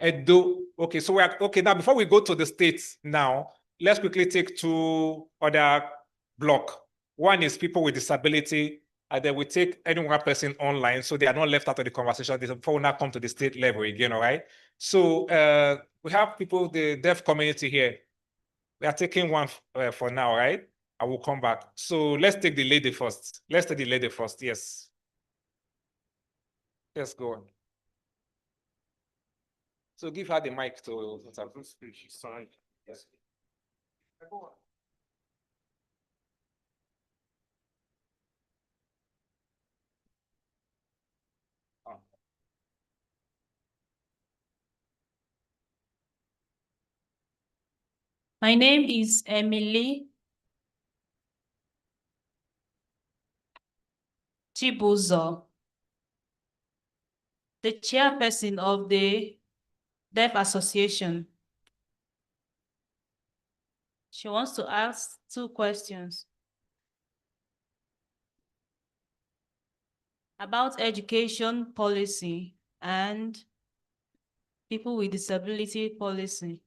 Edo. Okay, so we are okay now. Before we go to the states now, let's quickly take two other block. One is people with disability, and then we take any one person online, so they are not left out of the conversation before we now come to the state level again. All right. So we have people, the deaf community here. We are taking one for now, right? I will come back. So let's take the lady first. Let's take the lady first. Yes. Let's go on. So give her the mic to sorry. Yes. My name is Emily Chibuzo, the chairperson of the Deaf Association. She wants to ask 2 questions about education policy and people with disability policy.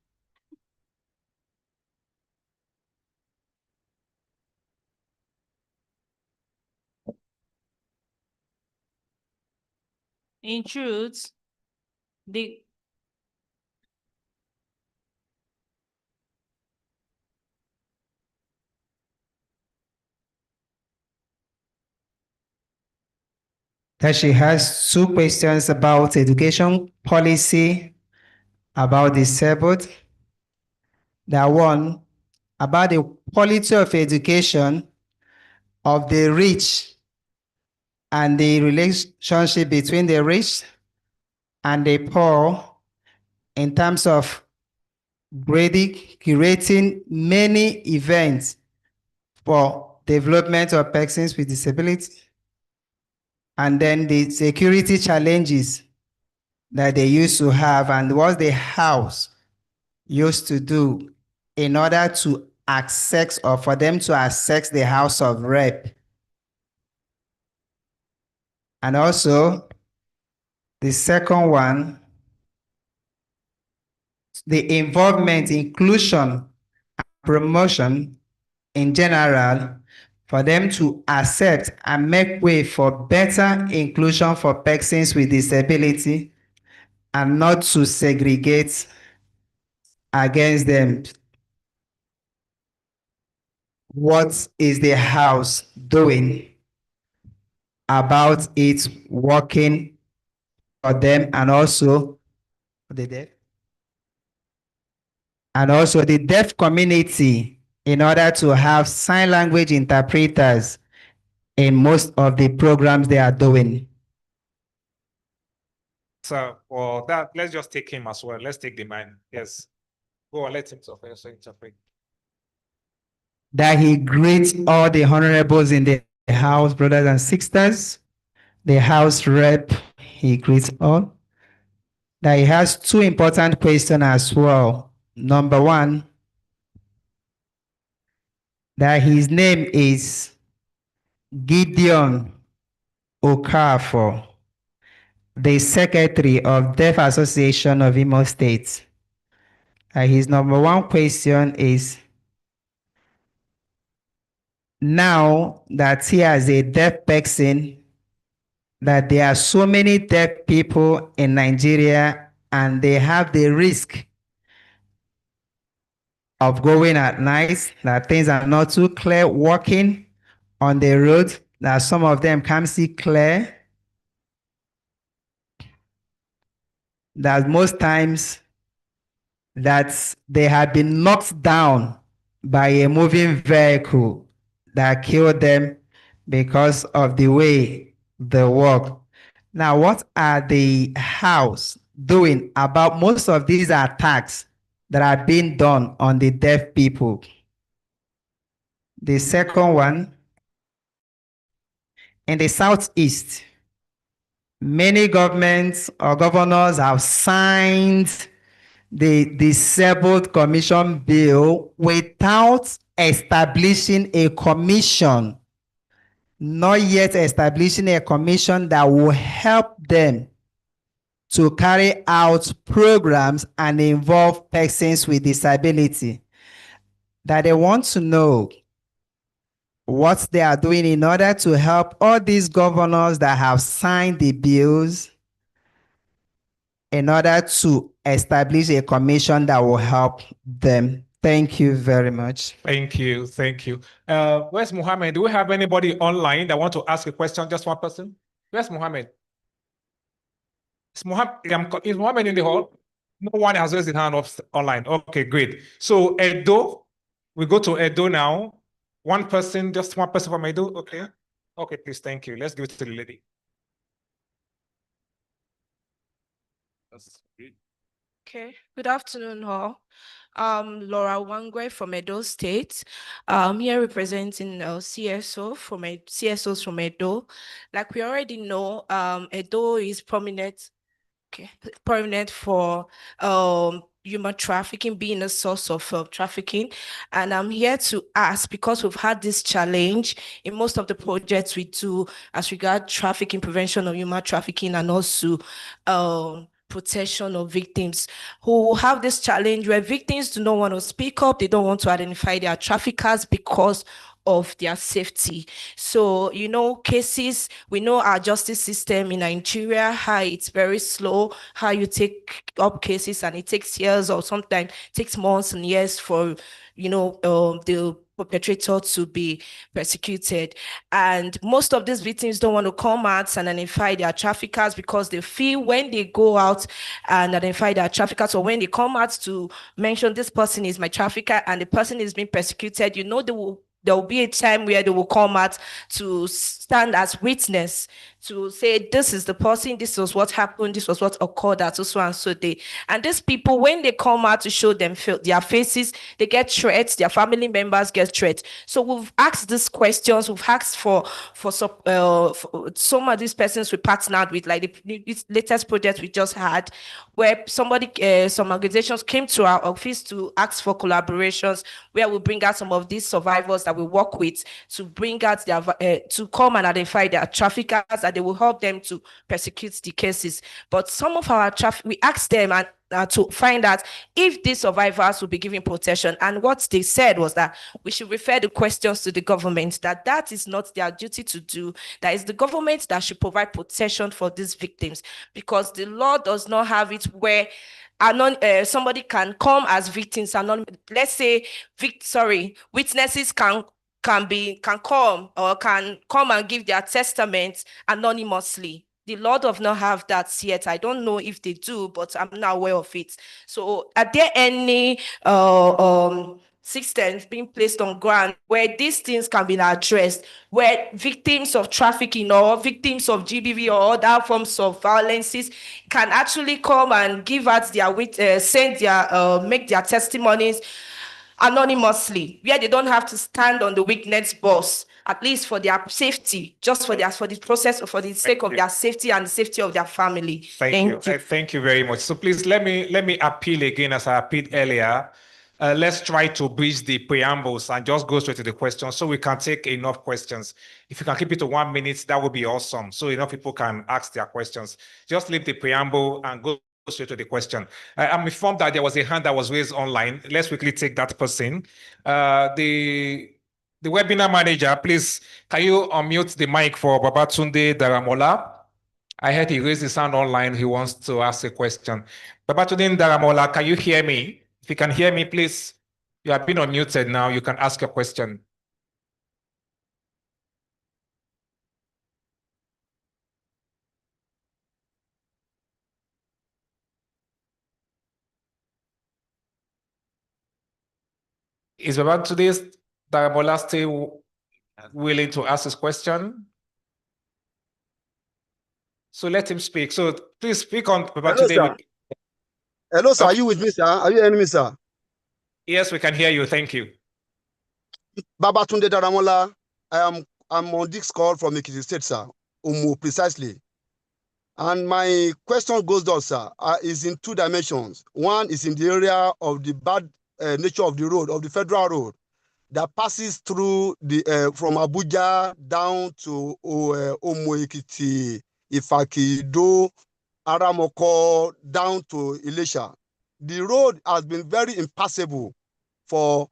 In truth, that she has 2 questions about education policy about disabled. That one about the quality of education of the rich and the relationship between the rich and the poor in terms of creating many events for development of persons with disability, and then the security challenges that they used to have and what the house used to do in order to access or for them to access the House of Rep. And also, the second one, the involvement, inclusion, and promotion in general for them to accept and make way for better inclusion for persons with disability and not to segregate against them. What is the house doing about it working for them and also the deaf? And also the deaf community in order to have sign language interpreters in most of the programs they are doing. So for that, let's just take him as well. Let's take the man. Yes. Go on, let him interpret. That he greets all the honorables in the house, brothers and sisters. The house rep, he greets all. That he has 2 important questions as well. Number 1, that his name is Gideon Okafor, the secretary of Deaf Association of Imo State. His number 1 question is, now that he has a deaf person, that there are so many deaf people in Nigeria and they have the risk of going at night, that things are not too clear, walking on the road, that some of them can't see clear, that most times that they have been knocked down by a moving vehicle that killed them because of the way they walk. Now, what are the house doing about most of these attacks that are being done on the deaf people? The second one, in the Southeast, many governments or governors have signed the Disabled Commission Bill without establishing a commission, not yet establishing a commission that will help them to carry out programs and involve persons with disability. That they want to know what they are doing in order to help all these governors that have signed the bills in order to establish a commission that will help them. Thank you very much. Thank you. Thank you. Where's Mohammed? Do we have anybody online that want to ask a question? Just one person? Where's Mohammed? Is Mohammed in the hall? No one has raised his hand up online. Okay, great. So Edo, we go to Edo now. One person, just one person from Edo. Okay. Okay, please. Thank you. Let's give it to the lady. Okay, good afternoon, all. Laura Wangwe from Edo State. Here representing CSOs from Edo. Like we already know, Edo is prominent for human trafficking, being a source of trafficking. And I'm here to ask, because we've had this challenge in most of the projects we do as regard trafficking, prevention of human trafficking, and also protection of victims who have this challenge where victims do not want to speak up, they don't want to identify their traffickers because of their safety. So, you know, cases, we know our justice system in Nigeria, how it's very slow, how you take up cases and it takes years or sometimes takes months and years for, you know, the perpetrator to be persecuted. And most of these victims don't want to come out and identify their traffickers because they feel when they go out and identify their traffickers, or when they come out to mention this person is my trafficker and the person is being persecuted, you know, there will be a time where they will come out to stand as witness to say, this is the person, this was what happened, this was what occurred at so and so day. And these people, when they come out to show them their faces, they get threats, their family members get threats. So we've asked these questions, we've asked for some of these persons we partnered with, like the latest project we just had, where some organizations came to our office to ask for collaborations, where we bring out some of these survivors that we work with to bring out their to come and identify their traffickers, that they will help them to prosecute the cases. But some of our we asked them to find out if these survivors will be given protection. And what they said was that we should refer the questions to the government, that is not their duty to do. That is the government that should provide protection for these victims, because the law does not have it where somebody can come as victims. Let's say, witnesses can come and give their testament anonymously. The law does not have that yet. I don't know if they do, but I'm not aware of it. So are there any systems being placed on ground where these things can be addressed, where victims of trafficking or victims of GBV or other forms of violences can actually come and give out their make their testimonies anonymously, where they don't have to stand on the witness box, at least for their safety, just for the process, for the sake of their safety and the safety of their family. Thank you. Thank you very much. So please let me appeal again, as I appealed earlier. Let's try to bridge the preambles and just go straight to the questions so we can take enough questions. If you can keep it to 1 minute, that would be awesome. So enough people can ask their questions. Just leave the preamble and go straight to the question. I'm informed that there was a hand that was raised online. Let's quickly take that person. The webinar manager, please, can you unmute the mic for Babatunde Daramola? I heard he raised his hand online. He wants to ask a question. Babatunde Daramola, can you hear me? If you can hear me, please. You have been unmuted now. You can ask your question. Is Babatunde Daramola still willing to ask his question? So let him speak. So please speak on Babatunde. Hello, sir. Are you with me, sir? Are you hearing me, sir? Yes, we can hear you. Thank you. Babatunde Daramola. I'm on this call from Ekiti State, sir. Precisely. And my question goes down, sir, is in 2 dimensions. One is in the area of the bad nature of the road, of the federal road, that passes through the from Abuja down to Omo Ekiti, Ifaki, Do, Aramoko down to Elisha. The road has been very impassable for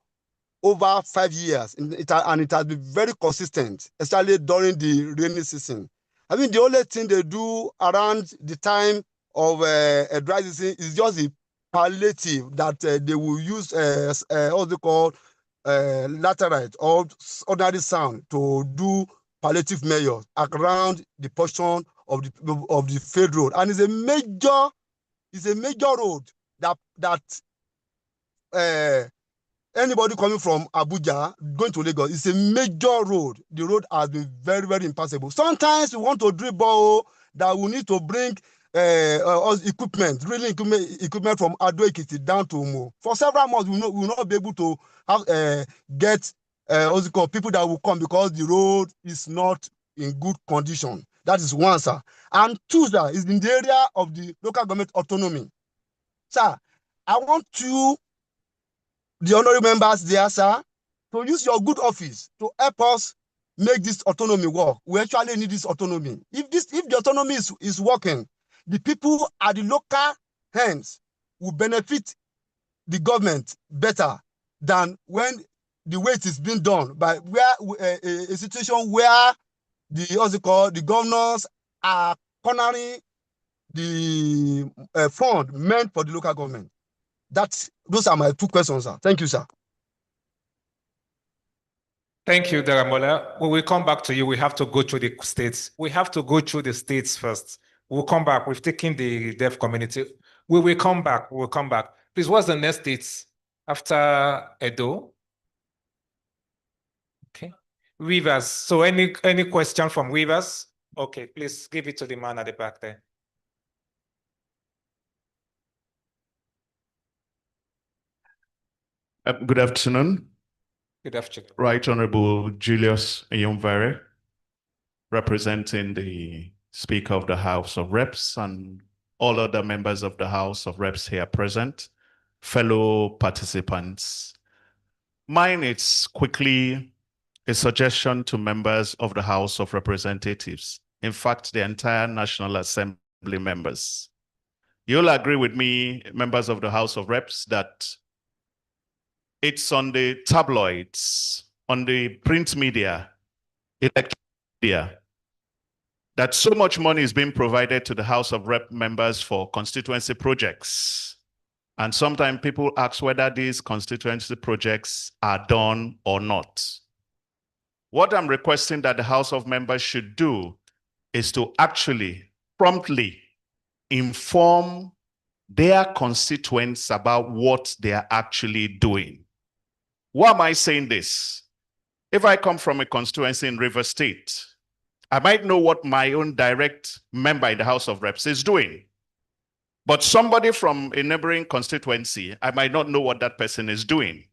over 5 years, and it has been very consistent, especially during the rainy season. I mean, the only thing they do around the time of a dry season is just the palliative that they will use, what's it called, laterite or ordinary sand to do palliative measures around the portion of the failed road, and it's a major road that anybody coming from Abuja going to Lagos, it's a major road. The road has been very, very impassable. Sometimes we want to drill bore that we need to bring equipment, drilling equipment from Ado Ekiti down to Umo. For several months, we will not be able to have get what's it called, people that will come because the road is not in good condition. That is one, sir. And two, sir, is in the area of the local government autonomy. Sir, I want you, the honorary members there, sir, to use your good office to help us make this autonomy work. We actually need this autonomy. If the autonomy is working, the people at the local hands will benefit the government better than when the way it is being done by where a situation where the governors are cornering the fund meant for the local government. Those are my two questions, sir. Thank you, sir. Thank you, Daramola. We will come back to you. We have to go through the states. We have to go through the states first. We'll come back. We've taken the deaf community. We will come back. We'll come back. Please, what's the next states after Edo? Okay. Rivers. So any question from Rivers? Okay, please give it to the man at the back there. Good afternoon. Good afternoon. Right Honorable Julius Iyomvare, representing the Speaker of the House of Reps and all other members of the House of Reps here present, fellow participants. Mine is quickly a suggestion to members of the House of Representatives, in fact, the entire National Assembly members. You'll agree with me, members of the House of Reps, that it's on the tabloids, on the print media, electronic media, that so much money is being provided to the House of Rep members for constituency projects. And sometimes people ask whether these constituency projects are done or not. What I'm requesting that the House of Members should do is to actually promptly inform their constituents about what they are actually doing. Why am I saying this? If I come from a constituency in River State, I might know what my own direct member in the House of Reps is doing. But somebody from a neighboring constituency, I might not know what that person is doing.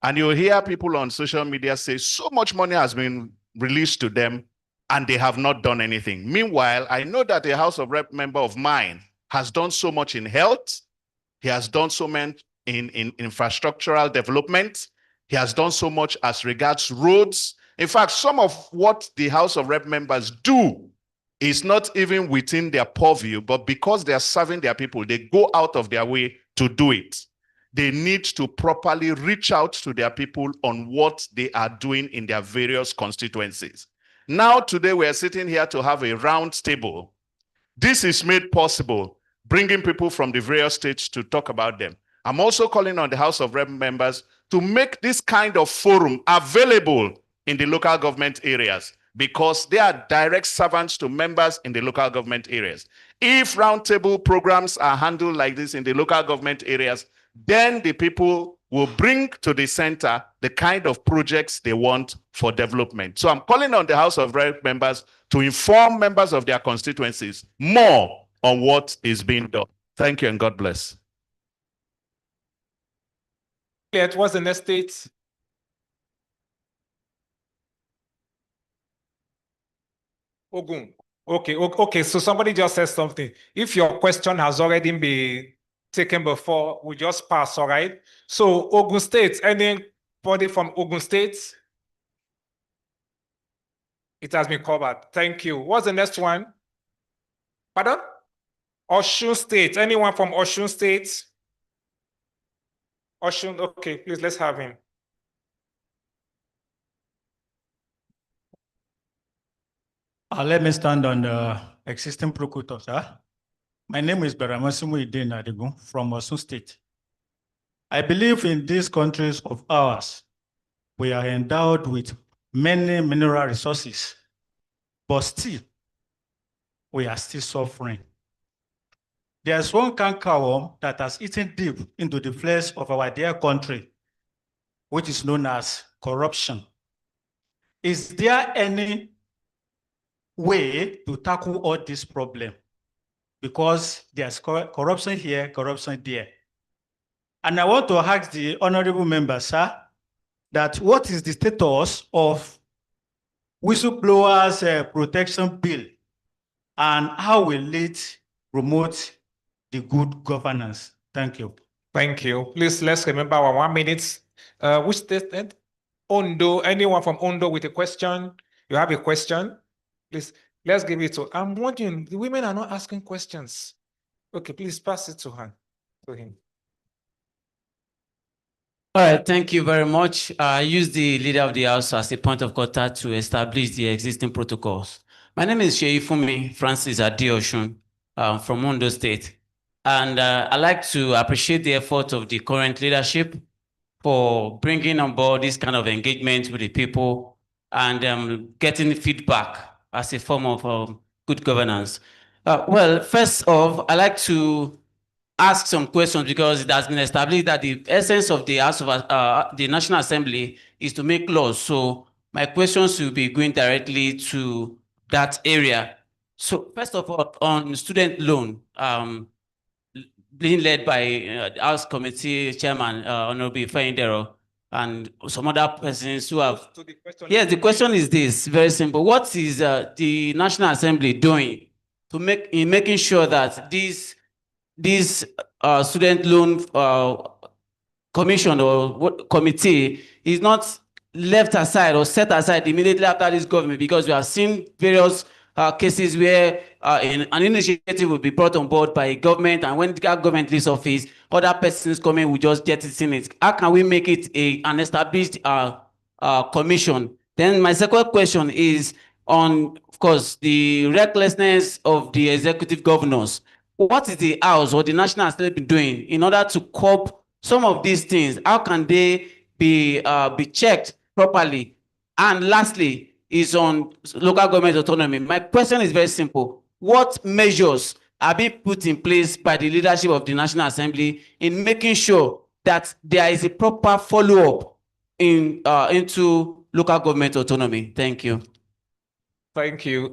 And you'll hear people on social media say so much money has been released to them and they have not done anything. Meanwhile, I know that a House of Rep member of mine has done so much in health. He has done so much in infrastructural development. He has done so much as regards roads. In fact, some of what the House of Rep members do is not even within their purview, but because they are serving their people, they go out of their way to do it. They need to properly reach out to their people on what they are doing in their various constituencies. Now, today, we are sitting here to have a round table. This is made possible, bringing people from the various states to talk about them. I'm also calling on the House of Rep members to make this kind of forum available in the local government areas, because they are direct servants to members in the local government areas. If roundtable programs are handled like this in the local government areas, then the people will bring to the center the kind of projects they want for development. So I'm calling on the House of Rep members to inform members of their constituencies more on what is being done. Thank you and God bless. It was the next state. Ogun. Okay. So somebody just said something. If your question has already been taken before, we just pass, all right? So Ogun State, anybody from Ogun State? It has been covered. Thank you. What's the next one? Pardon? Osun State. Anyone from Osun State? Osun, okay, please, let's have him. Let me stand on the existing procutor, sir. My name is Baramasimu Ide Nadigun from Osun State. I believe in these countries of ours, we are endowed with many mineral resources, but still, we are still suffering. There's one cankerworm that has eaten deep into the flesh of our dear country, which is known as corruption. Is there any way to tackle all this problem? Because there's corruption here, corruption there. And I want to ask the honorable member, sir, that what is the status of whistleblowers protection bill and how will it promote the good governance? Thank you. Thank you. Please, let's remember our 1 minute. Which state? Ondo. Anyone from Ondo with a question? You have a question? Please, let's give it to. I'm wondering, the women are not asking questions. Okay, please pass it to her, to him. All right, thank you very much. I use the leader of the house as a point of contact to establish the existing protocols. My name is Sheifumi Francis Adeoshun from Ondo State. And I'd like to appreciate the effort of the current leadership for bringing on board this kind of engagement with the people and getting feedback as a form of good governance. Well, first off, I'd like to ask some questions because it has been established that the essence of the House of the National Assembly is to make laws. So my questions will be going directly to that area. So first of all, on student loan, being led by House Committee Chairman Honorable Ifeindero and some other persons who have. Yes, the question is this, very simple. What is the National Assembly doing to making sure that these student loan commission or committee is not left aside or set aside immediately after this government, because we have seen various cases where an initiative will be brought on board by a government, and when the government leaves office, other persons coming will just jettison it. How can we make it an established commission? Then my second question is on, of course, the recklessness of the executive governors. What is the House or the National Assembly doing in order to curb some of these things? How can they be checked properly? And lastly, is on local government autonomy. My question is very simple. What measures are being put in place by the leadership of the National Assembly in making sure that there is a proper follow-up into local government autonomy? Thank you. Thank you.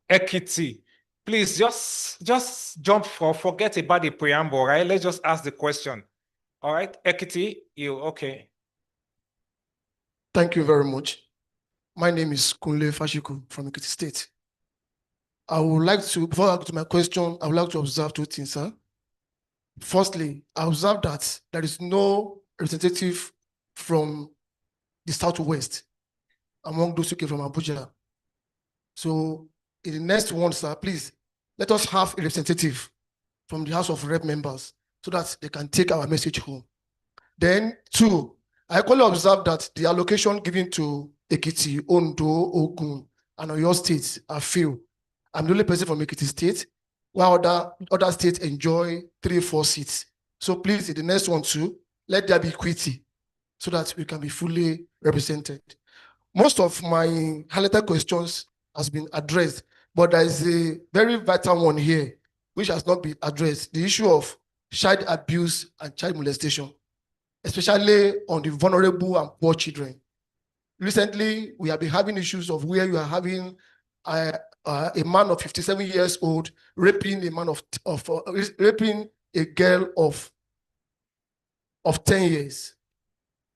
Ekiti, please just jump for, forget about the preamble, right? Let's just ask the question. All right, Ekiti, you okay? Thank you very much. My name is Kunle Fashiku from Ekiti State. I would like to, before I go to my question, I would like to observe two things, sir. Firstly, I observe that there is no representative from the Southwest among those who came from Abuja. So in the next one, sir, please, let us have a representative from the House of Rep members so that they can take our message home. Then two, I equally observe that the allocation given to Ekiti, Ondo, Ogun, and Oyo states are few. I'm the only person from Ekiti State, while other states enjoy 3-4 seats. So please, in the next one too, let there be equity so that we can be fully represented. Most of my highlighted questions has been addressed, but there is a very vital one here, which has not been addressed, the issue of child abuse and child molestation, especially on the vulnerable and poor children. Recently, we have been having issues of where you are having a man of 57 years old raping a man raping a girl of 10 years.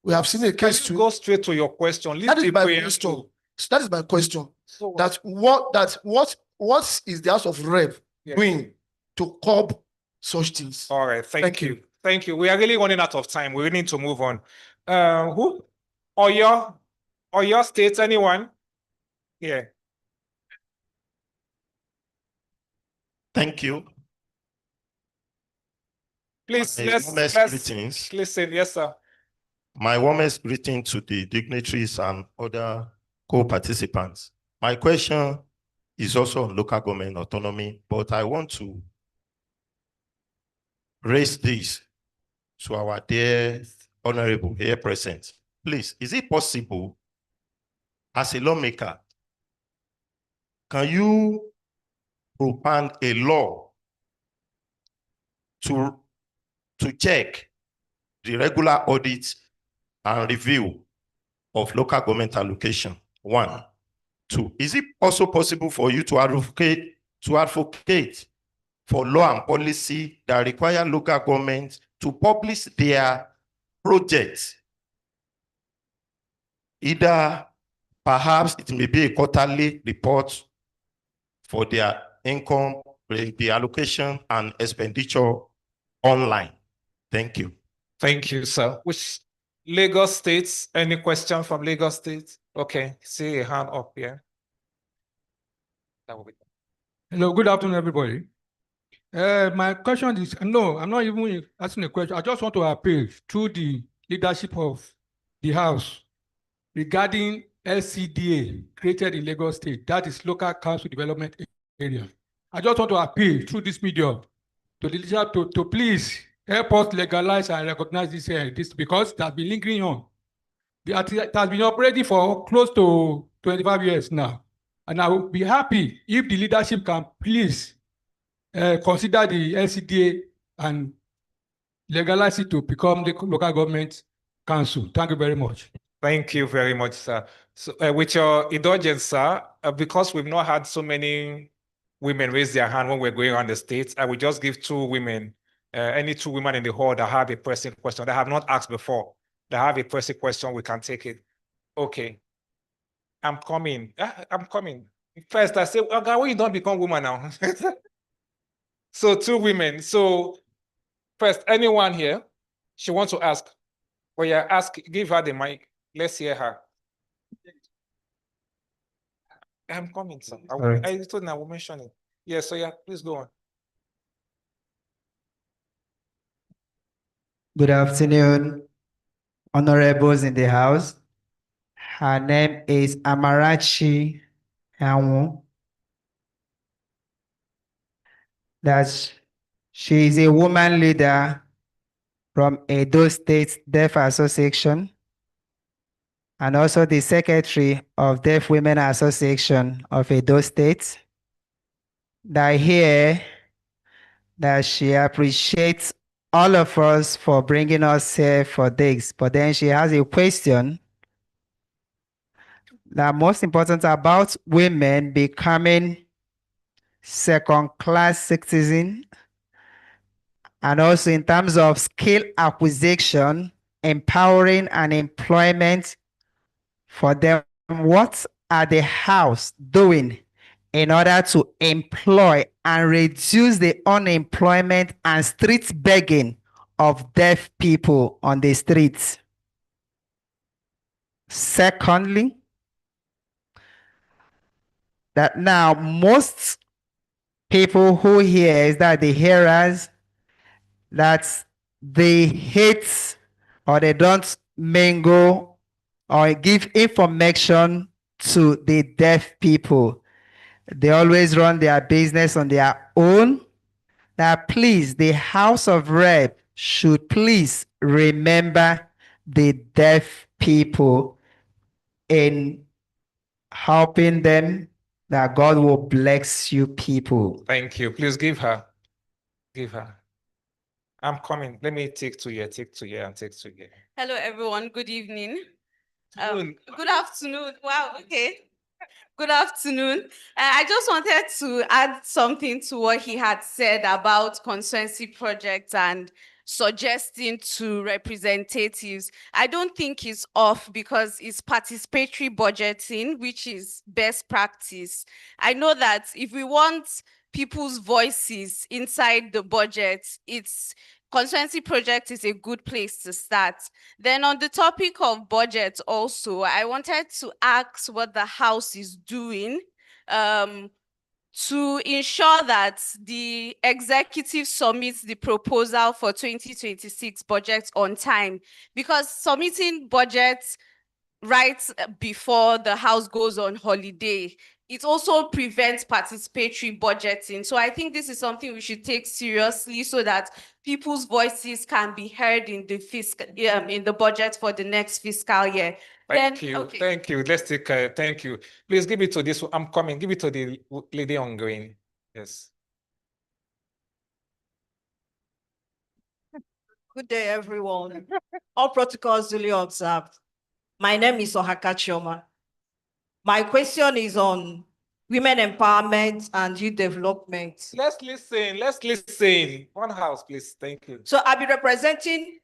We have seen a case to go straight to your question. That is my question. That is my question. So what is the House of Rep doing to curb such things? All right, thank you. Thank you. We are really running out of time. We need to move on. Who? Oyo State, anyone? Yeah. Thank you. Please, My let's warmest let's greetings. listen. Yes, sir. My warmest greeting to the dignitaries and other co-participants. My question is also on local government autonomy, but I want to raise this to our dear honorable here present. Please, is it possible as a lawmaker, can you propose a law to check the regular audit and review of local government allocation? One. Two, is it also possible for you to advocate for law and policy that require local governments to publish their projects? Either perhaps it may be a quarterly report for their income, the allocation and expenditure online. Thank you. Thank you, sir. Which Lagos State? Any question from Lagos State? Okay, see a hand up here. That will be. Hello, good afternoon, everybody. My question is, no, I'm not even asking a question. I just want to appeal to the leadership of the House regarding LCDA created in Lagos State, that is Local Council Development Area. I just want to appeal through this medium to the leadership to please help us legalize and recognize this because it has been lingering on. It has been operating for close to 25 years now. And I will be happy if the leadership can please consider the LCDA and legalize it to become the local government council. Thank you very much. Thank you very much, sir. So, with your indulgence, sir, because we've not had so many women raise their hand when we're going around the states, I will just give two women, any two women in the hall that have a pressing question that have not asked before, that have a pressing question, we can take it. Okay. I'm coming. I'm coming. First, I say, okay, why you don't become woman now? So two women. So first, anyone here, she wants to ask. Well, yeah, ask, give her the mic. Let's hear her. I'm coming, sir. I told you I will mention it. Yeah, so yeah, please go on. Good afternoon, honorables in the house. Her name is Amarachi Hanwu. She is a woman leader from Edo State Deaf Association and also the secretary of Deaf Women Association of Edo State. That here that she appreciates all of us for bringing us here for this, but then she has a question that most important about women becoming second-class citizen and also in terms of skill acquisition, empowering and employment for them. What are the house doing in order to employ and reduce the unemployment and street begging of deaf people on the streets? Secondly, that now most people who hear is that the hearers that they hate or they don't mingle or give information to the deaf people. They always run their business on their own. That please, the House of Rep should please remember the deaf people in helping them, that God will bless you people. Thank you. Please give her. Give her. I'm coming. Let me take two here, and take two here. Hello, everyone. Good evening. Good afternoon. Wow, okay. Good afternoon. I just wanted to add something to what he had said about constituency projects and suggesting to representatives. I don't think it's off because it's participatory budgeting, which is best practice. I know that if we want people's voices inside the budget, constituency project is a good place to start. Then on the topic of budget also, I wanted to ask what the House is doing to ensure that the executive submits the proposal for 2026 budget on time, because submitting budgets right before the House goes on holiday, it also prevents participatory budgeting. So I think this is something we should take seriously so that people's voices can be heard in the in the budget for the next fiscal year. Thank you. Thank you. Let's take thank you. Please give it to this. I'm coming. Give it to the lady on green. Yes. Good day, everyone. All protocols duly observed. My name is Ohaka Chioma. My question is on women empowerment and youth development. Let's listen. Let's listen. One house, please. Thank you. So I'll be representing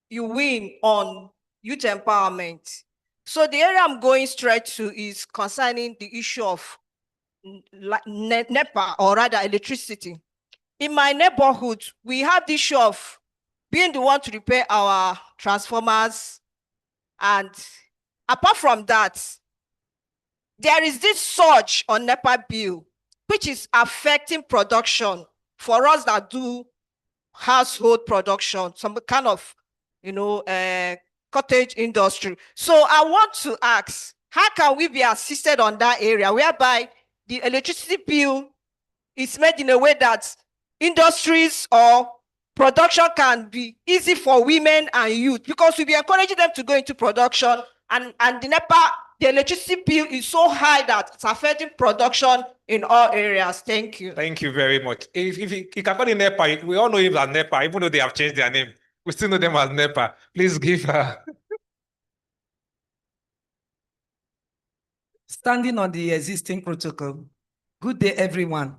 you win on youth empowerment. So the area I'm going straight to is concerning the issue of NEPA, or rather electricity. In my neighborhood, we have the issue of being the one to repair our transformers. And apart from that, there is this surge on NEPA bill, which is affecting production for us that do household production, some kind of, cottage industry. So I want to ask, how can we be assisted on that area whereby the electricity bill is made in a way that industries or production can be easy for women and youth, because we'll be encouraging them to go into production, and the NEPA, the electricity bill is so high that it's affecting production in all areas. Thank you. Thank you very much. If you can call it NEPA, we all know him as NEPA, even though they have changed their name. We still know them as NEPA. Please give her. Standing on the existing protocol. Good day, everyone.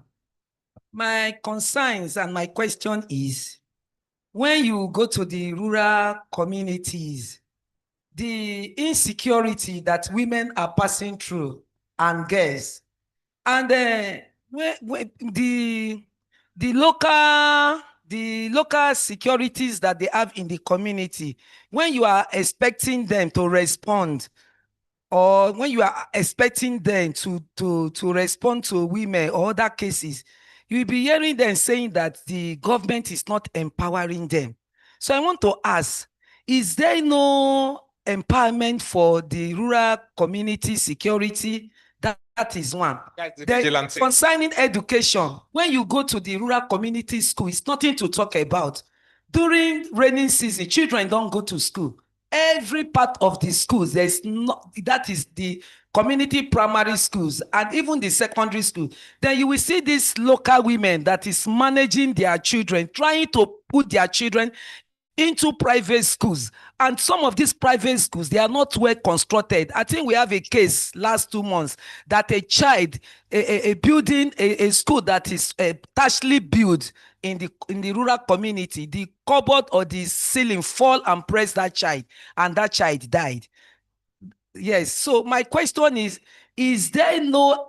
My concerns and my question is, when you go to the rural communities, the insecurity that women are passing through and girls, and the local securities that they have in the community, when you are expecting them to respond, or when you are expecting them to respond to women or other cases, you'll be hearing them saying that the government is not empowering them. So I want to ask, is there no empowerment for the rural community security? That is one. Then concerning education, when you go to the rural community school, it's nothing to talk about. During rainy season, children don't go to school. Every part of the schools, there's not, that is the community primary schools and even the secondary school. Then you will see these local women that is managing their children, trying to put their children into private schools. And some of these private schools, they are not well constructed. I think we have a case last 2 months that a child, a building, a school that is partially built in the rural community, the cupboard or the ceiling fall and press that child, and that child died. Yes, so my question is there no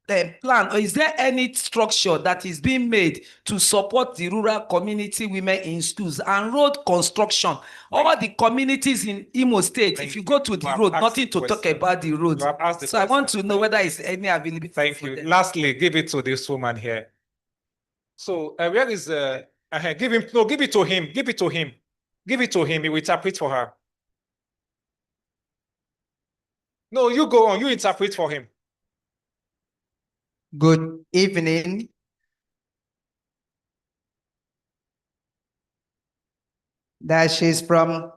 plan, or is there any structure that is being made to support the rural community women in schools and road construction? All the communities in Imo State, if you go to the road, nothing to talk about the road. So I want to know whether it's any availability. Thank you. Lastly, give it to this woman here. So where is give him, no, give it to him, give it to him. Give it to him, he will interpret for her. No, you go on, you interpret for him. Good evening. That she's from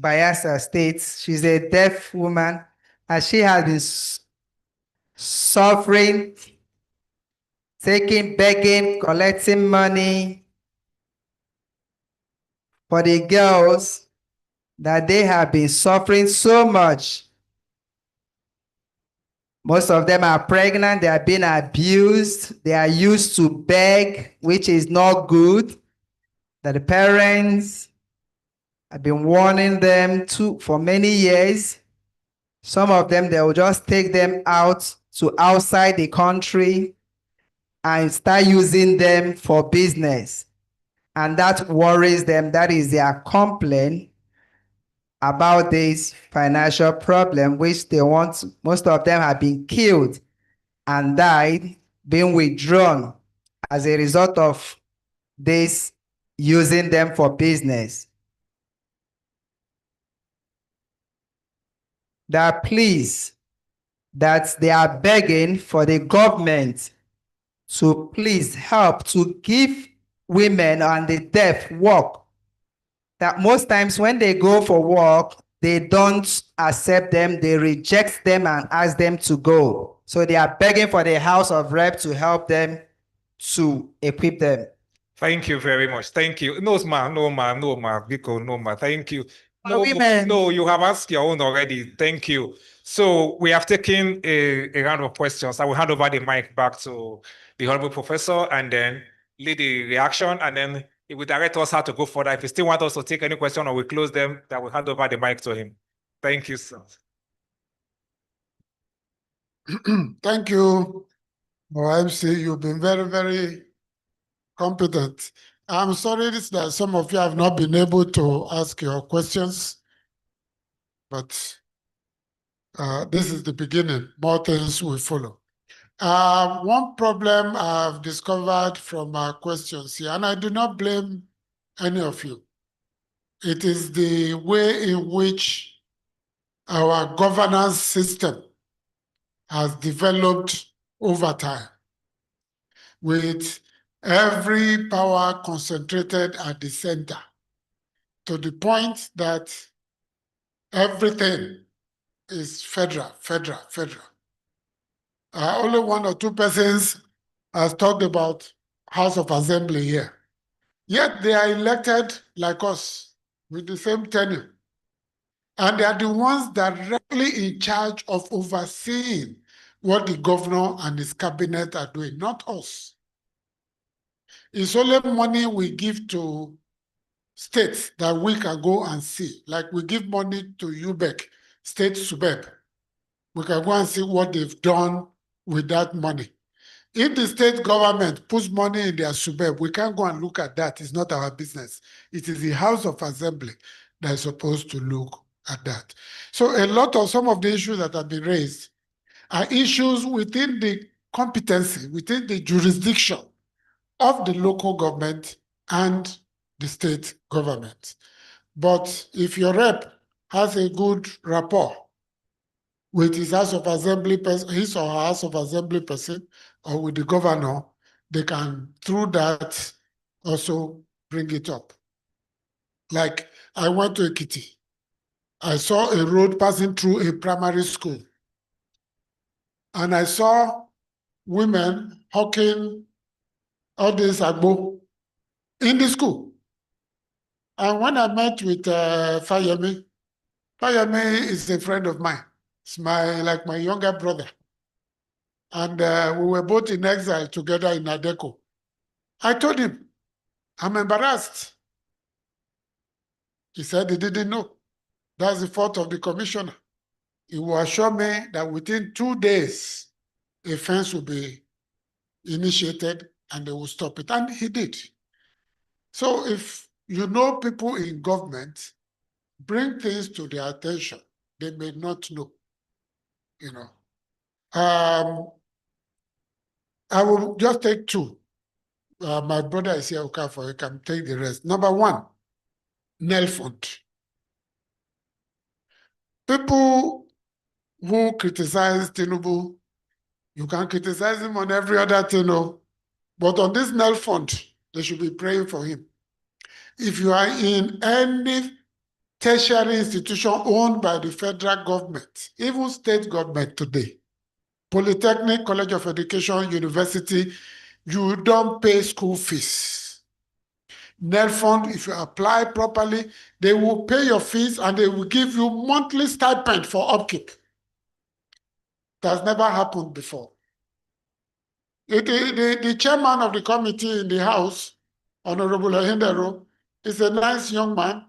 Bayelsa State. She's a deaf woman, and she has been suffering, begging, collecting money for the girls, that they have been suffering so much. Most of them are pregnant, they are being abused, they are used to beg, which is not good. That the parents have been warning them for many years. Some of them, they will just take them out to outside the country and start using them for business. And that worries them. That is their complaint about this financial problem, which they want. Most of them have been killed and died being withdrawn as a result of this using them for business. That please, that they are begging for the government to please help to give women and the deaf work. That most times when they go for work, they don't accept them, they reject them and ask them to go. So they are begging for the House of Rep to help them to equip them. Thank you very much. Thank you. No, ma'am, no, ma'am, no, ma'am, Biko, no, ma'am. Thank you. No, women. no, you have asked your own already. Thank you. So we have taken a round of questions. I will hand over the mic back to the Honorable Professor and then lead the reaction, and then he will direct us how to go further. If you still want us to take any question or we close them, then we'll hand over the mic to him. Thank you, sir. Thank you, MC. You've been very, very competent. I'm sorry that some of you have not been able to ask your questions, but this is the beginning. More things will follow. One problem I've discovered from our questions here, and I do not blame any of you, it is the way in which our governance system has developed over time, with every power concentrated at the center, to the point that everything is federal. Only one or two persons has talked about House of Assembly here. Yet they are elected like us with the same tenure. And they are the ones directly in charge of overseeing what the governor and his cabinet are doing, not us. It's only money we give to states that we can go and see. Like we give money to UBEC, State Subeb. We can go and see what they've done with that money. If the state government puts money in their Subeb, we can't go and look at that. It's not our business. It is the House of Assembly that is supposed to look at that. So a lot of some of the issues that have been raised are issues within the competency, within the jurisdiction of the local government and the state government. But if your rep has a good rapport with his House of Assembly person, his or her House of Assembly person, or with the governor, they can, through that, also bring it up. Like, I went to Ekiti. I saw a road passing through a primary school. And I saw women hawking all this agbo in the school. And when I met with Fayemi is a friend of mine. It's like my younger brother. And we were both in exile together in Adeko. I told him, I'm embarrassed. He said he didn't know. That's the fault of the commissioner. He will assure me that within 2 days, a fence will be initiated and they will stop it. And he did. So if you know people in government, bring things to their attention. They may not know, you know. I will just take two. My brother is here, Okafor, he can take the rest. Number one, Nel Fund. People who criticize Tinubu, you can criticize him on every other thing, but on this Nel Fund, they should be praying for him. If you are in any tertiary institution owned by the federal government, even state government today, Polytechnic, College of Education, University, you don't pay school fees. Nel Fund, if you apply properly, they will pay your fees and they will give you monthly stipend for upkeep. That's never happened before. The chairman of the committee in the House, Honorable Hindero, is a nice young man.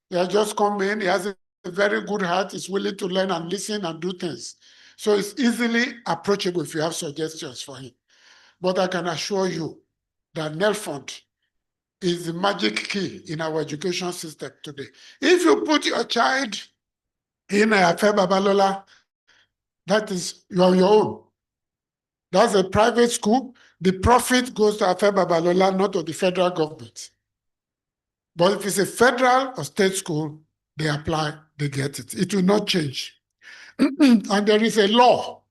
He has just come in. He has a very good heart. He's willing to learn and listen and do things. So it's easily approachable if you have suggestions for him. But I can assure you that Nel Fund is the magic key in our education system today. If you put your child in a Afe Babalola, that is, you're on your own. That's a private school. The profit goes to Afe Babalola, not to the federal government. But if it's a federal or state school, they apply, they get it. It will not change. And there is a law.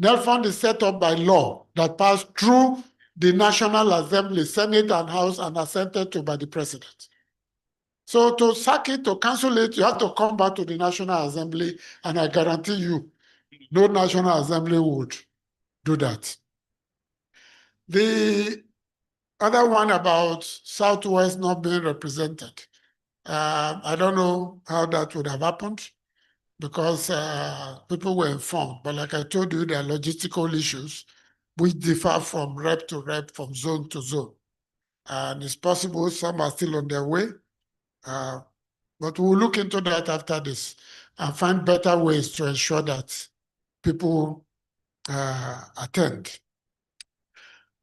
NELFund is set up by law that passed through the National Assembly, Senate and House, and assented to by the president. So to sack it, to cancel it, you have to come back to the National Assembly, and I guarantee you, no National Assembly would do that. The other one about Southwest not being represented, I don't know how that would have happened because people were informed. But like I told you, there are logistical issues which differ from rep to rep, from zone to zone. And it's possible some are still on their way. But we'll look into that after this and find better ways to ensure that people attend.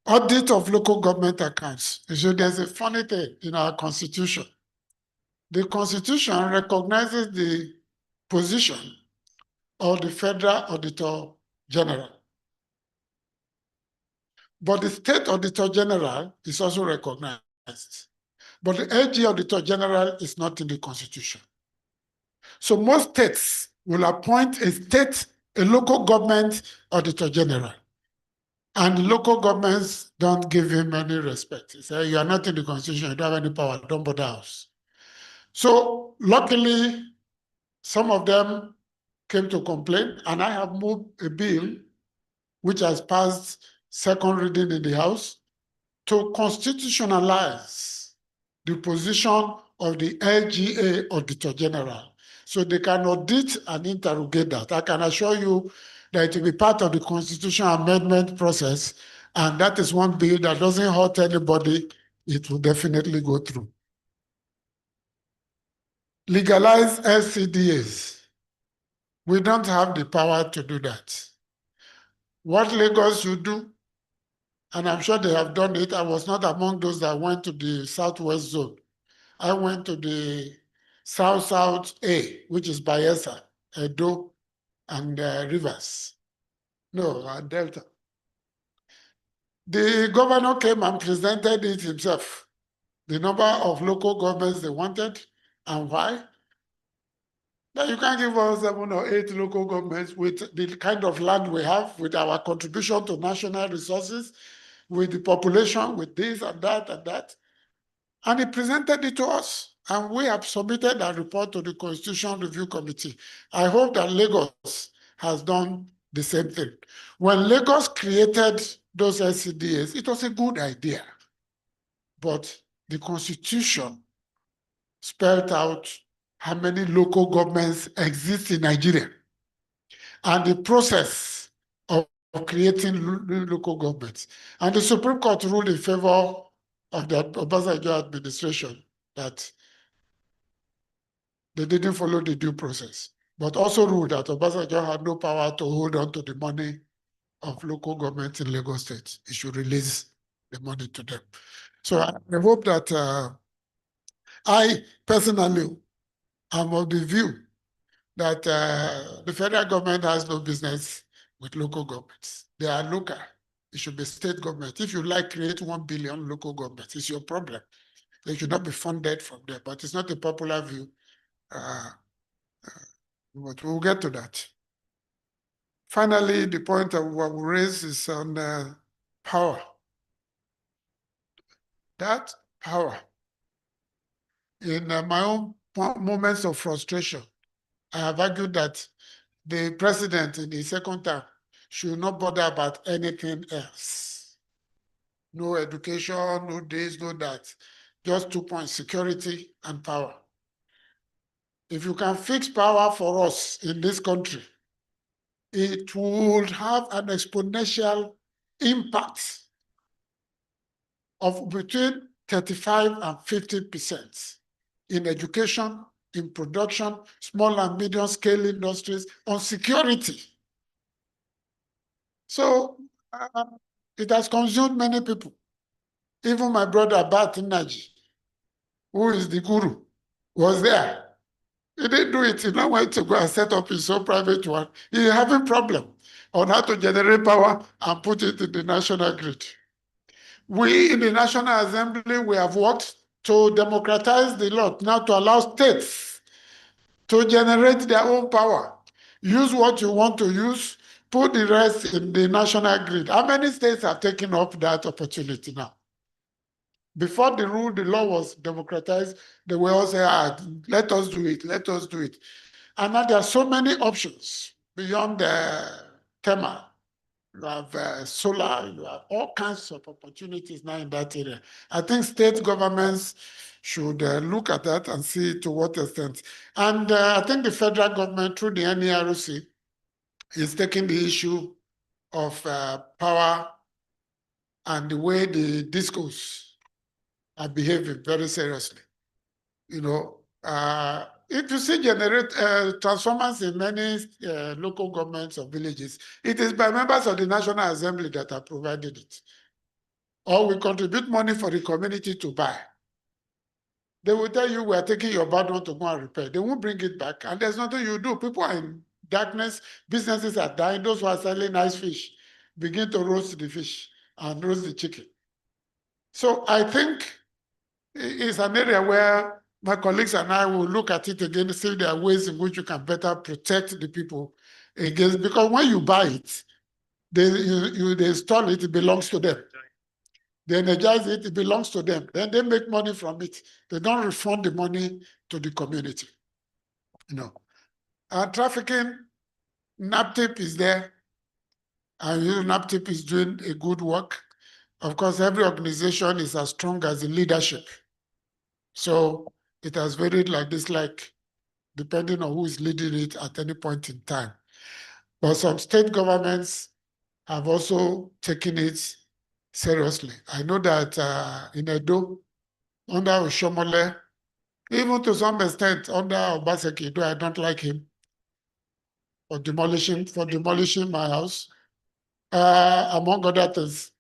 Audit of local government accounts. So there's a funny thing in our constitution. The constitution recognizes the position of the federal auditor general. But the state auditor general is also recognized. But the AG auditor general is not in the constitution. So most states will appoint a local government auditor general. And local governments don't give him any respect. They say, you are not in the constitution, you don't have any power, don't bother us. So luckily, some of them came to complain, and I have moved a bill which has passed second reading in the House to constitutionalize the position of the LGA Auditor General, so they can audit and interrogate that. I can assure you that it will be part of the constitutional amendment process, and that is one bill that doesn't hurt anybody. It will definitely go through. Legalize LCDAs. We don't have the power to do that. What Lagos should do, and I'm sure they have done it, I was not among those that went to the Southwest zone. I went to the South A, which is Bayelsa, Edo, and Rivers. No, Delta. The governor came and presented it himself, the number of local governments they wanted and why. Now you can't give us 7 or 8 local governments with the kind of land we have, with our contribution to national resources, with the population, with this and that and that. And he presented it to us. And we have submitted a report to the Constitution Review Committee. I hope that Lagos has done the same thing. When Lagos created those LCDAs, it was a good idea. But the Constitution spelled out how many local governments exist in Nigeria and the process of creating local governments. And the Supreme Court ruled in favor of the Obasanjo administration that they didn't follow the due process, but also ruled that Obasanjo had no power to hold on to the money of local governments in Lagos State. He should release the money to them. So I hope that I personally am of the view that the federal government has no business with local governments. They are local. It should be state government. If you like, create 1 billion local governments. It's your problem. They should not be funded from there, but it's not a popular view. But we'll get to that. Finally, the point of what we raise is on power. That power, in my own moments of frustration, I have argued that the president in the second term should not bother about anything else. No education, no this, no that. Just 2 points, security and power. If you can fix power for us in this country, it would have an exponential impact of between 35 and 50% in education, in production, small and medium scale industries, on security. So it has consumed many people. Even my brother Bat Naji, who is the guru, was there. He didn't do it. He now went to go and set up his own private one. He's having problem. on how to generate power and put it in the national grid. We in the National Assembly, we have worked to democratize the law now to allow states to generate their own power. Use what you want to use, put the rest in the national grid. How many states have taken up that opportunity now? Before the law was democratized, they were all saying, let us do it, let us do it. And now there are so many options beyond the thermal. You have solar, you have all kinds of opportunities now in that area. I think state governments should look at that and see to what extent. And I think the federal government, through the NERC, is taking the issue of power and the way the discos are behaving very seriously. You know, if you see transformers in many local governments or villages, it is by members of the National Assembly that are provided it. Or we contribute money for the community to buy. They will tell you, we are taking your bad one to go and repair. They won't bring it back, and there's nothing you do. People are in darkness, businesses are dying. Those who are selling nice fish begin to roast the fish and roast the chicken. So I think it's an area where my colleagues and I will look at it again to see if there are ways in which you can better protect the people against, because when you buy it, they install it, it belongs to them. They energize it, it belongs to them. Then they make money from it. They don't refund the money to the community. You know. Trafficking, NAPTIP is there. And NAPTIP is doing a good work. Of course, every organization is as strong as the leadership. So it has varied like this, like depending on who is leading it at any point in time. But some state governments have also taken it seriously. I know that in Edo, under Oshomole, even to some extent under Obaseki, though I don't like him for demolishing my house, among other things,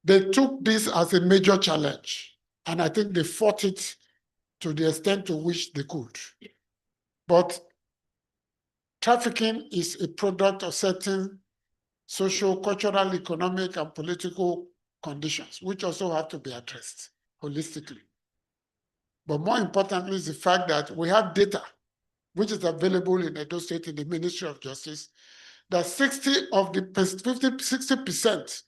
they took this as a major challenge, and I think they fought it to the extent to which they could. But trafficking is a product of certain social, cultural, economic, and political conditions, which also have to be addressed holistically. But more importantly is the fact that we have data, which is available in Edo State in the Ministry of Justice, that 60%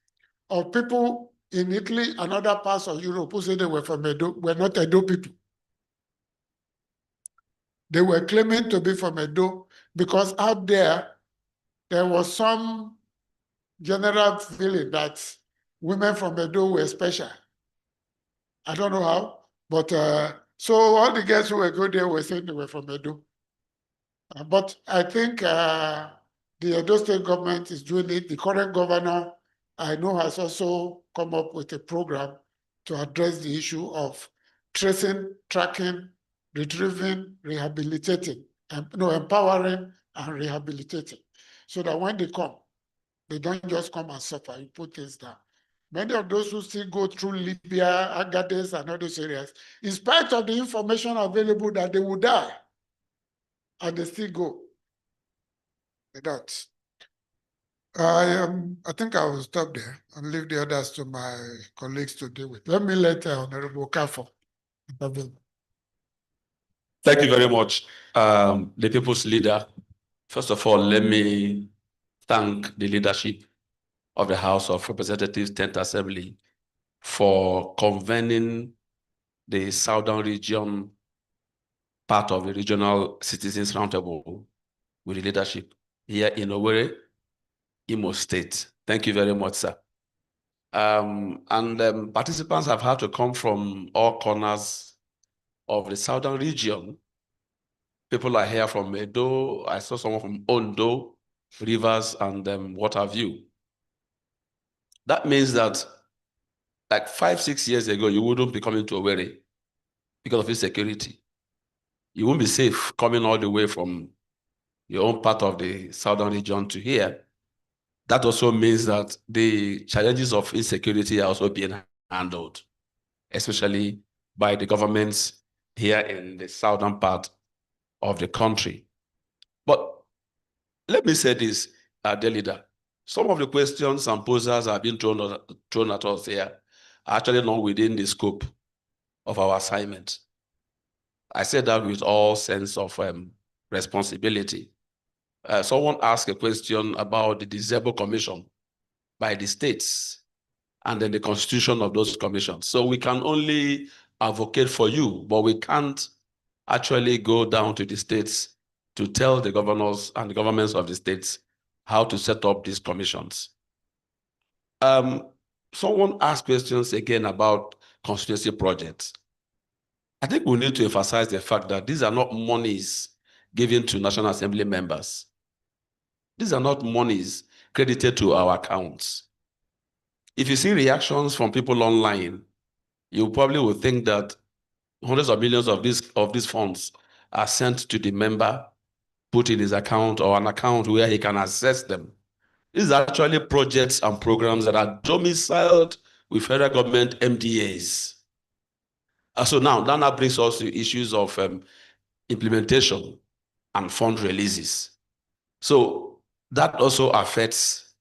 of people in Italy and other parts of Europe who said they were from Edo were not Edo people. They were claiming to be from Edo because out there was some general feeling that women from Edo were special. I don't know how, but so all the girls who were good there were saying they were from Edo. But I think the Edo State government is doing it. The current governor, I know, has also come up with a program to address the issue of tracing, tracking, retrieving, rehabilitating, empowering and rehabilitating, so that when they come, they don't just come and suffer, you put things down. Many of those who still go through Libya, Agadez, and other areas, in spite of the information available that they will die, and they still go. That. I think I will stop there and leave the others to my colleagues to deal with. Let me let Honorable Kafo. Thank you very much, the people's leader. First of all, let me thank the leadership of the House of Representatives 10th Assembly for convening the Southern region part of the Regional Citizens Roundtable with the leadership here in Owerri, Imo State. Thank you very much, sir. Participants have had to come from all corners of the Southern region. People are here from Edo. I saw someone from Ondo, Rivers, and what have you. That means that like 5-6 years ago, you wouldn't be coming to Owerri because of insecurity. You won't be safe coming all the way from your own part of the Southern region to here. That also means that the challenges of insecurity are also being handled, especially by the governments here in the southern part of the country. But let me say this, dear leader, Some of the questions and posers have been thrown at us here are actually not within the scope of our assignment. I say that with all sense of responsibility. Someone asked a question about the Disabled Commission by the states and then the constitution of those commissions. So we can only advocate for you, but we can't actually go down to the states to tell the governors and the governments of the states how to set up these commissions. Someone asked questions again about constituency projects. I think we need to emphasize the fact that these are not monies given to National Assembly members. These are not monies credited to our accounts. If you see reactions from people online, you probably will think that hundreds of millions of these funds are sent to the member, put in his account or an account where he can access them. These are actually projects and programs that are domiciled with federal government MDAs. So now that brings us to issues of implementation and fund releases. So that also affects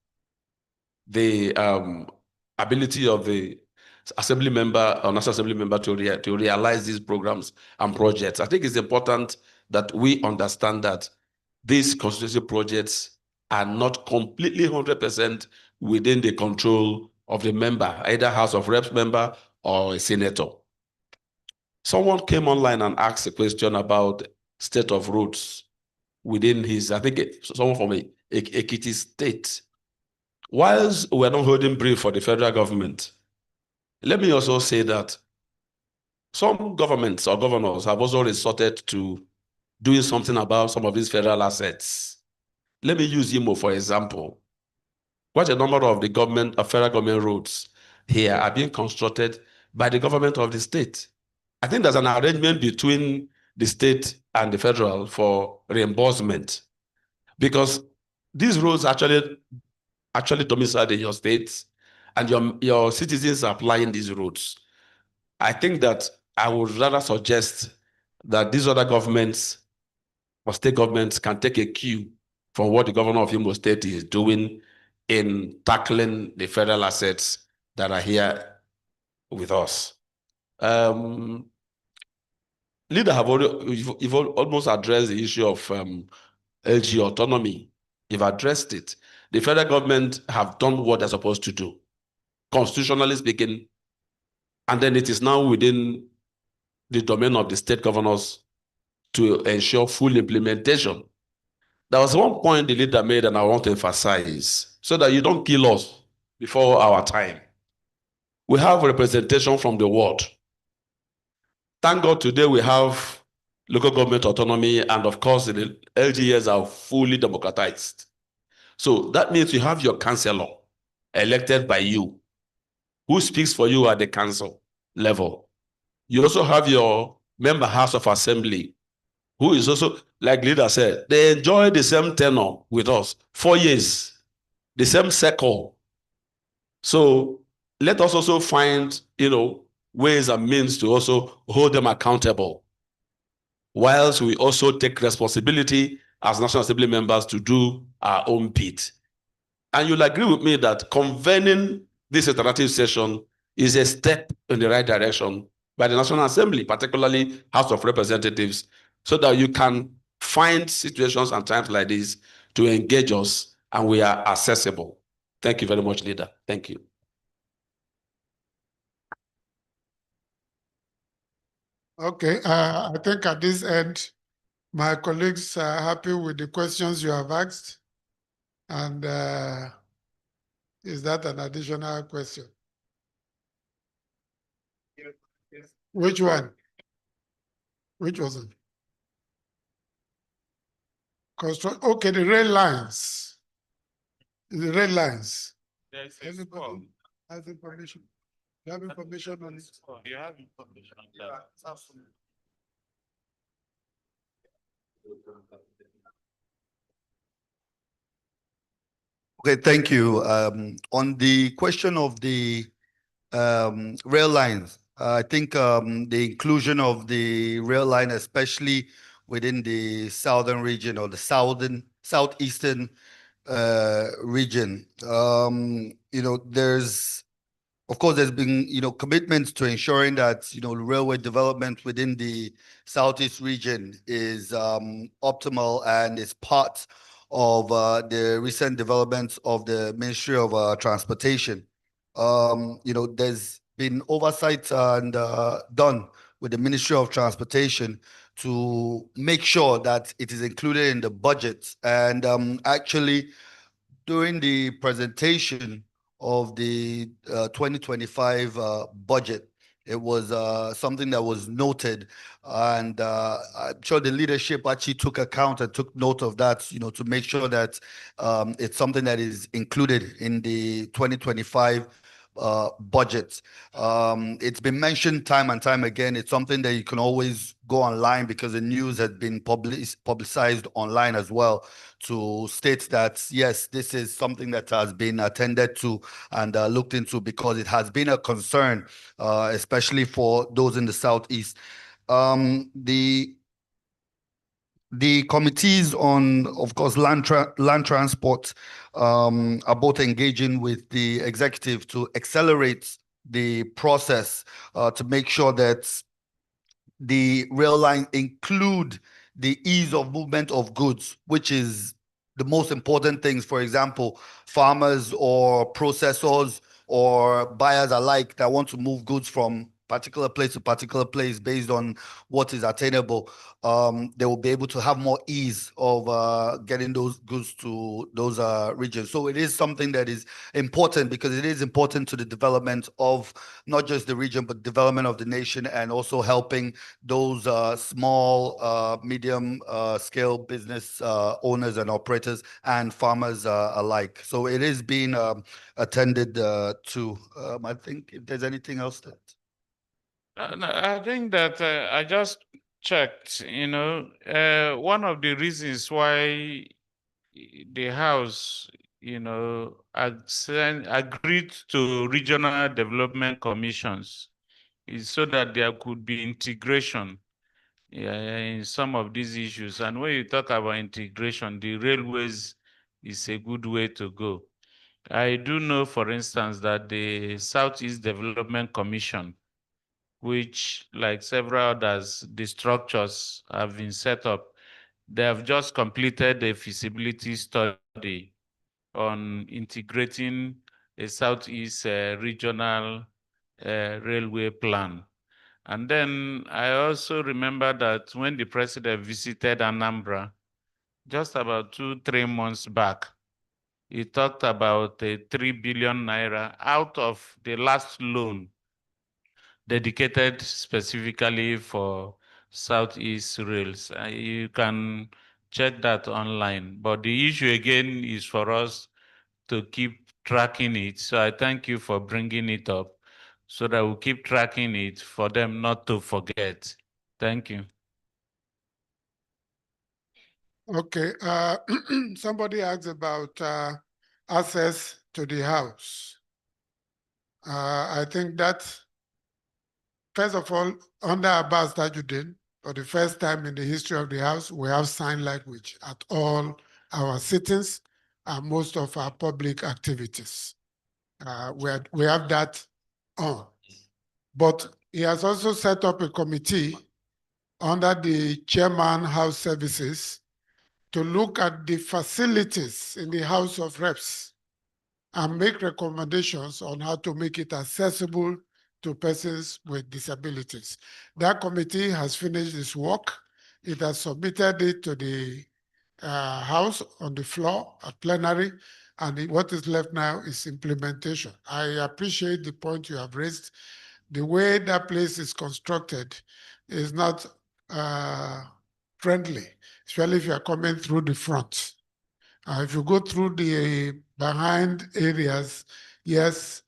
the ability of the assembly member or national assembly member to realize these programs and projects. I think it's important that we understand that these constituency projects are not completely 100% within the control of the member, either House of Reps member or a senator. Someone came online and asked a question about state of roads within his, I think someone from Ekiti State. Whilst we're not holding brief for the federal government, let me also say that some governments or governors have also resorted to doing something about some of these federal assets. Let me use Imo for example. Quite a number of the federal government roads here are being constructed by the government of the state. I think there's an arrangement between the state and the federal for reimbursement, because these roads actually domiciled in your states, and your citizens are applying these roads. I think that I would rather suggest that these other governments or state governments can take a cue from what the governor of Imo State is doing in tackling the federal assets that are here with us. Leader have you've almost addressed the issue of LG autonomy. You've addressed it. The federal government have done what they're supposed to do, constitutionally speaking, and then it is now within the domain of the state governors to ensure full implementation. There was one point the leader made, and I want to emphasize, so that you don't kill us before our time. We have representation from the world. Thank God today we have local government autonomy, and of course the LGAs are fully democratized. So that means you have your councillor elected by you, who speaks for you at the council level. You also have your member House of Assembly, who is also, like leader said, they enjoy the same tenure with us, 4 years, the same circle. So let us also find, ways and means to also hold them accountable, whilst we also take responsibility as National Assembly members to do our own bit. And you'll agree with me that convening this interactive session is a step in the right direction by the National Assembly, particularly House of Representatives, so that you can find situations and times like this to engage us, and we are accessible. Thank you very much, Leader. Thank you. Okay, I think at this end, my colleagues are happy with the questions you have asked. And is that an additional question? Which one? Which was it? Okay, the red lines. The red lines. Everybody has information. You have information on it? You have information on that. Okay, thank you. On the question of the rail lines, I think the inclusion of the rail line, especially within the southern region or the southeastern region. Of course, there's been, commitments to ensuring that, railway development within the Southeast region is optimal and is part of the recent developments of the Ministry of Transportation. There's been oversight and done with the Ministry of Transportation to make sure that it is included in the budget. And actually, during the presentation of the 2025 budget, it was something that was noted, and I'm sure the leadership actually took account and took note of that, to make sure that it's something that is included in the 2025 budget. It's been mentioned time and time again. It's something that you can always go online, because the news has been publicized online as well, to state that, yes, this is something that has been attended to and looked into, because it has been a concern, especially for those in the Southeast. The committees on, of course, land transport are both engaging with the executive to accelerate the process, to make sure that the rail line include the ease of movement of goods, which is the most important things. For example, farmers or processors or buyers alike that want to move goods from particular place to particular place based on what is attainable, they will be able to have more ease of getting those goods to those regions. So it is something that is important, because it is important to the development of not just the region, but development of the nation, and also helping those small, medium scale business owners and operators and farmers alike. So it is being attended to. I think if there's anything else that. No, I think that I just checked, one of the reasons why the House, agreed to regional development commissions is so that there could be integration in some of these issues. And when you talk about integration, the railways is a good way to go. I do know, for instance, that the Southeast Development Commission, which, like several others, the structures have been set up. They have just completed a feasibility study on integrating a Southeast regional railway plan. And then I also remember that when the president visited Anambra, just about 2-3 months back, he talked about a 3 billion naira out of the last loan dedicated specifically for Southeast Rails. You can check that online. But the issue again is for us to keep tracking it. So I thank you for bringing it up, so that we'll keep tracking it for them not to forget. Thank you. Okay, somebody asked about access to the house. I think that, first of all, under Abbas Tajuddin, for the first time in the history of the House, we have sign language at all our sittings and most of our public activities. We have that on. But he has also set up a committee under the Chairman House Services to look at the facilities in the House of Reps and make recommendations on how to make it accessible to persons with disabilities. That committee has finished its work. It has submitted it to the House on the floor at plenary, and what is left now is implementation. I appreciate the point you have raised. The way that place is constructed is not friendly, especially if you are coming through the front. If you go through the behind areas, yes,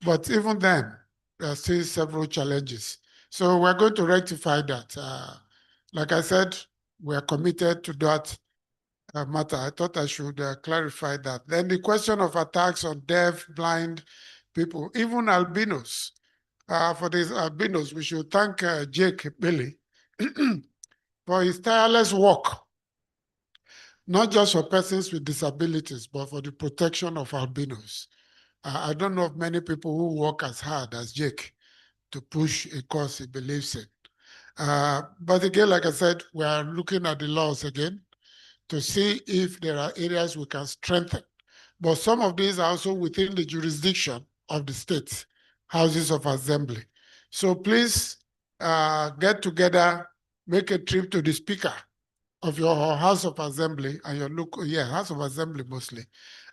but even then, there are still several challenges. So we're going to rectify that. Like I said, we are committed to that matter. I thought I should clarify that. Then the question of attacks on deaf, blind people, even albinos. For these albinos, we should thank Jake Billy for his tireless work not just for persons with disabilities, but for the protection of albinos. I don't know of many people who work as hard as Jake to push a cause he believes in. But again, like I said, we are looking at the laws again to see if there are areas we can strengthen. But some of these are also within the jurisdiction of the state houses of assembly. So please get together, make a trip to the speaker of your House of Assembly and your local, House of Assembly mostly.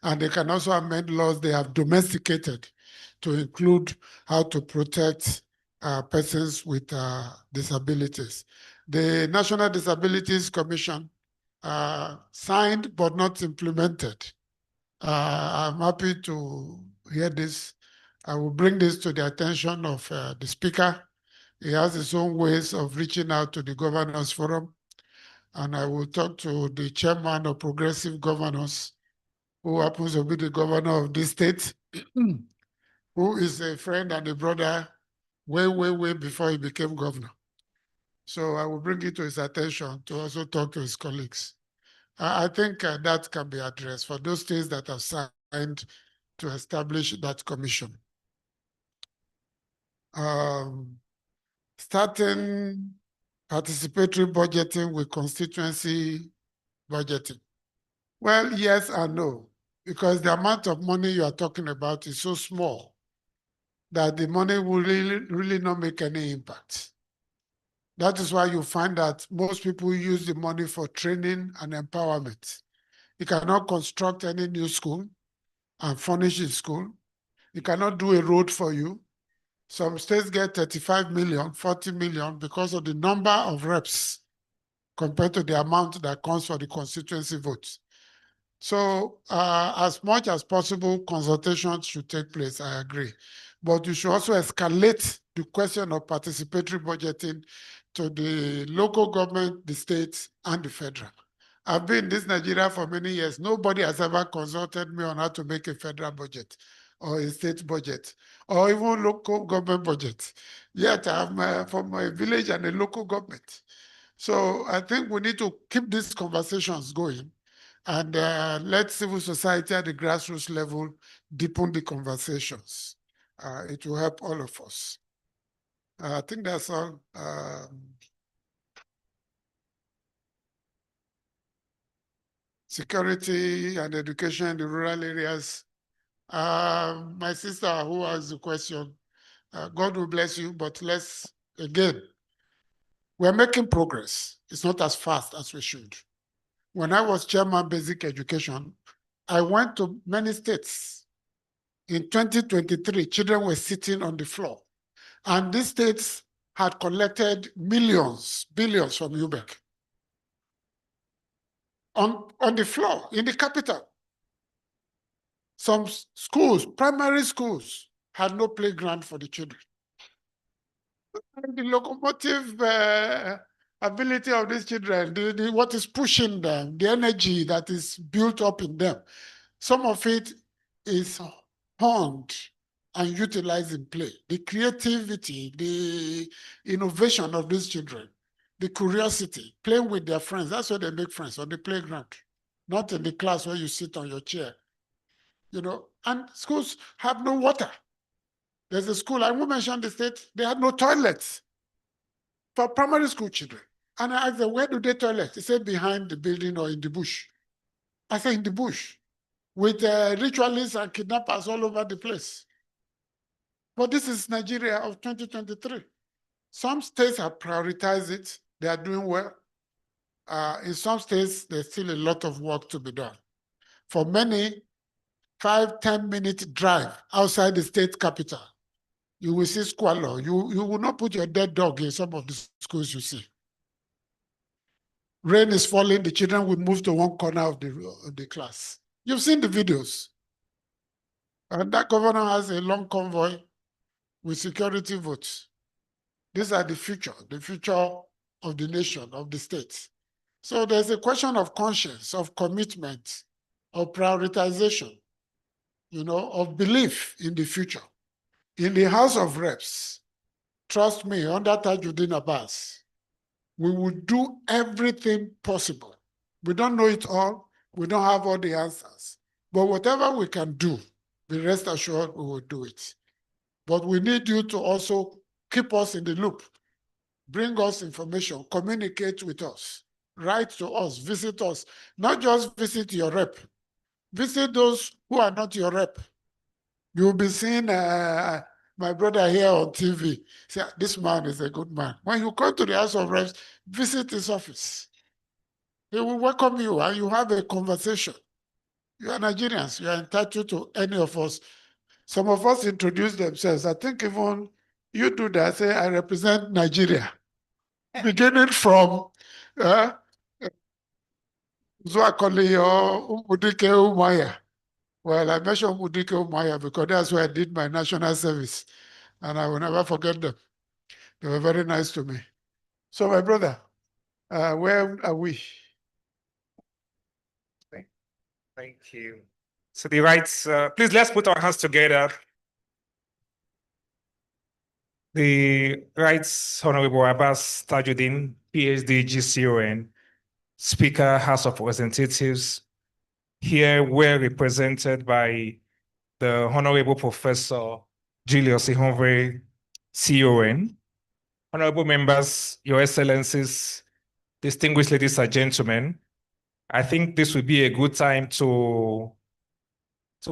And they can also amend laws they have domesticated to include how to protect persons with disabilities. The National Disabilities Commission signed but not implemented. I'm happy to hear this. I will bring this to the attention of the speaker. He has his own ways of reaching out to the Governors Forum. And I will talk to the chairman of Progressive Governors, who happens to be the governor of this state, who is a friend and a brother way before he became governor. So I will bring it to his attention to also talk to his colleagues. I think that can be addressed for those states that have signed to establish that commission. Starting participatory budgeting with constituency budgeting. Well, yes and no, because the amount of money you are talking about is so small that the money will really not make any impact. That is why you find that most people use the money for training and empowerment. You cannot construct any new school and furnish the school. You cannot do a road for you. Some states get 35 million, 40 million because of the number of reps compared to the amount that comes for the constituency votes. So as much as possible, consultations should take place, I agree. But you should also escalate the question of participatory budgeting to the local government, the states, and the federal. I've been in this Nigeria for many years. Nobody has ever consulted me on how to make a federal budget or a state budget or even local government budget. Yet I'm from a village and a local government. So I think we need to keep these conversations going and let civil society at the grassroots level deepen the conversations. It will help all of us. I think that's all. Security and education in the rural areas. My sister who asked the question, God will bless you, but again, we're making progress. It's not as fast as we should. When I was chairman basic education, I went to many states. In 2023, children were sitting on the floor. And these states had collected millions, billions from UBEC on the floor in the capital. Some schools, primary schools, had no playground for the children. And the locomotive ability of these children, what is pushing them, the energy that is built up in them, some of it is honed and utilized in play. The creativity, the innovation of these children, the curiosity, playing with their friends. That's where they make friends, on the playground, not in the class where you sit on your chair. You know, and schools have no water. There's a school, I won't mention the state, they had no toilets for primary school children. And I asked them, where do they toilet? They said behind the building or in the bush. I said, in the bush, with ritualists and kidnappers all over the place. But this is Nigeria of 2023. Some states have prioritized it. They are doing well. In some states, there's still a lot of work to be done. For many, 5-10-minute drive outside the state capital, you will see squalor. You will not put your dead dog in some of the schools you see. Rain is falling, the children will move to one corner of the class. You've seen the videos. And that governor has a long convoy with security votes. These are the future of the nation, of the states. So there's a question of conscience, of commitment, of prioritization, you know, of belief in the future. In the House of Reps, trust me, under Tajuddin Abbas, we will do everything possible We don't know it all. We don't have all the answers. But whatever we can do, be rest assured we will do it. But we need you to also keep us in the loop, bring us information, communicate with us, write to us, visit us, not just visit your rep. Visit those who are not your rep. You'll be seeing my brother here on TV. Say, this man is a good man. When you come to the House of Reps, visit his office. He will welcome you and you have a conversation. You are Nigerians. You are entitled to any of us. Some of us introduce themselves. I think even you do that. Say, I represent Nigeria. Beginning from Zwakoli or Umudike Umaya. Well, I mentioned Umudike Umaya because that's where I did my national service. And I will never forget them. They were very nice to me. So, my brother, where are we? Thank you. So the rights, please let's put our hands together. The Rights Honorable Abbas Tajuddin, PhD, GCON, Speaker, House of Representatives, here we're represented by the Honorable Professor Julius Ihonvre, CON. Honorable members, Your Excellencies, distinguished ladies and gentlemen, I think this would be a good time to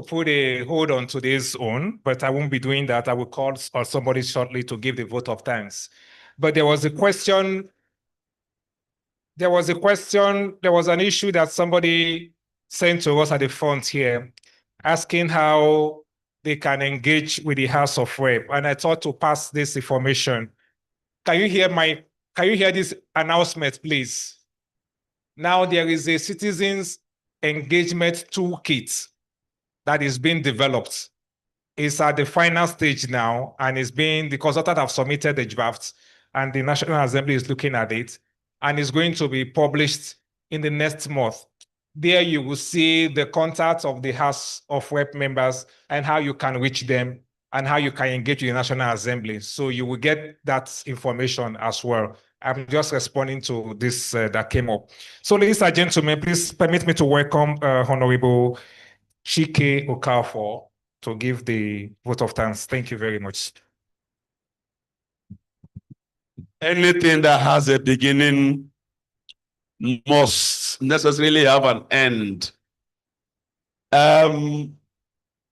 put a hold on today's own, but I won't be doing that. I will call on somebody shortly to give the vote of thanks. But there was an issue that somebody sent to us at the front here, asking how they can engage with the House of Rep. And I thought to pass this information. Can you hear this announcement, please? Now there is a citizens engagement toolkit that is being developed. It's at the final stage now, and the consultant have submitted the draft, and the National Assembly is looking at it, and it's going to be published in the next month. There you will see the contacts of the House of Rep members and how you can reach them and how you can engage with the National Assembly. So you will get that information as well. I'm just responding to this that came up. So ladies and gentlemen, please permit me to welcome Honorable Chike Okafor to give the vote of thanks. Thank you very much. Anything that has a beginning must necessarily have an end.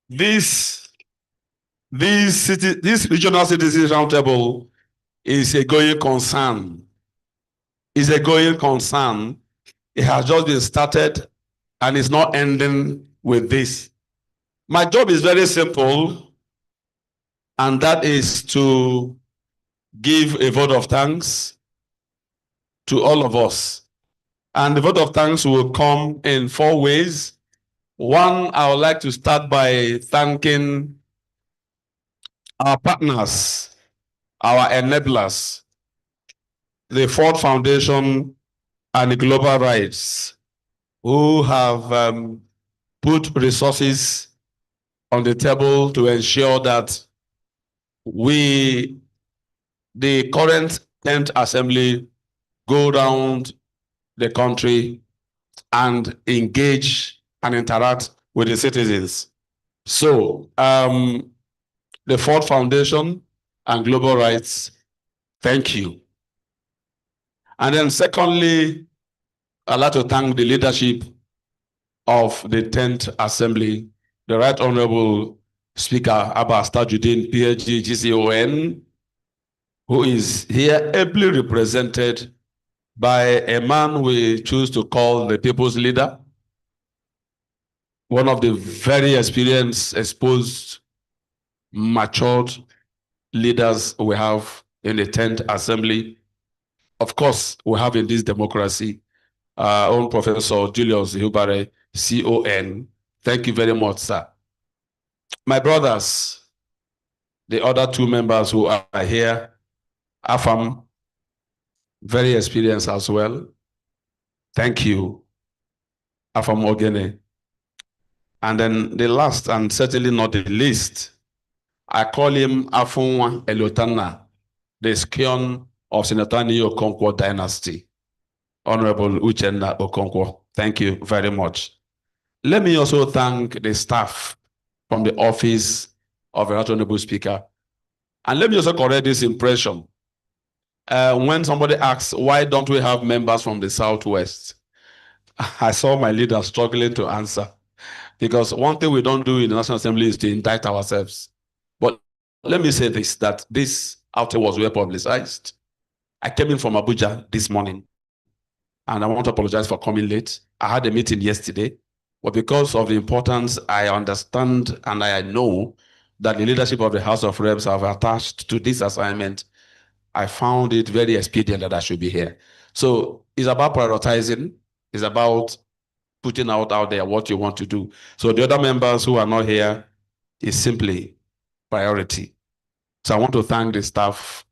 This regional citizens roundtable is a going concern. It's a going concern. It has just been started and it's not ending with this. My job is very simple, and that is to give a vote of thanks to all of us. And the vote of thanks will come in 4 ways. One, I would like to start by thanking our partners, our enablers, the Ford Foundation and the Global Rights, who have put resources on the table to ensure that the current 10th Assembly go around the country and engage and interact with the citizens. So, the Ford Foundation and Global Rights, thank you. And then secondly, I'd like to thank the leadership of the 10th Assembly, the Right Honorable Speaker Abbas Tajuddin, PhD, GCON, who is here ably represented by a man we choose to call the people's leader, one of the very experienced, exposed, matured leaders we have in the 10th Assembly. Of course, we have in this democracy our own Professor Julius Ihonvre, CON. Thank you very much, sir. My brothers, the other 2 members who are here, Afam, very experienced as well. Thank you, Afam Ogene. And then the last, and certainly not the least, I call him Afunwa Elotana, the scion of Senator Okonkwo dynasty, Honorable Uchenna Okonkwo. Thank you very much. Let me also thank the staff from the office of the Honorable Speaker. And let me also correct this impression. When somebody asks, why don't we have members from the Southwest? I saw my leader struggling to answer. Because one thing we don't do in the National Assembly is to indict ourselves. But let me say this, that this outing was well publicized. I came in from Abuja this morning, and I want to apologize for coming late. I had a meeting yesterday, but because of the importance, I understand and I know that the leadership of the House of Reps have attached to this assignment. I found it very expedient that I should be here. So it's about prioritizing, it's about putting out there what you want to do. So the other members who are not here is simply priority. So I want to thank the staff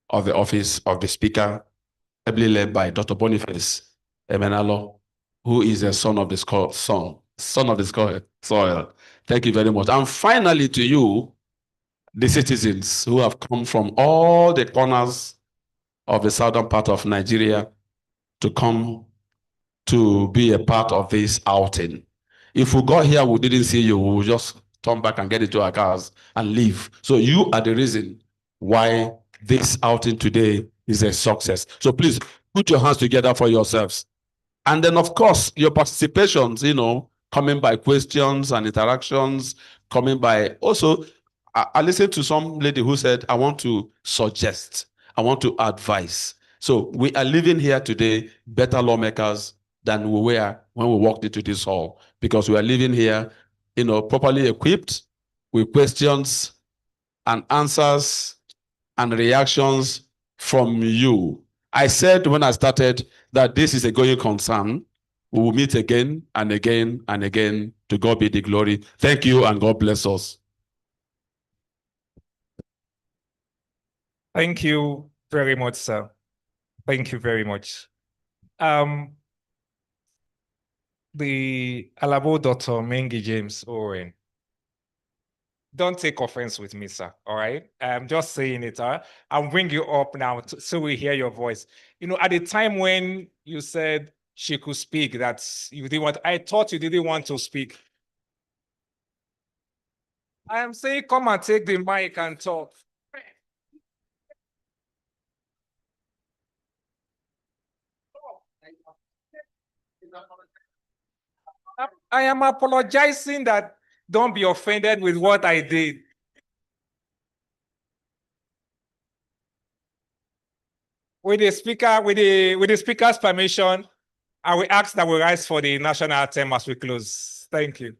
of the Office of the Speaker, ably led by Dr. Boniface Emenalo, who is a son of the soil. Thank you very much. And finally to you, the citizens who have come from all the corners of the southern part of Nigeria to come to be a part of this outing. If we got here, we didn't see you, we will just turn back and get into our cars and leave. So you are the reason why this outing today is a success. So please put your hands together for yourselves. And then, of course, your participations, coming by questions and interactions, coming by also, I listened to some lady who said, I want to suggest, I want to advise. So we are living here today better lawmakers than we were when we walked into this hall, because we are living here, properly equipped with questions and answers and reactions from you. I said when I started that this is a going concern. We will meet again and again and again. To God be the glory. Thank you and God bless us. Thank you very much, sir. Thank you very much. The Alabo Dr. Mengi James Owen. Don't take offense with me, sir. All right. I'm just saying it. I'll bring you up now so we hear your voice. At the time when you said she could speak, I thought you didn't want to speak. I am saying, come and take the mic and talk. I am apologizing that don't be offended with what I did. With the speaker's permission, I will ask that we rise for the national anthem as we close. Thank you.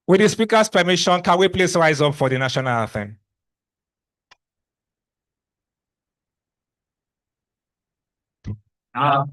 With the speaker's permission, can we please rise up for the national anthem? Our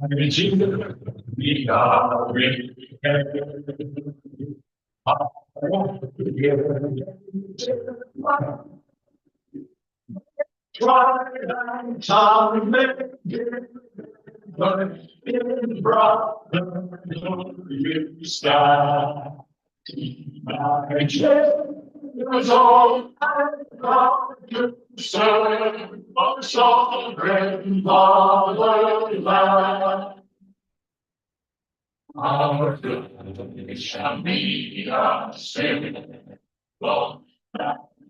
good shall be our symbol,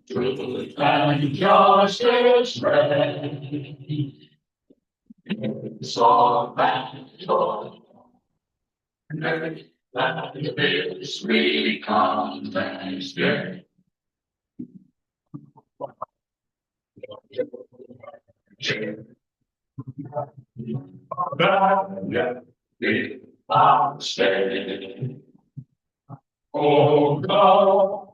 truth and justice reign. So battle, and this we come thanksgiving. Oh God,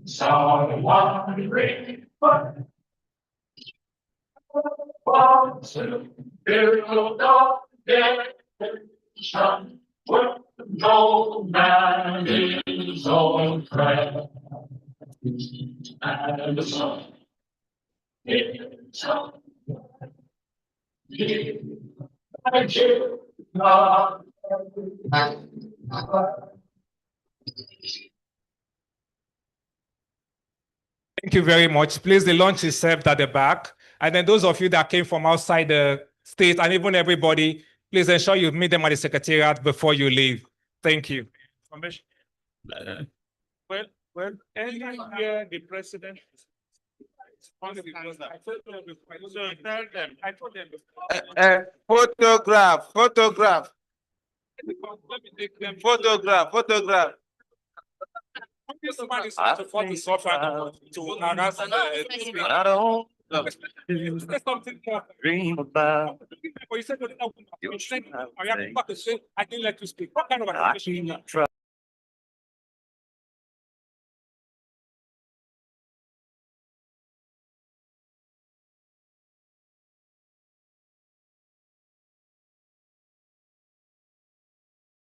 someone wandering, build up nation where no man is on friend, and the sun is up. Thank you very much. Please, the lunch is served at the back. And then those of you that came from outside the state and even everybody, please ensure you meet them at the secretariat before you leave. Thank you. Well, anywhere the president. Photograph. Photograph. This man is trying to force the software to harass the I don't Say something more. dream about. You said, I didn't let you speak. What kind of an